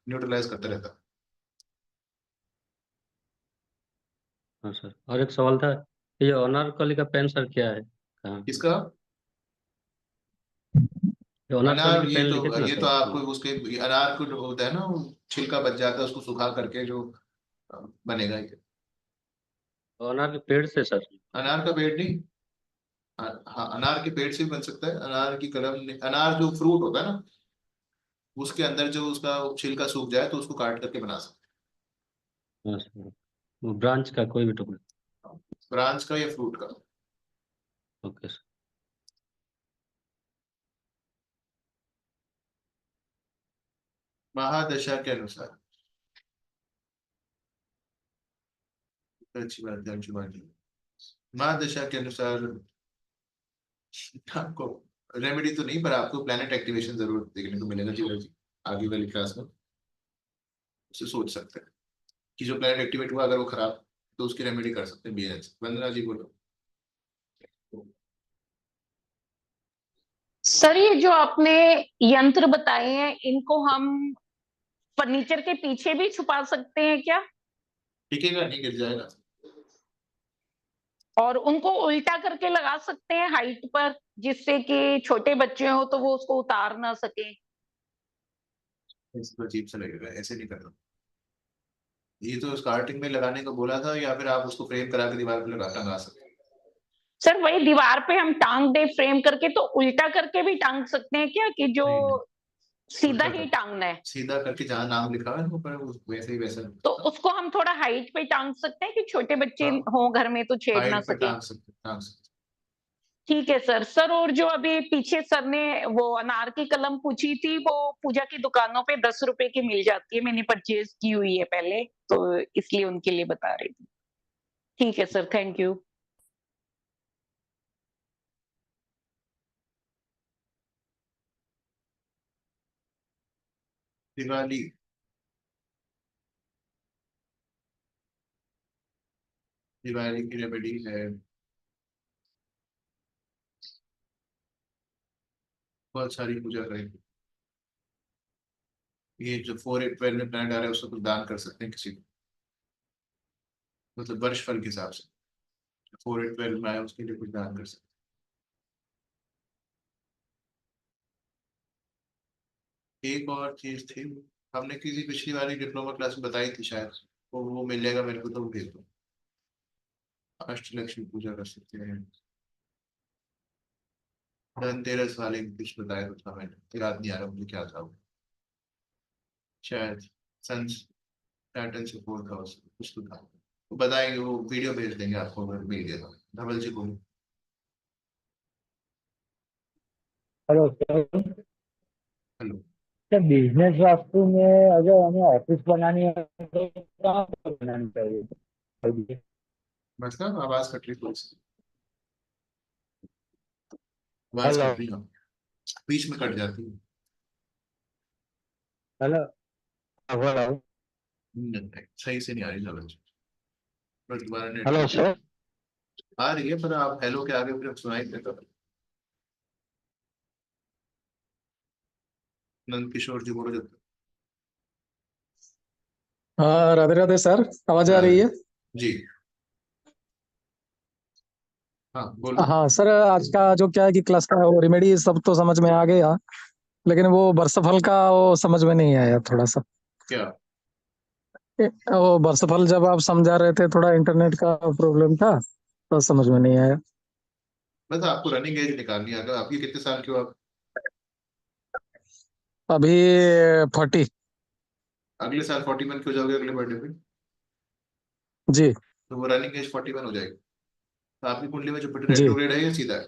न्यूट्रलाइज करता रहता है। हाँ सर, और एक सवाल था, ये अनारकली का पेन सर क्या है, कहाँ? किसका? ये अनारकली अनार, की पेन लिखे थे ना ये तो सर? आपको उसके अनार को होता है ना, वो छिलका बच जाता है, उसको सुखा करके जो बनेगा ये। अनार के पेड़ से सर? अनार का पेड़ नहीं, हाँ, अनार के पेड़ से भी बन सकता है। अनार की कलम अनार जो फ्रूट होता है ना, उसके अंदर जो उसका छिलका सूख जाए तो उसको काट करके बना सकते हाँ सर, वो ब्रांच का कोई भी टुकड़ा? हैं, ब्रांच का या फ्रूट का। Okay sir. महादशा के अनुसार, अच्छी बात है, अच्छी बात है। महादशा के अनुसार आपको रेमेडी तो नहीं, पर आपको प्लैनेट एक्टिवेशन जरूर देखने को मिलेगा जी आगे वाली क्लास में। उसे सोच सकते हैं कि जो प्लैनेट एक्टिवेट हुआ अगर वो खराब, तो उसकी रेमेडी कर सकते हैं। बीएनएच वंदना जी बोलो। सर ये जो आपने यंत्र बताए हैं, इनको हम फर्नीचर के पीछे भी छुपा सकते हैं क्या? टिकेगा नहीं, गिर जाएगा। और उनको उल्टा करके लगा सकते हैं हाइट पर, जिससे कि छोटे बच्चे हो तो वो उसको उतार ना सके। इसको अजीब सा लगेगा, ऐसे नहीं करना। ये तो स्टार्टिंग में लगाने को बोला था, या फिर आप उसको फ्रेम करा के दीवार पर टंगा सकते हैं। सर वही दीवार पे हम टांग दे फ्रेम करके, तो उल्टा करके भी टांग सकते हैं क्या, कि जो नहीं, सीधा उल्टा ही कर, टांगना है? सीधा करके जहाँ नाम लिखा है ऊपर वैसे ही वैसा। तो उसको हम थोड़ा हाइट पे टांग सकते हैं कि छोटे बच्चे हाँ, हो घर में तो छेड़ ना हाइट पे सके। टांग सकते। ठीक है सर। सर और जो अभी पीछे सर ने वो अनार की कलम पूछी थी, वो पूजा की दुकानों पे 10 रुपए की मिल जाती है, मैंने परचेज की हुई है पहले, तो इसलिए उनके लिए बता रही थी। ठीक है sir, thank you. Diwali, Diwali की रेमेडी है, बहुत सारी पूजा करेंगे। ये जो 4-8-12 में प्लान आ रहा है उसको कुछ दान कर सकते हैं किसी को, मतलब वर्ष फल के हिसाब से 4-8-12 में आया उसके लिए कुछ दान कर सकते हैं। एक और चीज थी, हमने किसी पिछली वाली डिप्लोमा क्लास में बताई थी शायद, वो मिल जाएगा मेरे को तो भेज दो। अष्टलक्ष्मी पूजा कर सकते हैं। धनतेरस वाले कुछ बताया तो था मैंने, याद नहीं आ रहा मुझे क्या था वो, शायद सन सैटर्न से 4th हाउस कुछ तो था। वो बताएंगे, वो वीडियो भेज देंगे आपको अगर मिल गया तो। धवल जी बोलो। Hello sir. Hello. Sir business vastu में अगर हमें ऑफिस बनानी है तो कहाँ पर बनानी चाहिए? मतलब आवाज कट रही थोड़ी सी, आवाज हेलो कट रही है, बीच में कट जाती है। हेलो हेलो सही से नहीं आ रही धवल जी, बस दोबारा नेट हेलो सर। आ रही है, पर आप हेलो के आगे फिर सुनाई देता। नंद किशोर जी बोलो जब तक। हाँ राधे राधे सर, आवाज आ रही है? जी हाँ बोलो। हाँ सर, आज का जो क्या है कि क्लास का वो रेमेडी सब तो समझ में आ गया, लेकिन वो बरसफल का वो समझ में नहीं आया थोड़ा सा। क्या? वो बरसफल जब आप समझा रहे थे, थोड़ा इंटरनेट का प्रॉब्लम था तो समझ में नहीं आया। बस आपको रनिंग एज निकालनी है। अगर आपकी कितने साल के हो आप? अभी 40। अगले साल 41 के हो जाओगे, अगले बर्थडे पे, जी तो वो रनिंग एज 41 हो जाएगी। तो आपकी कुंडली में जुपिटर जी। रेट्रोग्रेड है या सीधा है?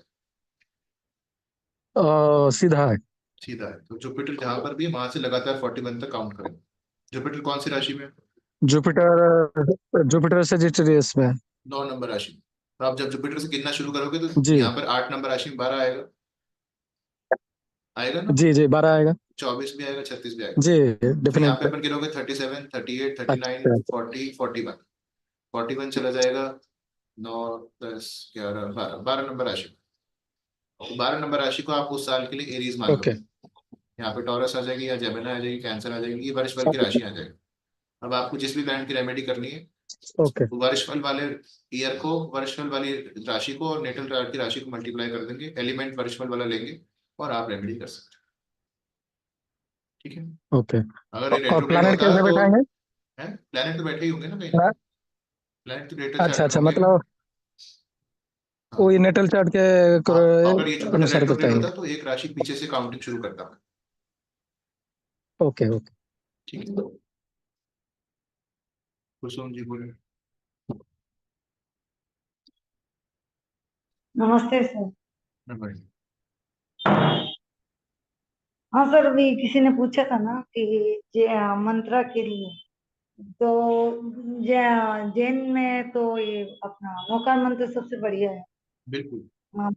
सीधा है। सीधा है, तो जुपिटर जहां पर भी है वहां से लगातार 41 तक काउंट करें। जुपिटर कौन सी राशि में है? जुपिटर सेजिटेरियस में। 9 नंबर राशि में। तो आप जब जुपिटर से गिनना शुरू करोगे तो जी यहाँ पर 8 नंबर राशि में 12 आएगा, आएगा ना? जी 12 आएगा 24 भी आएगा, 36 भी आएगा। जी तो यहाँ पे डेफिनेटली। अपन गिनोगे 37, 38, 39, अच्छा 40, 41। 41 चला जाएगा 9, 10, 11, 12 नंबर राशि। तो 12 नंबर राशि को आप उस साल के लिए एरीज मान लो। ओके यहाँ पे टॉरस आ जाएगी या जेमिनी आ जाएगी, कैंसर आ जाएगी, ये वर्षफल की राशि आ जाएगी। अब आपको जिस भी प्लैनेट की रेमेडी करनी है, ओके वर्षफल वाले ईयर को, वर्षफल वाली राशि को और नेटल चार्ट की राशि को मल्टीप्लाई कर देंगे, एलिमेंट वर्षफल वाला लेंगे और आप रेमेडी कर सकते हैं। ठीक है, ओके। अगर ये और रेट्रोग्रेड प्लैनेट होता कैसे तो बैठाएंगे? है, प्लैनेट तो बैठे ही होंगे ना कहीं, हाँ, प्लैनेट तो नेटल अच्छा चार्ट में अच्छा होंगे ना। मतलब हाँ वो नेटल चार्ट के हाँ, अगर ये जुपिटर अनुसार रेट्रोग्रेड बताएंगे। होता तो एक राशि पीछे से काउंटिंग शुरू करता। Okay okay. ठीक है, कुसुम जी बोले। नमस्ते सर। नमस्ते। हाँ सर, अभी किसी ने पूछा था ना कि मंत्रा के लिए, तो जैन में तो ये अपना नौकार मंत्र सबसे बढ़िया है। बिल्कुल। हाँ,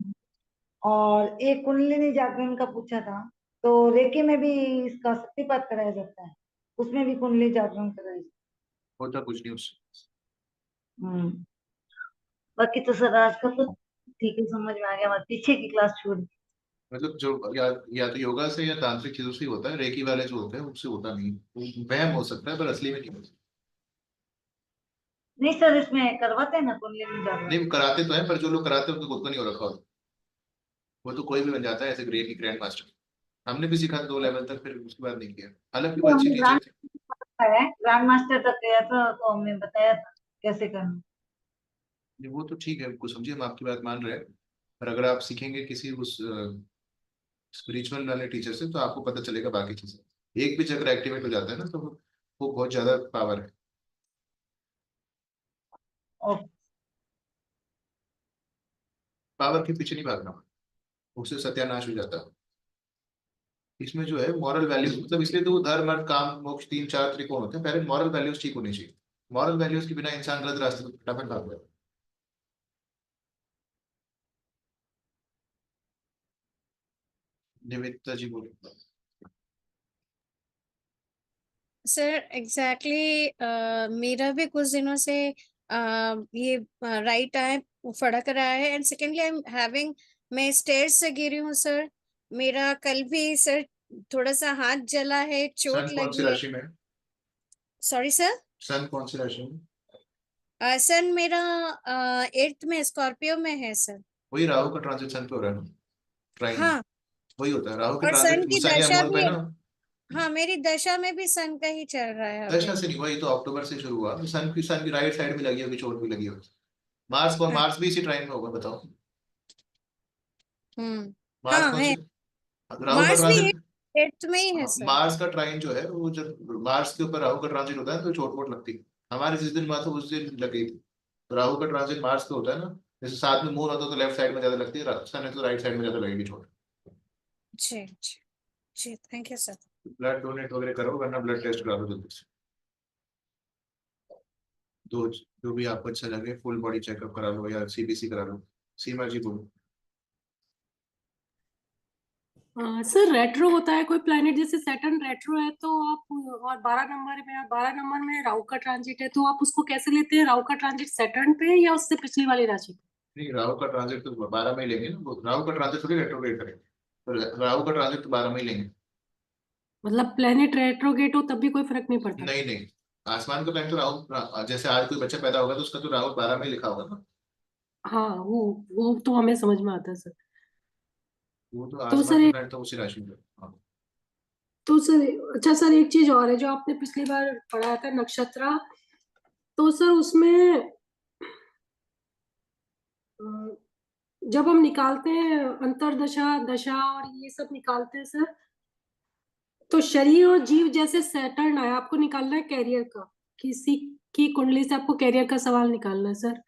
और एक कुंडलिनी जागरण का पूछा था, तो रेकी में भी इसका शक्तिपात कराया जाता है, उसमें भी कुंडली जागरण कराया जाता होता कुछ नहीं उससे। है। बाकी तो सर आज का तो ठीक है, समझ में आ गया, बस पीछे की क्लास छोड़ दी। मतलब जो या तो योगा से या तांत्रिक चीजों से ही होता है, रेकी वाले जो होते हैं उनसे होता नहीं, वो वहम हो सकता है पर असली में नहीं होता। नहीं सर, इसमें करवाते हैं ना कुंडलिनी जागरण। नहीं, वो कराते तो है पर जो लोग कराते हैं उनको खुद को नहीं हो रखा होता। वो तो कोई भी बन जाता है ऐसे ग्रेट ग्रैंड मास्टर। हमने भी सीखा 2 लेवल तक, फिर उसके बाद नहीं किया। हालांकि वो अच्छी टीचर थे। ग्रैंड मास्टर तक गया था तो हमने बताया था कैसे करना। नहीं, वो तो ठीक है, कुछ समझिए, हम आपकी बात मान रहे हैं, पर अगर आप सीखेंगे किसी उस स्पिरिचुअल वाले टीचर से तो आपको पता चलेगा बाकी चीजें। एक भी चक्र एक्टिवेट हो जाता है ना तो वो बहुत ज्यादा पावर है। पावर के पीछे नहीं भागना, उससे सत्यानाश हो जाता है। इसमें जो है मॉरल वैल्यूज, मतलब इसलिए तो धर्म अर्थ काम मोक्ष 3-4 त्रिकोण होते हैं, पहले मॉरल वैल्यूज ठीक होनी चाहिए। मॉरल वैल्यूज के बिना इंसान गलत रास्ते पर फटाफट भाग जाता है। निवेदिता जी बोलो। सर एग्जैक्टली मेरा भी कुछ दिनों से ये राइट आई फड़क रहा है, and secondly I am having, मैं स्टेयर्स से गिरी हूँ सर। मेरा कल भी सर थोड़ा सा हाथ जला है, चोट सन कौन सी लगी है। राशि में है? Sorry sir. सन कौन सी राशि में? सन मेरा 8th में स्कॉर्पियो में है सर। वही राहु का ट्रांजिट सन पे हो रहा है ना, ट्राइन हाँ, वही होता है राहु के और सन ट्रांजिट, की सन या दशा मून पे भी, ना। हाँ मेरी दशा में भी सन का ही चल रहा है दशा अभी। से नहीं, वही तो अक्टूबर से शुरू हुआ, सन की राइट साइड में लगी होगी, चोट भी लगी होगी। मार्स भी इसी ट्राइन में होगा, बताओ। मार्स हाँ कौन है, से? राहु का मार्स भी ट्रांजिट। 8th में ही है सर। मार्स का ट्राइन जो है वो जब मार्स के ऊपर राहु का ट्रांजिट होता है तो चोट वोट लगती है। हमारे जिस दिन हुआ था उस दिन लग गई थी। तो राहु का ट्रांजिट मार्स पे होता है ना, जैसे साथ में मून होता है तो लेफ्ट साइड में ज्यादा लगती है, सन है तो राइट साइड में ज्यादा लगेगी चोट। जी जी जी, thank you sir. Blood donate वगैरह करो, वरना ब्लड टेस्ट करा लो जल्दी से। दो जो भी आपको अच्छा लगे, फुल बॉडी चेकअप करा लो या सीबीसी करा लो। सीमा जी बोलो। सर रेट्रो होता है कोई प्लैनेट, जैसे सैटर्न रेट्रो है तो आप, और 12 नंबर में राहु का ट्रांजिट है, तो आप उसको कैसे लेते हैं? राहु का ट्रांजिट सैटर्न पे या उससे पिछली वाली राशि पे? नहीं, राहु का ट्रांजिट तो 12 में ही लेंगे ना, राहु का ट्रांजिट थोड़ी रेट्रोग्रेड करेंगे, तो राहु का ट्रांजिट तो 12 में ही लेंगे। मतलब प्लैनेट रेट्रोगेट हो तब भी कोई फर्क नहीं पड़ता? नहीं नहीं, आसमान का प्लान तो राहु, जैसे आज कोई बच्चा पैदा होगा तो उसका तो राहु 12 में ही लिखा होगा ना। हाँ वो तो हमें समझ में आता है सर। वो तो तो आसमान सर का प्लान तो उसी राशि में। हाँ। तो सर अच्छा सर, एक चीज और है जो आपने पिछली बार पढ़ाया था, नक्षत्र, तो सर उसमें अ, जब हम निकालते हैं अंतरदशा, दशा और ये सब निकालते हैं सर, तो शरीर और जीव, जैसे सैटर्न आया, आपको निकालना है कैरियर का, किसी की कुंडली से आपको कैरियर का सवाल निकालना है सर।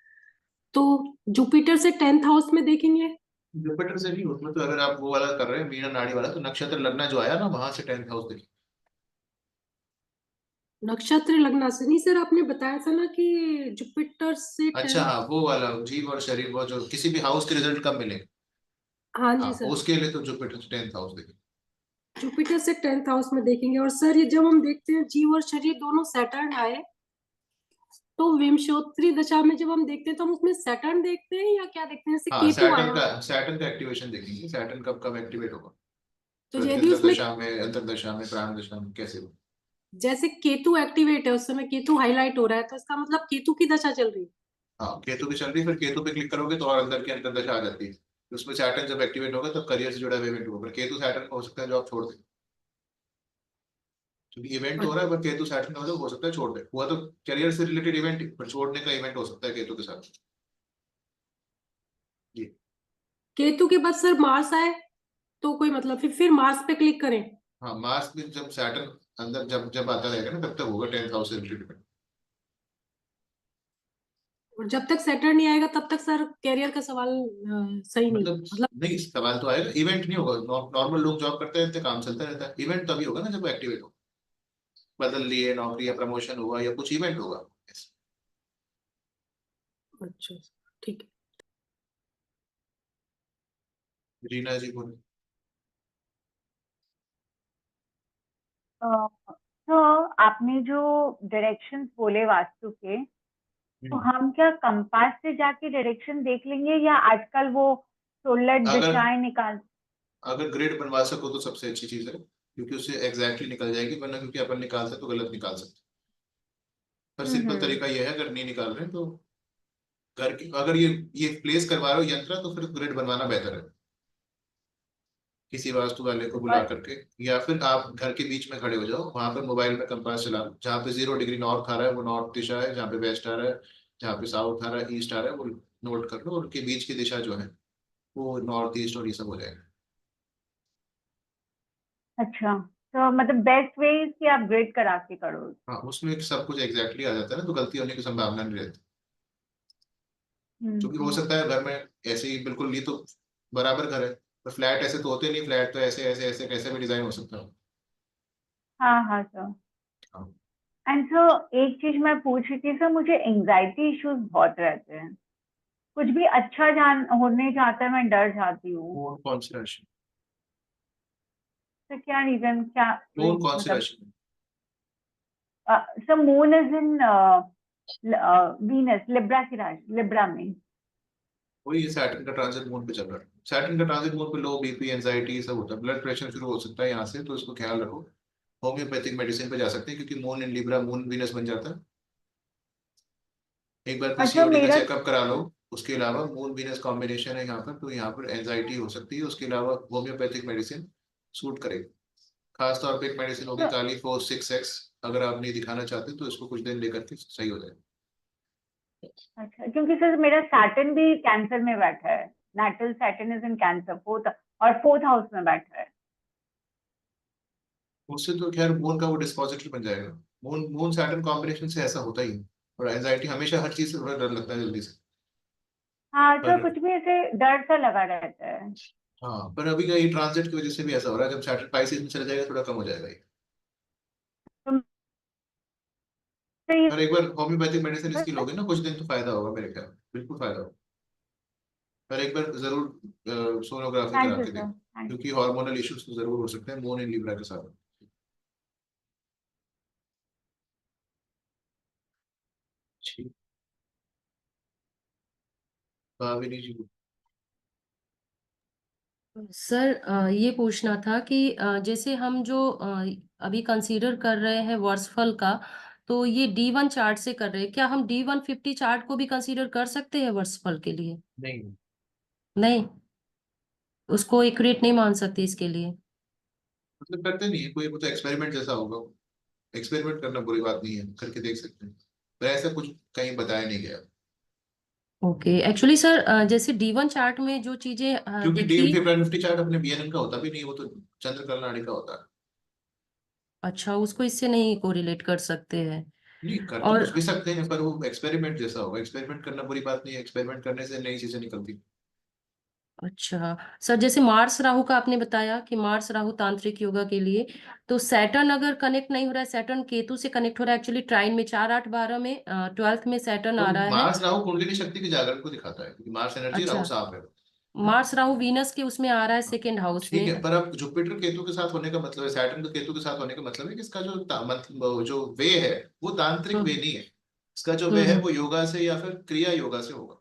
तो जुपिटर से 10th हाउस में देखेंगे जुपिटर से भी उसमें तो अगर आप वो वाला कर रहे हैं मीना नाड़ी वाला, तो नक्षत्र लगना जो आया ना वहां से 10th हाउस देखिए। नक्षत्र लगना से नहीं सर, आपने बताया था ना कि जुपिटर से अच्छा 10th। हाँ, वो वाला जीव और शरीर, वो जो किसी भी हाउस के रिजल्ट कब मिले, हाँ हाँ जी सर, उसके लिए तो जुपिटर से 10th हाउस देखिए। जुपिटर से 10th हाउस में देखेंगे। और सर ये जब हम देखते हैं जीव और शरीर दोनों सैटर्न आए, तो विंशोत्तरी दशा में जब हम देखते हैं तो हम उसमें सैटर्न देखते हैं या क्या देखते हैं? जैसे हाँ केतु आया, सैटर्न का एक्टिवेशन देखेंगे, सैटर्न कब कब एक्टिवेट होगा, तो यदि उसमें दशा में, अंतरदशा में, प्राण दशा में, कैसे होगा। जैसे केतु एक्टिवेट है, उस समय केतु हाईलाइट हो रहा है, तो इसका मतलब केतु की दशा चल रही है। हाँ केतु की चल रही है, फिर केतु पे क्लिक करोगे तो और अंदर की अंतरदशा आ जाती है, तो उसमें सैटर्न जब एक्टिवेट होगा तब करियर से जुड़ा हुआ इवेंट होगा। पर केतु सैटर्न हो सकता है जो आप छोड़ दें, क्योंकि इवेंट हो रहा है, पर केतु सैटर्न का हो सकता है छोड़ दे, हुआ तो करियर से रिलेटेड इवेंट, पर छोड़ने का इवेंट हो सकता है केतु के साथ। जी केतु के बाद सर मार्स आए तो कोई मतलब, फिर मार्स पे क्लिक करें। हाँ, मार्स में जब सैटर्न अंदर जब जब आता रहेगा ना तब तक होगा 10th हाउस से रिलेटेड। और जब तक सैटर्न नहीं आएगा तब तक सर कैरियर का सवाल सही नहीं मतलब नहीं, सवाल तो आएगा, इवेंट नहीं होगा। नॉर्मल लोग जॉब करते रहते हैं, काम चलता रहता है, इवेंट तभी होगा ना जब एक्टिवेट हो, बदल लिए नौकरी या प्रमोशन हुआ या कुछ इवेंट होगा। अच्छा ठीक है। रीना जी बोले। तो आपने जो डायरेक्शंस बोले वास्तु के, तो हम क्या कंपास से जाके डायरेक्शन देख लेंगे या आजकल वो सोलर अगर दिशाएं निकाल? अगर ग्रिड बनवा सको तो सबसे अच्छी चीज है, क्योंकि उससे एग्जैक्टली निकल जाएगी, वरना क्योंकि अपन निकालते तो गलत निकाल सकते। पर सिंपल तरीका ये है, अगर नहीं निकाल रहे हैं तो घर की, अगर ये प्लेस करवा रहे हो यंत्र, तो फिर ग्रिड बनवाना बेहतर है, किसी वास्तु वाले को बुला करके, या फिर आप घर के बीच में खड़े हो जाओ, वहां पर मोबाइल में कंपास चला लो, जहाँ पे 0 डिग्री नॉर्थ आ रहा है वो नॉर्थ दिशा है, जहाँ पे वेस्ट आ रहा है, जहाँ पे साउथ आ रहा है, ईस्ट आ रहा है, वो नोट कर लो, और उनके बीच की दिशा जो है वो नॉर्थ ईस्ट और ये सब हो जाएगा। अच्छा, तो मतलब बेस्ट वे कि आप ग्रिड करा के करो। हाँ, उसमें सब कुछ एग्जैक्टली आ जाता है ना, तो गलती होने की संभावना नहीं रहती। क्योंकि हो सकता है घर में ऐसे ही बिल्कुल, ये तो बराबर घर है, पर फ्लैट ऐसे तो होते नहीं, फ्लैट तो ऐसे ऐसे ऐसे कैसे भी डिजाइन हो सकता है। हाँ हाँ सर। हाँ। एंड सर एक चीज मैं पूछ रही थी सर, मुझे एंजाइटी इश्यूज बहुत रहते हैं, कुछ भी अच्छा होने जाता है मैं डर जाती हूँ। कौन सी राशि? सर क्या रीजन, क्या कौन सी मतलब? राशि? Sir moon is in Venus, Libra की राशि, लिब्रा में। वही सैटर्न का ट्रांजिट मून पे चल रहा है, सैटर्न का ट्रांजिट मून पे लो बीपी, एंजाइटी सब होता है, ब्लड प्रेशर शुरू हो सकता है यहाँ से, तो इसको ख्याल रखो। होम्योपैथिक मेडिसिन पे जा सकते हैं, क्योंकि moon in Libra, moon Venus बन जाता है। एक बार अच्छा पीसीओडी का मेरा, चेकअप करा लो। उसके अलावा मून वीनस कॉम्बिनेशन है यहाँ पर, तो यहाँ पर एंजाइटी हो सकती है। उसके अलावा होम्योपैथिक मेडिसिन सूट करेगी। खासतौर पे एक मेडिसिन होगी काली 4-6X, अगर आप नहीं दिखाना चाहते तो इसको कुछ दिन लेकर के सही हो जाएगा। अच्छा क्योंकि सर मेरा सैटर्न भी कैंसर में बैठा है, natal Saturn is in Cancer, fourth house में बैठा है। उससे तो खैर मून का वो डिस्पोजिटरी बन जाएगा। मून मून सैटर्न कॉम्बिनेशन से ऐसा होता ही है, और एंजाइटी हमेशा हर चीज से थोड़ा डर लगता है जल्दी से। हाँ सर, पर कुछ भी ऐसे डर सा लगा रहता है। हाँ, पर अभी का ये ट्रांजिट की वजह से भी ऐसा हो रहा है, जब सैटर्न पाइसेस में चला जाएगा थोड़ा कम हो जाएगा ये। और एक बार होम्योपैथिक मेडिसिन इसकी लोगे ना कुछ दिन, तो फायदा होगा मेरे ख्याल, बिल्कुल फायदा होगा। पर एक बार जरूर सोनोग्राफी थैंक करा यू के सर, दें, क्योंकि हार्मोनल इश्यूज तो जरूर हो सकते हैं मून इन लिब्रा के साथ। ठीक। भाविनी जी। सर ये पूछना था कि जैसे हम जो अभी कंसीडर कर रहे हैं वर्षफल का, तो ये D1 चार्ट से कर रहे हैं, क्या हम D150 चार्ट को भी कंसीडर कर सकते हैं वर्षफल के लिए? नहीं, नहीं, उसको एक्यूरेट नहीं मान सकते इसके लिए? मतलब करते नहीं है कोई, वो तो एक्सपेरिमेंट जैसा होगा। एक्सपेरिमेंट करना बुरी बात नहीं है, करके देख सकते हैं, पर ऐसा कुछ कहीं बताया नहीं गया। ओके, एक्चुअली सर जैसे D1 चार्ट में जो चीजें क्योंकि डी दिखती, 50 चार्ट अपने बीएनएन का होता भी नहीं, वो तो चंद्र कलनाड़ी का होता है। अच्छा उसको इससे नहीं कोरिलेट कर सकते हैं? नहीं, कर तो और कुछ भी सकते हैं, पर वो एक्सपेरिमेंट जैसा होगा। एक्सपेरिमेंट करना बुरी बात नहीं है, एक्सपेरिमेंट करने से नई चीजें निकलती। अच्छा सर, जैसे मार्स राहु का आपने बताया कि मार्स राहु तांत्रिक योगा के लिए, तो सैटर्न अगर कनेक्ट नहीं हो रहा है, सैटर्न केतु से कनेक्ट हो रहा है एक्चुअली ट्राइन में 4 8 12 में 12th में सैटर्न तो आ रहा है। मार्स राहु कुंडलिनी शक्ति की जागरण को दिखाता है, क्योंकि मार्स एनर्जी, राहु अच्छा, साफ है। मार्स राहु वीनस के उसमें आ रहा है सेकेंड हाउस ठीक में। है, पर अब जुपिटर केतु के साथ होने का मतलब है, सैटर्न के केतु के साथ होने का मतलब है कि इसका मतलब जो वे है वो तांत्रिक वे नहीं है। इसका जो वे है वो योगा से या फिर क्रिया योगा से होगा।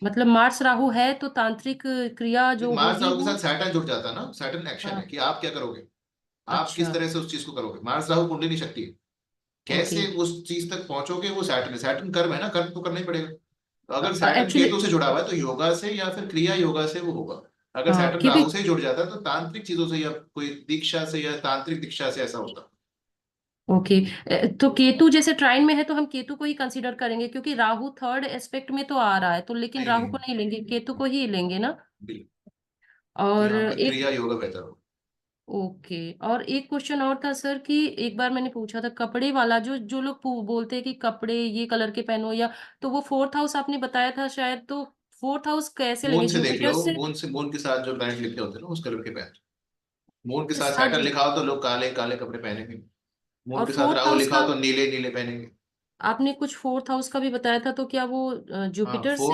मतलब मार्स राहु है तो तांत्रिक क्रिया जो मार्स होगी राहु के वो। साथ सैटर्न जुड़ जाता है ना, सैटर्न एक्शन है कि आप क्या करोगे, आप किस अच्छा, तरह से उस चीज को करोगे। मार्स राहु कुंडलिनी शक्ति है, ओके। कैसे उस चीज तक पहुंचोगे वो सैटर्न है। सैटर्न कर्म है ना, कर्म तो करना ही पड़ेगा। तो अगर सैटर्न एक्चुअली केतु से जुड़ा हुआ है तो योगा से या फिर क्रिया योगा से वो होगा। अगर हाँ, सैटर्न क्योंकि राहु से ही जुड़ जाता है तो तांत्रिक चीजों से या कोई दीक्षा से या तांत्रिक दीक्षा से ऐसा होता। ओके, तो केतु जैसे ट्राइन में है तो हम केतु को ही कंसीडर करेंगे, क्योंकि राहु थर्ड एस्पेक्ट में तो आ रहा है, तो लेकिन नहीं राहु नहीं को नहीं लेंगे, केतु को ही लेंगे ना। बिल्कुल, तो और यहाँ पे एक, क्रिया योगा बेहतर होगा। ओके, और एक क्वेश्चन और था सर कि एक बार मैंने पूछा था कपड़े वाला, जो जो लोग बोलते हैं कि कपड़े ये कलर के पहनो, या तो वो फोर्थ हाउस आपने बताया था शायद, तो फोर्थ हाउस कैसे मून लेंगे, से देख लो, जुपिटर से मून से, मून के साथ जो पैंट लिखे होते हैं ना उस कलर के पैंट। मून के साथ साथ सैटर्न लिखा हो तो लोग काले काले कपड़े पहनेंगे। मून और के साथ फोर्थ राहु हाउस लिखा का हो तो नीले नीले पहनेंगे। आपने कुछ फोर्थ हाउस का भी बताया था, तो क्या वो हाँ, जुपिटर से।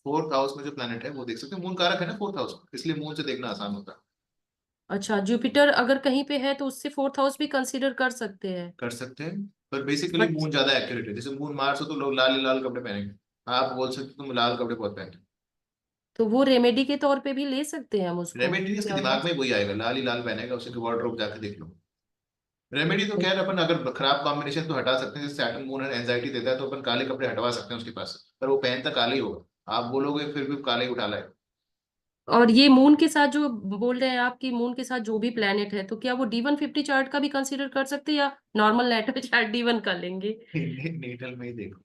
फोर्थ हाउस में जो प्लेनेट है वो देख सकते हैं। मून कारक है ना फोर्थ हाउस, इसलिए मून से देखना आसान होता है। अच्छा, जुपिटर अगर कहीं पे है तो उससे फोर्थ हाउस भी कंसीडर कर सकते हैं। कर सकते हैं, पर बेसिकली बट मून ज्यादा एक्यूरेट है। जैसे मून मार्स हो तो लोग लाल लाल कपड़े पहनेंगे, आप बोल सकते हो तुम लाल कपड़े बहुत पहनते। तो वो रेमेडी के तौर पे भी ले सकते हैं हम उसको, रेमेडी इसके क्या दिमाग में वही आएगा, लाल ही लाल पहनेगा, उसके वार्डरोब जाके देख लो। रेमेडी तो खैर अपन अगर खराब कॉम्बिनेशन तो हटा सकते हैं, जैसे सैटर्न मून एंजाइटी देता है तो अपन काले कपड़े हटवा सकते हैं उसके पास, पर वो पहनता काले ही होगा। आप बोलोगे फिर भी काले ही उठा लाए। और ये मून के साथ जो बोल रहे हैं आप कि मून के साथ जो भी प्लेनेट है, तो क्या वो D150 चार्ट का भी कंसीडर कर सकते हैं, या नॉर्मल नेटल चार्ट D1 कर लेंगे। नेटल में ही देखो,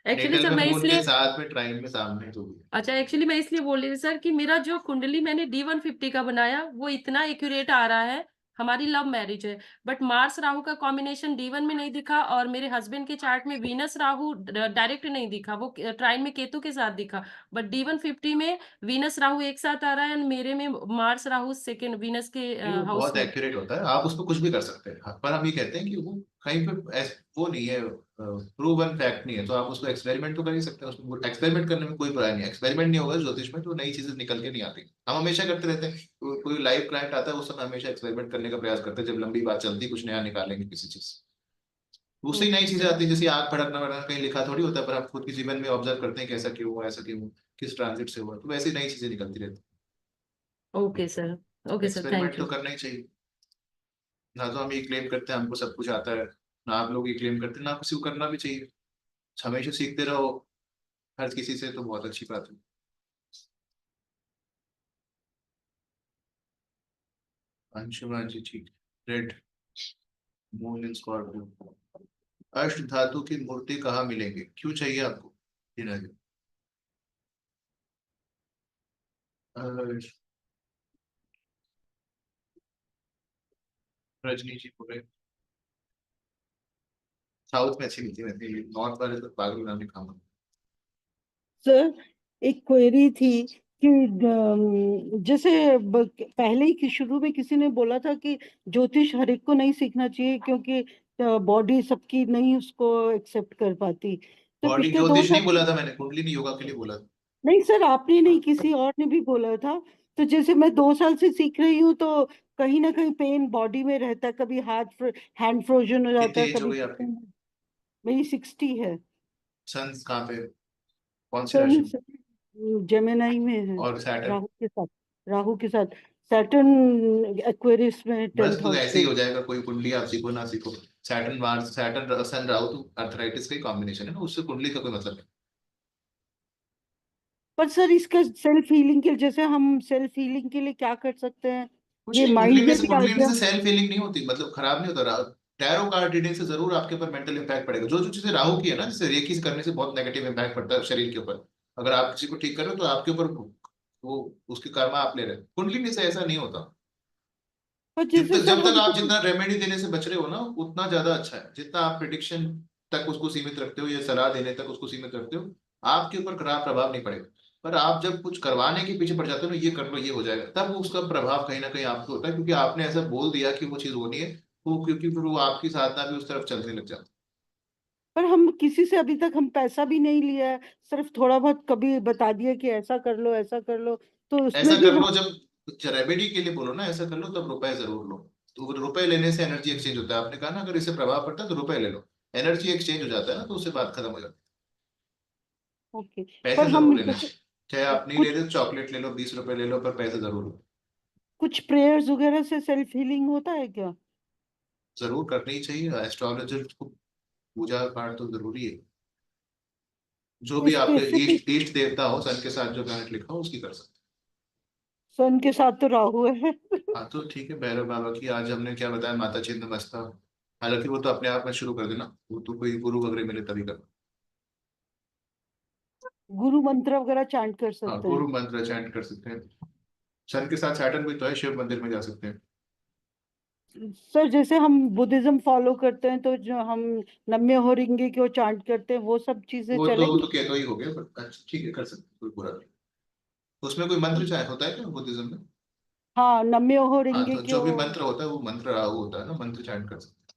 एक्चुअली नेटल सर में मैं मून के इसलिए, साथ में ट्राइन में सामने जो भी है। अच्छा एक्चुअली मैं इसलिए बोल रही थी सर कि मेरा जो कुंडली मैंने D150 का बनाया वो इतना एक्यूरेट आ रहा है, हमारी लव मैरिज है, बट मार्स राहु का कॉम्बिनेशन D1 में नहीं दिखा, और मेरे हस्बैंड के चार्ट में वीनस राहु डायरेक्ट नहीं दिखा, वो ट्राइन में केतु के साथ दिखा, बट D150 में वीनस राहु एक साथ आ रहा है, और मेरे में मार्स राहु सेकेंड वीनस के नहीं, वो हाउस बहुत में। एक्यूरेट होता है, आप उसको कुछ भी कर सकते हैं। पर हम ये कहते हैं कि वो कहीं पे वो नहीं है, प्रूवन फैक्ट नहीं है, तो आप उसको एक्सपेरिमेंट तो कर ही सकते हैं। उसको एक्सपेरिमेंट करने में कोई बुराई नहीं है। एक्सपेरिमेंट नहीं होगा ज्योतिष में तो नई चीजें निकल के नहीं आती। हम हमेशा करते रहते हैं, कोई लाइव क्लाइंट आता है उस समय हमेशा एक्सपेरिमेंट करने का प्रयास करते हैं, जब लंबी बात चलती है कुछ नया निकालेंगे किसी चीज से, उससे ही नई ओके चीजें सर, आती है। जैसे आग भड़कना वड़कना कहीं लिखा थोड़ी होता है, पर हम खुद के जीवन में ऑब्जर्व करते हैं कि ऐसा क्यों हुआ, ऐसा क्यों हुआ, किस ट्रांजिट से हुआ, तो वैसे ही नई चीजें निकलती रहती ओके सर, है। ओके सर, एक्सपेरिमेंट थैंक तो यू। करना ही चाहिए। ना तो हम ये क्लेम करते हैं हमको सब कुछ आता है, ना आप लोग ये क्लेम करते हैं, ना किसी को करना भी चाहिए। हमेशा सीखते रहो हर किसी से, तो बहुत अच्छी बात है। अंशुमान जी ठीक। Red moon in Scorpio. अष्ट धातु की मूर्ति कहाँ मिलेंगे, क्यों चाहिए आपको टीना जी? रजनी जी बोले साउथ में अच्छी मिलती है, वैसे नॉर्थ वाले तो पागल नाम लिखा। सर एक क्वेरी थी कि जैसे पहले ही शुरू में किसी ने बोला था कि ज्योतिष हर एक को नहीं सीखना चाहिए, क्योंकि बॉडी सबकी नहीं उसको एक्सेप्ट कर पाती। तो बॉडी पिछले दो ज्योतिष नहीं साल बोला था मैंने, कुंडलिनी योगा के लिए बोला था। नहीं सर, आपने नहीं, किसी और ने भी बोला था। तो जैसे मैं 2 साल से सीख रही हूँ तो कहीं ना कहीं पेन बॉडी में रहता है, कभी हैंड फ्रोजन हो जाता कितनी है, एज हो कभी गई आपकी? मेरी 60 है। सन कहाँ पे, कौन सी राशि सन में? जेमिनाई में है, और सैटर्न? राहु के साथ। राहु के साथ सैटर्न एक्वेरियस में बस 10th तो हाउस ऐसे ही में। हो जाएगा, कोई कुंडली आप सीखो ना सीखो। सैटर्न मार्स, सैटर्न सन राहु तो अर्थराइटिस का ही कॉम्बिनेशन है ना, उससे कुंडली का कोई मतलब नहीं। पर सर इसका सेल्फ हीलिंग के, जैसे हम सेल्फ हीलिंग के लिए क्या कर सकते हैं? कुछ ये नहीं, माइंड में भी आ कुंडली में गया। से सेल्फ हीलिंग नहीं होती, मतलब खराब नहीं होता। टैरो कार्ड रीडिंग से जरूर आपके ऊपर मेंटल इंपैक्ट पड़ेगा। जो जो चीजें राहु की है ना, जैसे रेकी से करने से बहुत नेगेटिव इंपैक्ट पड़ता है शरीर के ऊपर। अगर आप किसी को ठीक कर रहे हो तो आपके ऊपर वो उसकी कर्मा आप ले रहे हो। कुंडली से ऐसा नहीं होता। पर जैसे सर जब तक आप हमको जितना रेमेडी देने से बच रहे हो ना उतना ज्यादा अच्छा है। जितना आप प्रिडिक्शन तक उसको सीमित रखते हो या सलाह देने तक उसको सीमित रखते हो, आपके ऊपर खराब प्रभाव नहीं पड़ेगा। पर आप जब कुछ करवाने के पीछे पड़ जाते हो ना, ये कर लो ये हो जाएगा, तब उसका प्रभाव कहीं ना कहीं आपको होता है, क्योंकि आपने ऐसा बोल दिया कि वो चीज होनी है, वो क्योंकि फिर वो आपकी साधना भी उस तरफ चलने लग जाती पर हम किसी से अभी तक हम पैसा भी नहीं लिया है, सिर्फ थोड़ा बहुत कभी बता दिया कि ऐसा कर लो ऐसा कर लो, तो है। उसमें ऐसा भी कर हम लो, जब रेमेडी के लिए बोलो ना ऐसा कर लो, तब रुपए जरूर लो। तो रुपए लेने से एनर्जी एक्सचेंज होता है, आपने कहा ना अगर इससे प्रभाव पड़ता है तो रुपए ले लो, एनर्जी एक्सचेंज हो जाता है ना, तो उससे बात खत्म हो जाती ओके। है। पैसे पर जरूर हम लेना चाहिए, चाहे आप नहीं ले कुछ रहे हो, चॉकलेट ले लो, 20 रुपए ले लो, पर पैसे जरूर लो। कुछ प्रेयर्स वगैरह से सेल्फ हीलिंग होता है क्या? जरूर करनी ही चाहिए, एस्ट्रोलॉजर को पूजा पाठ तो जरूरी है। जो भी आपके स्पेसिफिक इष्ट देवता हो, सन के साथ जो प्लैनेट लिखा हो उसकी कर सकते सन के साथ तो राहु है। हैं। हाँ तो ठीक है, भैरव बाबा की आज हमने क्या बताया, माता छिन्नमस्ता, हालांकि वो तो अपने आप में शुरू कर देना, वो तो कोई गुरु वगैरह मिले तभी करना। गुरु मंत्र वगैरह चांट कर हाँ, सकते हैं। गुरु मंत्र चैंट कर सकते हैं। सन के साथ सैटर्न भी तो है, शिव मंदिर में जा सकते हैं। सर जैसे हम बुद्धिज्म फॉलो करते हैं तो जो हम नम्य हो रिंगे को चांट करते हैं, वो सब चीजें वो चलेंगी? तो केतो ही हो गया, पर अच्छा ठीक है कर सकते हैं, कोई बुरा नहीं। उसमें कोई मंत्र चाहे होता है क्या बुद्धिज्म में? हाँ, नम्य हो हाँ रिंगे तो को, जो भी मंत्र होता है वो मंत्र राहु होता है ना, मंत्र चैंट कर सकते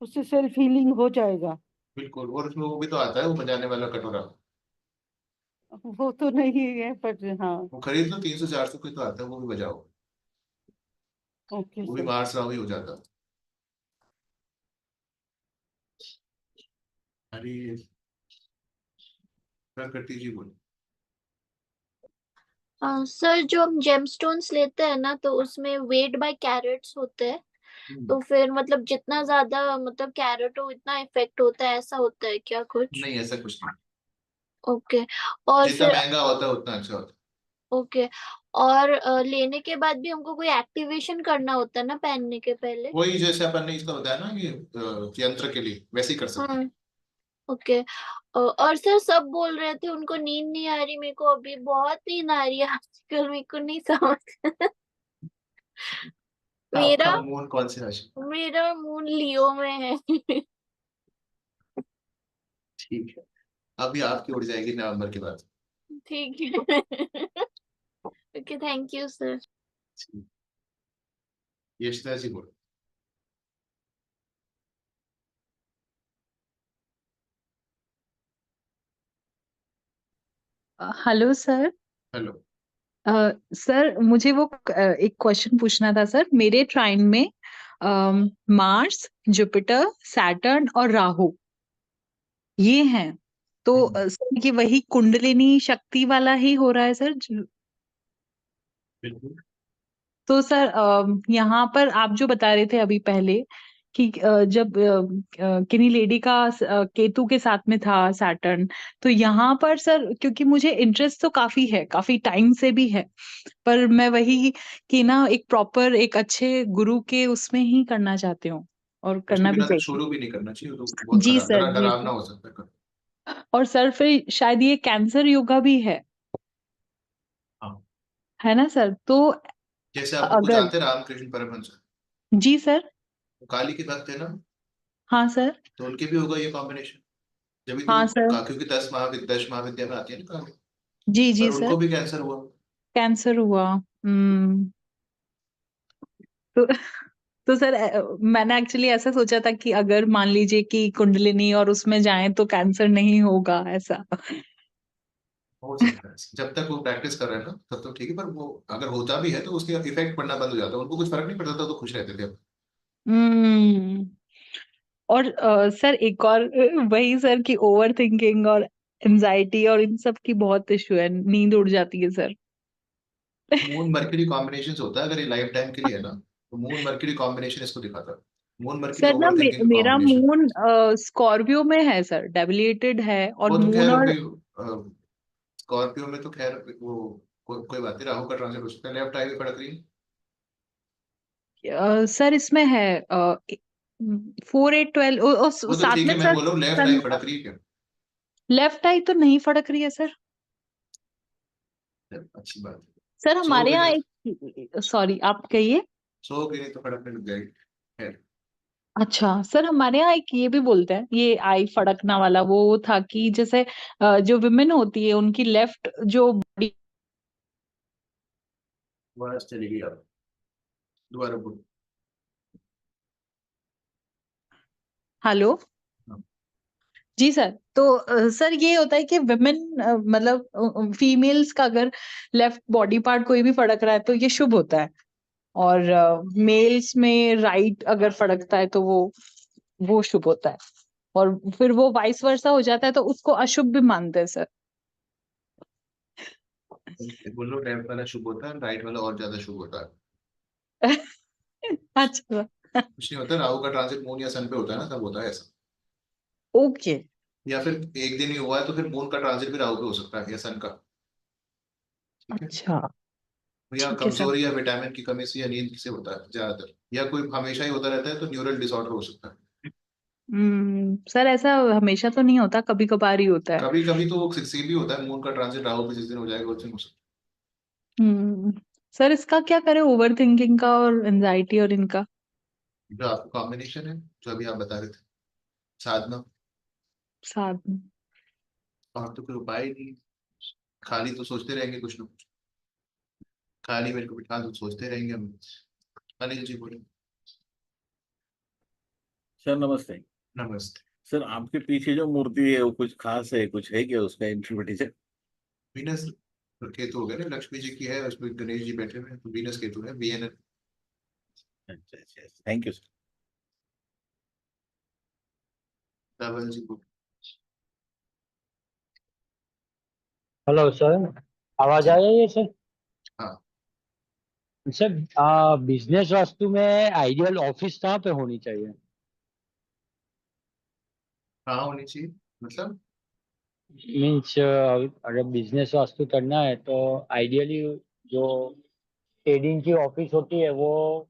उससे सेल्फ हीलिंग हो जाएगा। हैं। बिल्कुल, और उसमें वो भी तो आता है, वो बजाने वाला कटोरा, वो तो नहीं है पर हाँ। वो खरीद लो, 300-400 कोई तो आता है, वो भी बजाओ, ओके वो भी सर। मार्स राहु ही हो जाता है। अरे प्रकृति जी बोले। सर जो हम जेमस्टोन्स लेते हैं ना तो उसमें वेट बाय कैरेट्स होते हैं, तो फिर मतलब जितना ज्यादा मतलब कैरेट हो उतना इफेक्ट होता है, ऐसा होता है क्या कुछ? नहीं ऐसा कुछ नहीं, ओके। और जितना फिर महंगा होता है उतना अच्छा होता ओके, और लेने के बाद भी हमको कोई एक्टिवेशन करना होता है ना पहनने के पहले? है। वही जैसे अपन ने इसका बताया ना कि यंत्र के लिए, वैसे ही कर सकते हैं। हाँ। ओके। और सर सब बोल रहे थे उनको नींद नहीं आ रही, मेरे को अभी बहुत नींद आ रही है आजकल, मेरे को नहीं समझ मेरा आपका मून कौन से राशि? मेरा मून लियो में है ठीक है, अभी आपकी उड़ जाएगी नवंबर के बाद। ठीक है ओके, थैंक यू सर। यशना जी बोलो। Hello sir. हेलो। सर मुझे वो एक क्वेश्चन पूछना था सर। मेरे ट्राइन में मार्स, जुपिटर, सैटर्न और राहु ये हैं, तो सर ये वही कुंडलिनी शक्ति वाला ही हो रहा है सर? बिल्कुल। तो सर यहाँ पर आप जो बता रहे थे अभी पहले कि जब किन्हीं लेडी का केतु के साथ में था सैटर्न, तो यहाँ पर सर क्योंकि मुझे इंटरेस्ट तो काफी है, काफी टाइम से भी है, पर मैं वही कि ना एक प्रॉपर एक अच्छे गुरु के उसमें ही करना चाहती हूँ और उसके करना भी बिना तो चाहिए। शुरू भी नहीं करना चाहिए, तो बहुत जी सर, जी डरावना सर। हो सकता है। और सर फिर शायद ये कैंसर योगा भी हाँ, है ना सर? तो जैसे आप उनको अगर जानते हैं रामकृष्ण परमहंस, जी सर। वो काली के भक्त है ना, हाँ सर। तो उनके भी होगा ये कॉम्बिनेशन, जब भी तो हाँ सर। क्योंकि 10 महाविद्या में आती है ना काली, जी जी पर सर। उनको भी कैंसर हुआ। कैंसर हुआ। तो तो सर मैंने एक्चुअली ऐसा सोचा था कि अगर मान लीजिए कि कुंडलिनी और उसमें जाएं तो कैंसर नहीं होगा ऐसा। हो सकता है, जब तक वो प्रैक्टिस कर रहे हैं ना तब तो ठीक है, पर वो अगर होता भी है तो उसके इफेक्ट पड़ना बंद हो जाता है, उनको कुछ फर्क नहीं पड़ता था, तो खुश रहते थे। हम्म। और सर एक और वही सर कि ओवर थिंकिंग और एंजाइटी और इन सब की बहुत इशू है, नींद उड़ जाती है सर। मून मर्क्यूरी कॉम्बिनेशन होता है, अगर ये लाइफ टाइम के लिए है ना, तो मून मर्क्यूरी कॉम्बिनेशन इसको दिखाता है। मून मर्क्यूरी सर ना ओवर थिंकिंग मेरा कॉम्बिनेशन। मून स्कॉर्पियो में है सर, डेबिलिएटेड है और वो तो मून खैर और स्कॉर्पियो में तो खैर वो कोई बात नहीं, राहु का ट्रांजिट हो सकता है, लेफ्ट हाईवे फड़क रही है। सर इसमें है 4 8 12 वो तो साथ ठीक में है, मैं सर बोल रहा हूँ लेफ्ट सन आई फड़क रही है क्या? लेफ्ट आई तो नहीं फड़क रही है सर। अच्छी बात है। सर सो हमारे भी यहाँ नहीं, एक, सॉरी आप कहिए। सो भी नहीं तो फड़कने लग जाएगी। खैर अच्छा सर, हमारे यहाँ एक ये भी बोलते हैं, ये आई फड़कना वाला वो था कि जैसे जो विमेन होती है उनकी लेफ्ट जो बॉडी। आवाज चली गई अब, दोबारा बोल। हेलो हाँ। जी सर, तो सर ये होता है कि विमेन मतलब फीमेल्स का अगर लेफ्ट बॉडी पार्ट कोई भी फड़क रहा है तो ये शुभ होता है, और मेल्स में राइट अगर फड़कता है तो वो शुभ होता है, और फिर वो वाइस वर्सा हो जाता है तो उसको अशुभ भी मानते हैं सर। बोलो लेफ्ट वाला शुभ होता है, राइट वाला और ज्यादा शुभ होता है। अच्छा कुछ नहीं होता, राहु का ट्रांजिट मून या सन पे होता है ना, तब होता है ऐसा। ओके। या फिर एक दिन ही हुआ है तो फिर मून का ट्रांजिट भी राहु पे हो सकता है या सन का। ठीक है, अच्छा या ठीक है सर। कमजोरी या विटामिन की कमी से या नींद से होता है ज्यादातर, या कोई हमेशा ही होता रहता है तो न्यूरल डिसऑर्डर हो सकता है। सर ऐसा हमेशा तो नहीं होता, कभी कभार ही होता है। कभी कभी तो वो किसी भी होता है, मून का ट्रांजिट राहु पे जिस दिन हो जाएगा उस दिन हो सकता हम्म सर, इसका क्या करें, ओवर थिंकिंग का और एंजाइटी और इनका? है। जो आपको कॉम्बिनेशन है, जो अभी आप बता रहे थे, साधना। साथ में। और तो कोई उपाय ही नहीं, खाली तो सोचते रहेंगे कुछ ना कुछ, खाली मेरे को बिठा दो सोचते रहेंगे हम। अनिल जी बोले। सर नमस्ते। नमस्ते। सर आपके पीछे जो मूर्ति है वो कुछ खास है, कुछ है क्या उसका इंटरप्रिटेशन? वीनस और केतु हो गए ना, लक्ष्मी जी की है, उसमें गणेश जी बैठे हुए हैं, तो वीनस केतु है, VNN। अच्छा अच्छा, थैंक यू सर। धवल जी बोले। हेलो सर, आवाज आ रही है सर? हाँ। सर, बिजनेस वास्तु में आइडियल ऑफिस कहाँ पे होनी चाहिए? कहाँ होनी चाहिए मतलब? मीन्स अगर बिजनेस वास्तु करना है तो आइडियली जो ट्रेडिंग की ऑफिस होती है वो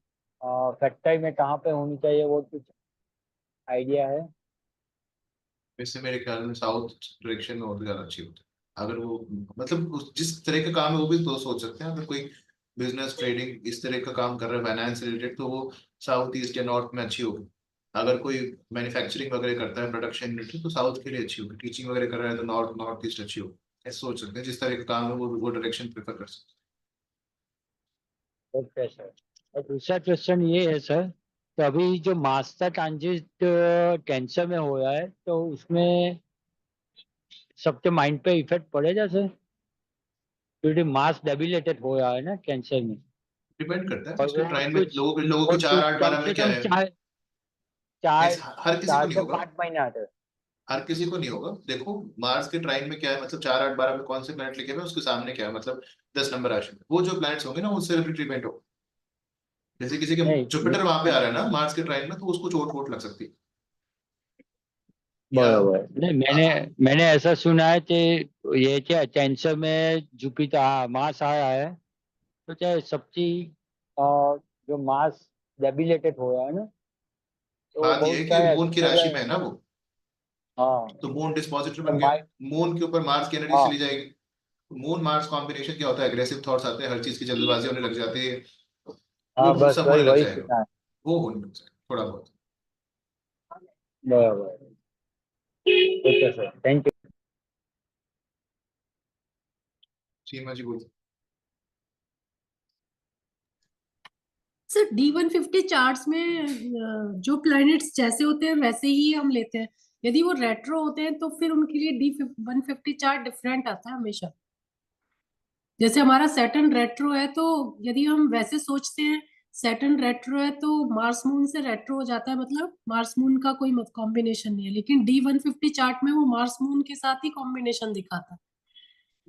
फैक्ट्री में कहाँ पे होनी चाहिए, वो कुछ आइडिया है? वैसे मेरे ख्याल में साउथ डायरेक्शन में और ज्यादा अच्छी होती है, अगर वो मतलब जिस तरह का काम है वो भी तो सोच सकते हैं। अगर कोई बिजनेस ट्रेडिंग इस तरह का काम कर रहा है फाइनेंस रिलेटेड, तो वो साउथ ईस्ट या नॉर्थ में अच्छी होगी। अगर कोई मैन्युफैक्चरिंग वगैरह करता है प्रोडक्शन रिलेटेड, तो साउथ के लिए अच्छी होगी। टीचिंग वगैरह कर रहा है तो नॉर्थ नॉर्थ ईस्ट अच्छी होगी। ऐसे सोच सकते हैं, जिस तरह का काम है वो डायरेक्शन प्रेफर कर सकते ओके सर। और दूसरा क्वेश्चन ये है सर, तो अभी जो मास्टर ट्रांजिट कैंसर में हो रहा है तो उसमें सबके माइंड पे इफेक्ट पड़ेगा सर? क्योंकि मास डेबिलेटेड हो रहा है ना कैंसर में, डिपेंड करता है और उसके वो ट्राइन में कुछ लोगों की और 4 कुछ 8 कम 12 में से क्या कम है। चार चार हर किसी को 4 नहीं से होगा, 5 महीना आता है। हर किसी को नहीं होगा। देखो मार्स के ट्राइन में क्या है, मतलब 4 8 12 में कौन से प्लैनेट लिखे हुए हैं उसके सामने क्या है, मतलब 10 नंबर राशि में वो जो प्लैनेट्स होंगे ना उससे ट्रीटमेंट हो। जैसे किसी के नहीं जुपिटर वहां पे आ रहा है ना मार्स के ट्राइन में, तो उसको चोट वोट लग सकती है। या बराबर नहीं, मैंने मैंने ऐसा सुना है कि ये क्या कैंसर में जुपिटर, हाँ मार्स आया है, तो क्या सबकी जो मार्स डेबिलेटेड हो रहा है ना, तो बात यह है बहुत कि सारे मून की अच्छे राशि रहे में है हैं। ना वो, हाँ तो मून डिस्पोजिटर तो बन गया। माइंड, मून के ऊपर मार्स की एनर्जी हाँ चली जाएगी। मून मार्स कॉम्बिनेशन क्या होता है, एग्रेसिव थॉट्स आते हैं, हर चीज की जल्दबाजी होने लग जाती है, हाँ वो बस सब वही होने लग वही जाएगा। सुना है। वो होने लग जाएगा थोड़ा बहुत। बराबर। Okay sir, thank you. Seema ji बोलते। सर D150 चार्ट्स में जो प्लैनेट्स जैसे होते हैं वैसे ही हम लेते हैं। यदि वो रेट्रो होते हैं तो फिर उनके लिए D150 चार्ट डिफरेंट आता है हमेशा। जैसे हमारा सैटर्न रेट्रो है तो यदि हम वैसे सोचते हैं सैटर्न रेट्रो है तो मार्स मून से रेट्रो हो जाता है, मतलब मार्स मून का कोई कॉम्बिनेशन नहीं है। लेकिन D150 चार्ट में वो मार्स मून के साथ ही कॉम्बिनेशन दिखाता है।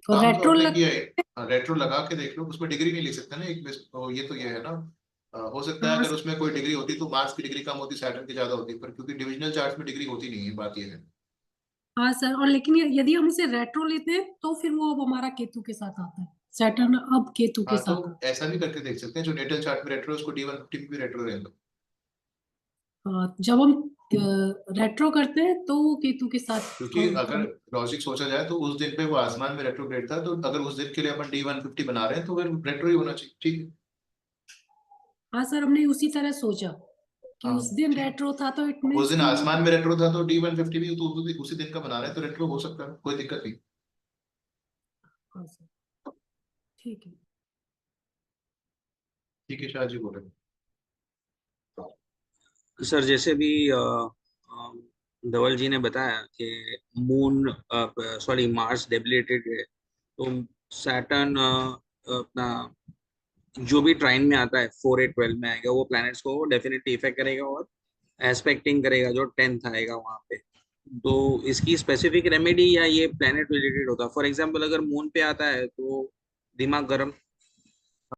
और काम तो रेट्रो आपने किया है, रेट्रो लगा के देख लो, उसमें डिग्री नहीं ले सकते ना एक ये तो ये है ना। हो सकता है हाँ अगर उसमें कोई डिग्री होती तो मार्स की डिग्री कम होती, सैटर्न की ज्यादा होती, पर क्योंकि डिविजनल चार्ट में डिग्री होती नहीं है, बात ये है। हाँ सर, और लेकिन यदि हम इसे रेट्रो लेते हैं तो फिर वो अब हमारा केतु के साथ आता है। सैटर्न अब केतु के हाँ तो साथ आता ऐसा भी करके देख सकते हैं, जो नेटल चार्ट में रेट्रो है उसको D150 में भी रेट्रो रहने दो। है। जब हम रेट्रो करते हैं तो वो केतु के साथ क्योंकि अगर लॉजिक सोचा जाए तो उस दिन पे वो आसमान में रेट्रोग्रेड था, तो अगर उस दिन के लिए अपन D150 बना रहे हैं तो फिर रेट्रो ही होना चाहिए। ठीक है। हाँ सर, हमने उसी तरह सोचा। कि उस दिन रेट्रो था तो इट उस मींस दिन आसमान में रेट्रो था तो D150 भी तो उसी दिन का बना रहे हैं, तो रेट्रो हो सकता है, कोई दिक्कत नहीं। ठीक है। ठीक है, शाह जी बोले। सर जैसे भी धवल जी ने बताया कि मून सॉरी मार्स डेबिलिटेड है, तो सैटर्न अपना जो भी ट्राइन में आता है 4-8-12 में आएगा, वो प्लैनेट्स को डेफिनेटली इफेक्ट करेगा और एस्पेक्टिंग करेगा जो 10th आएगा वहां पे। तो इसकी स्पेसिफिक रेमेडी या ये प्लैनेट रिलेटेड होता है? फॉर एग्जांपल अगर मून पे आता है तो दिमाग गर्म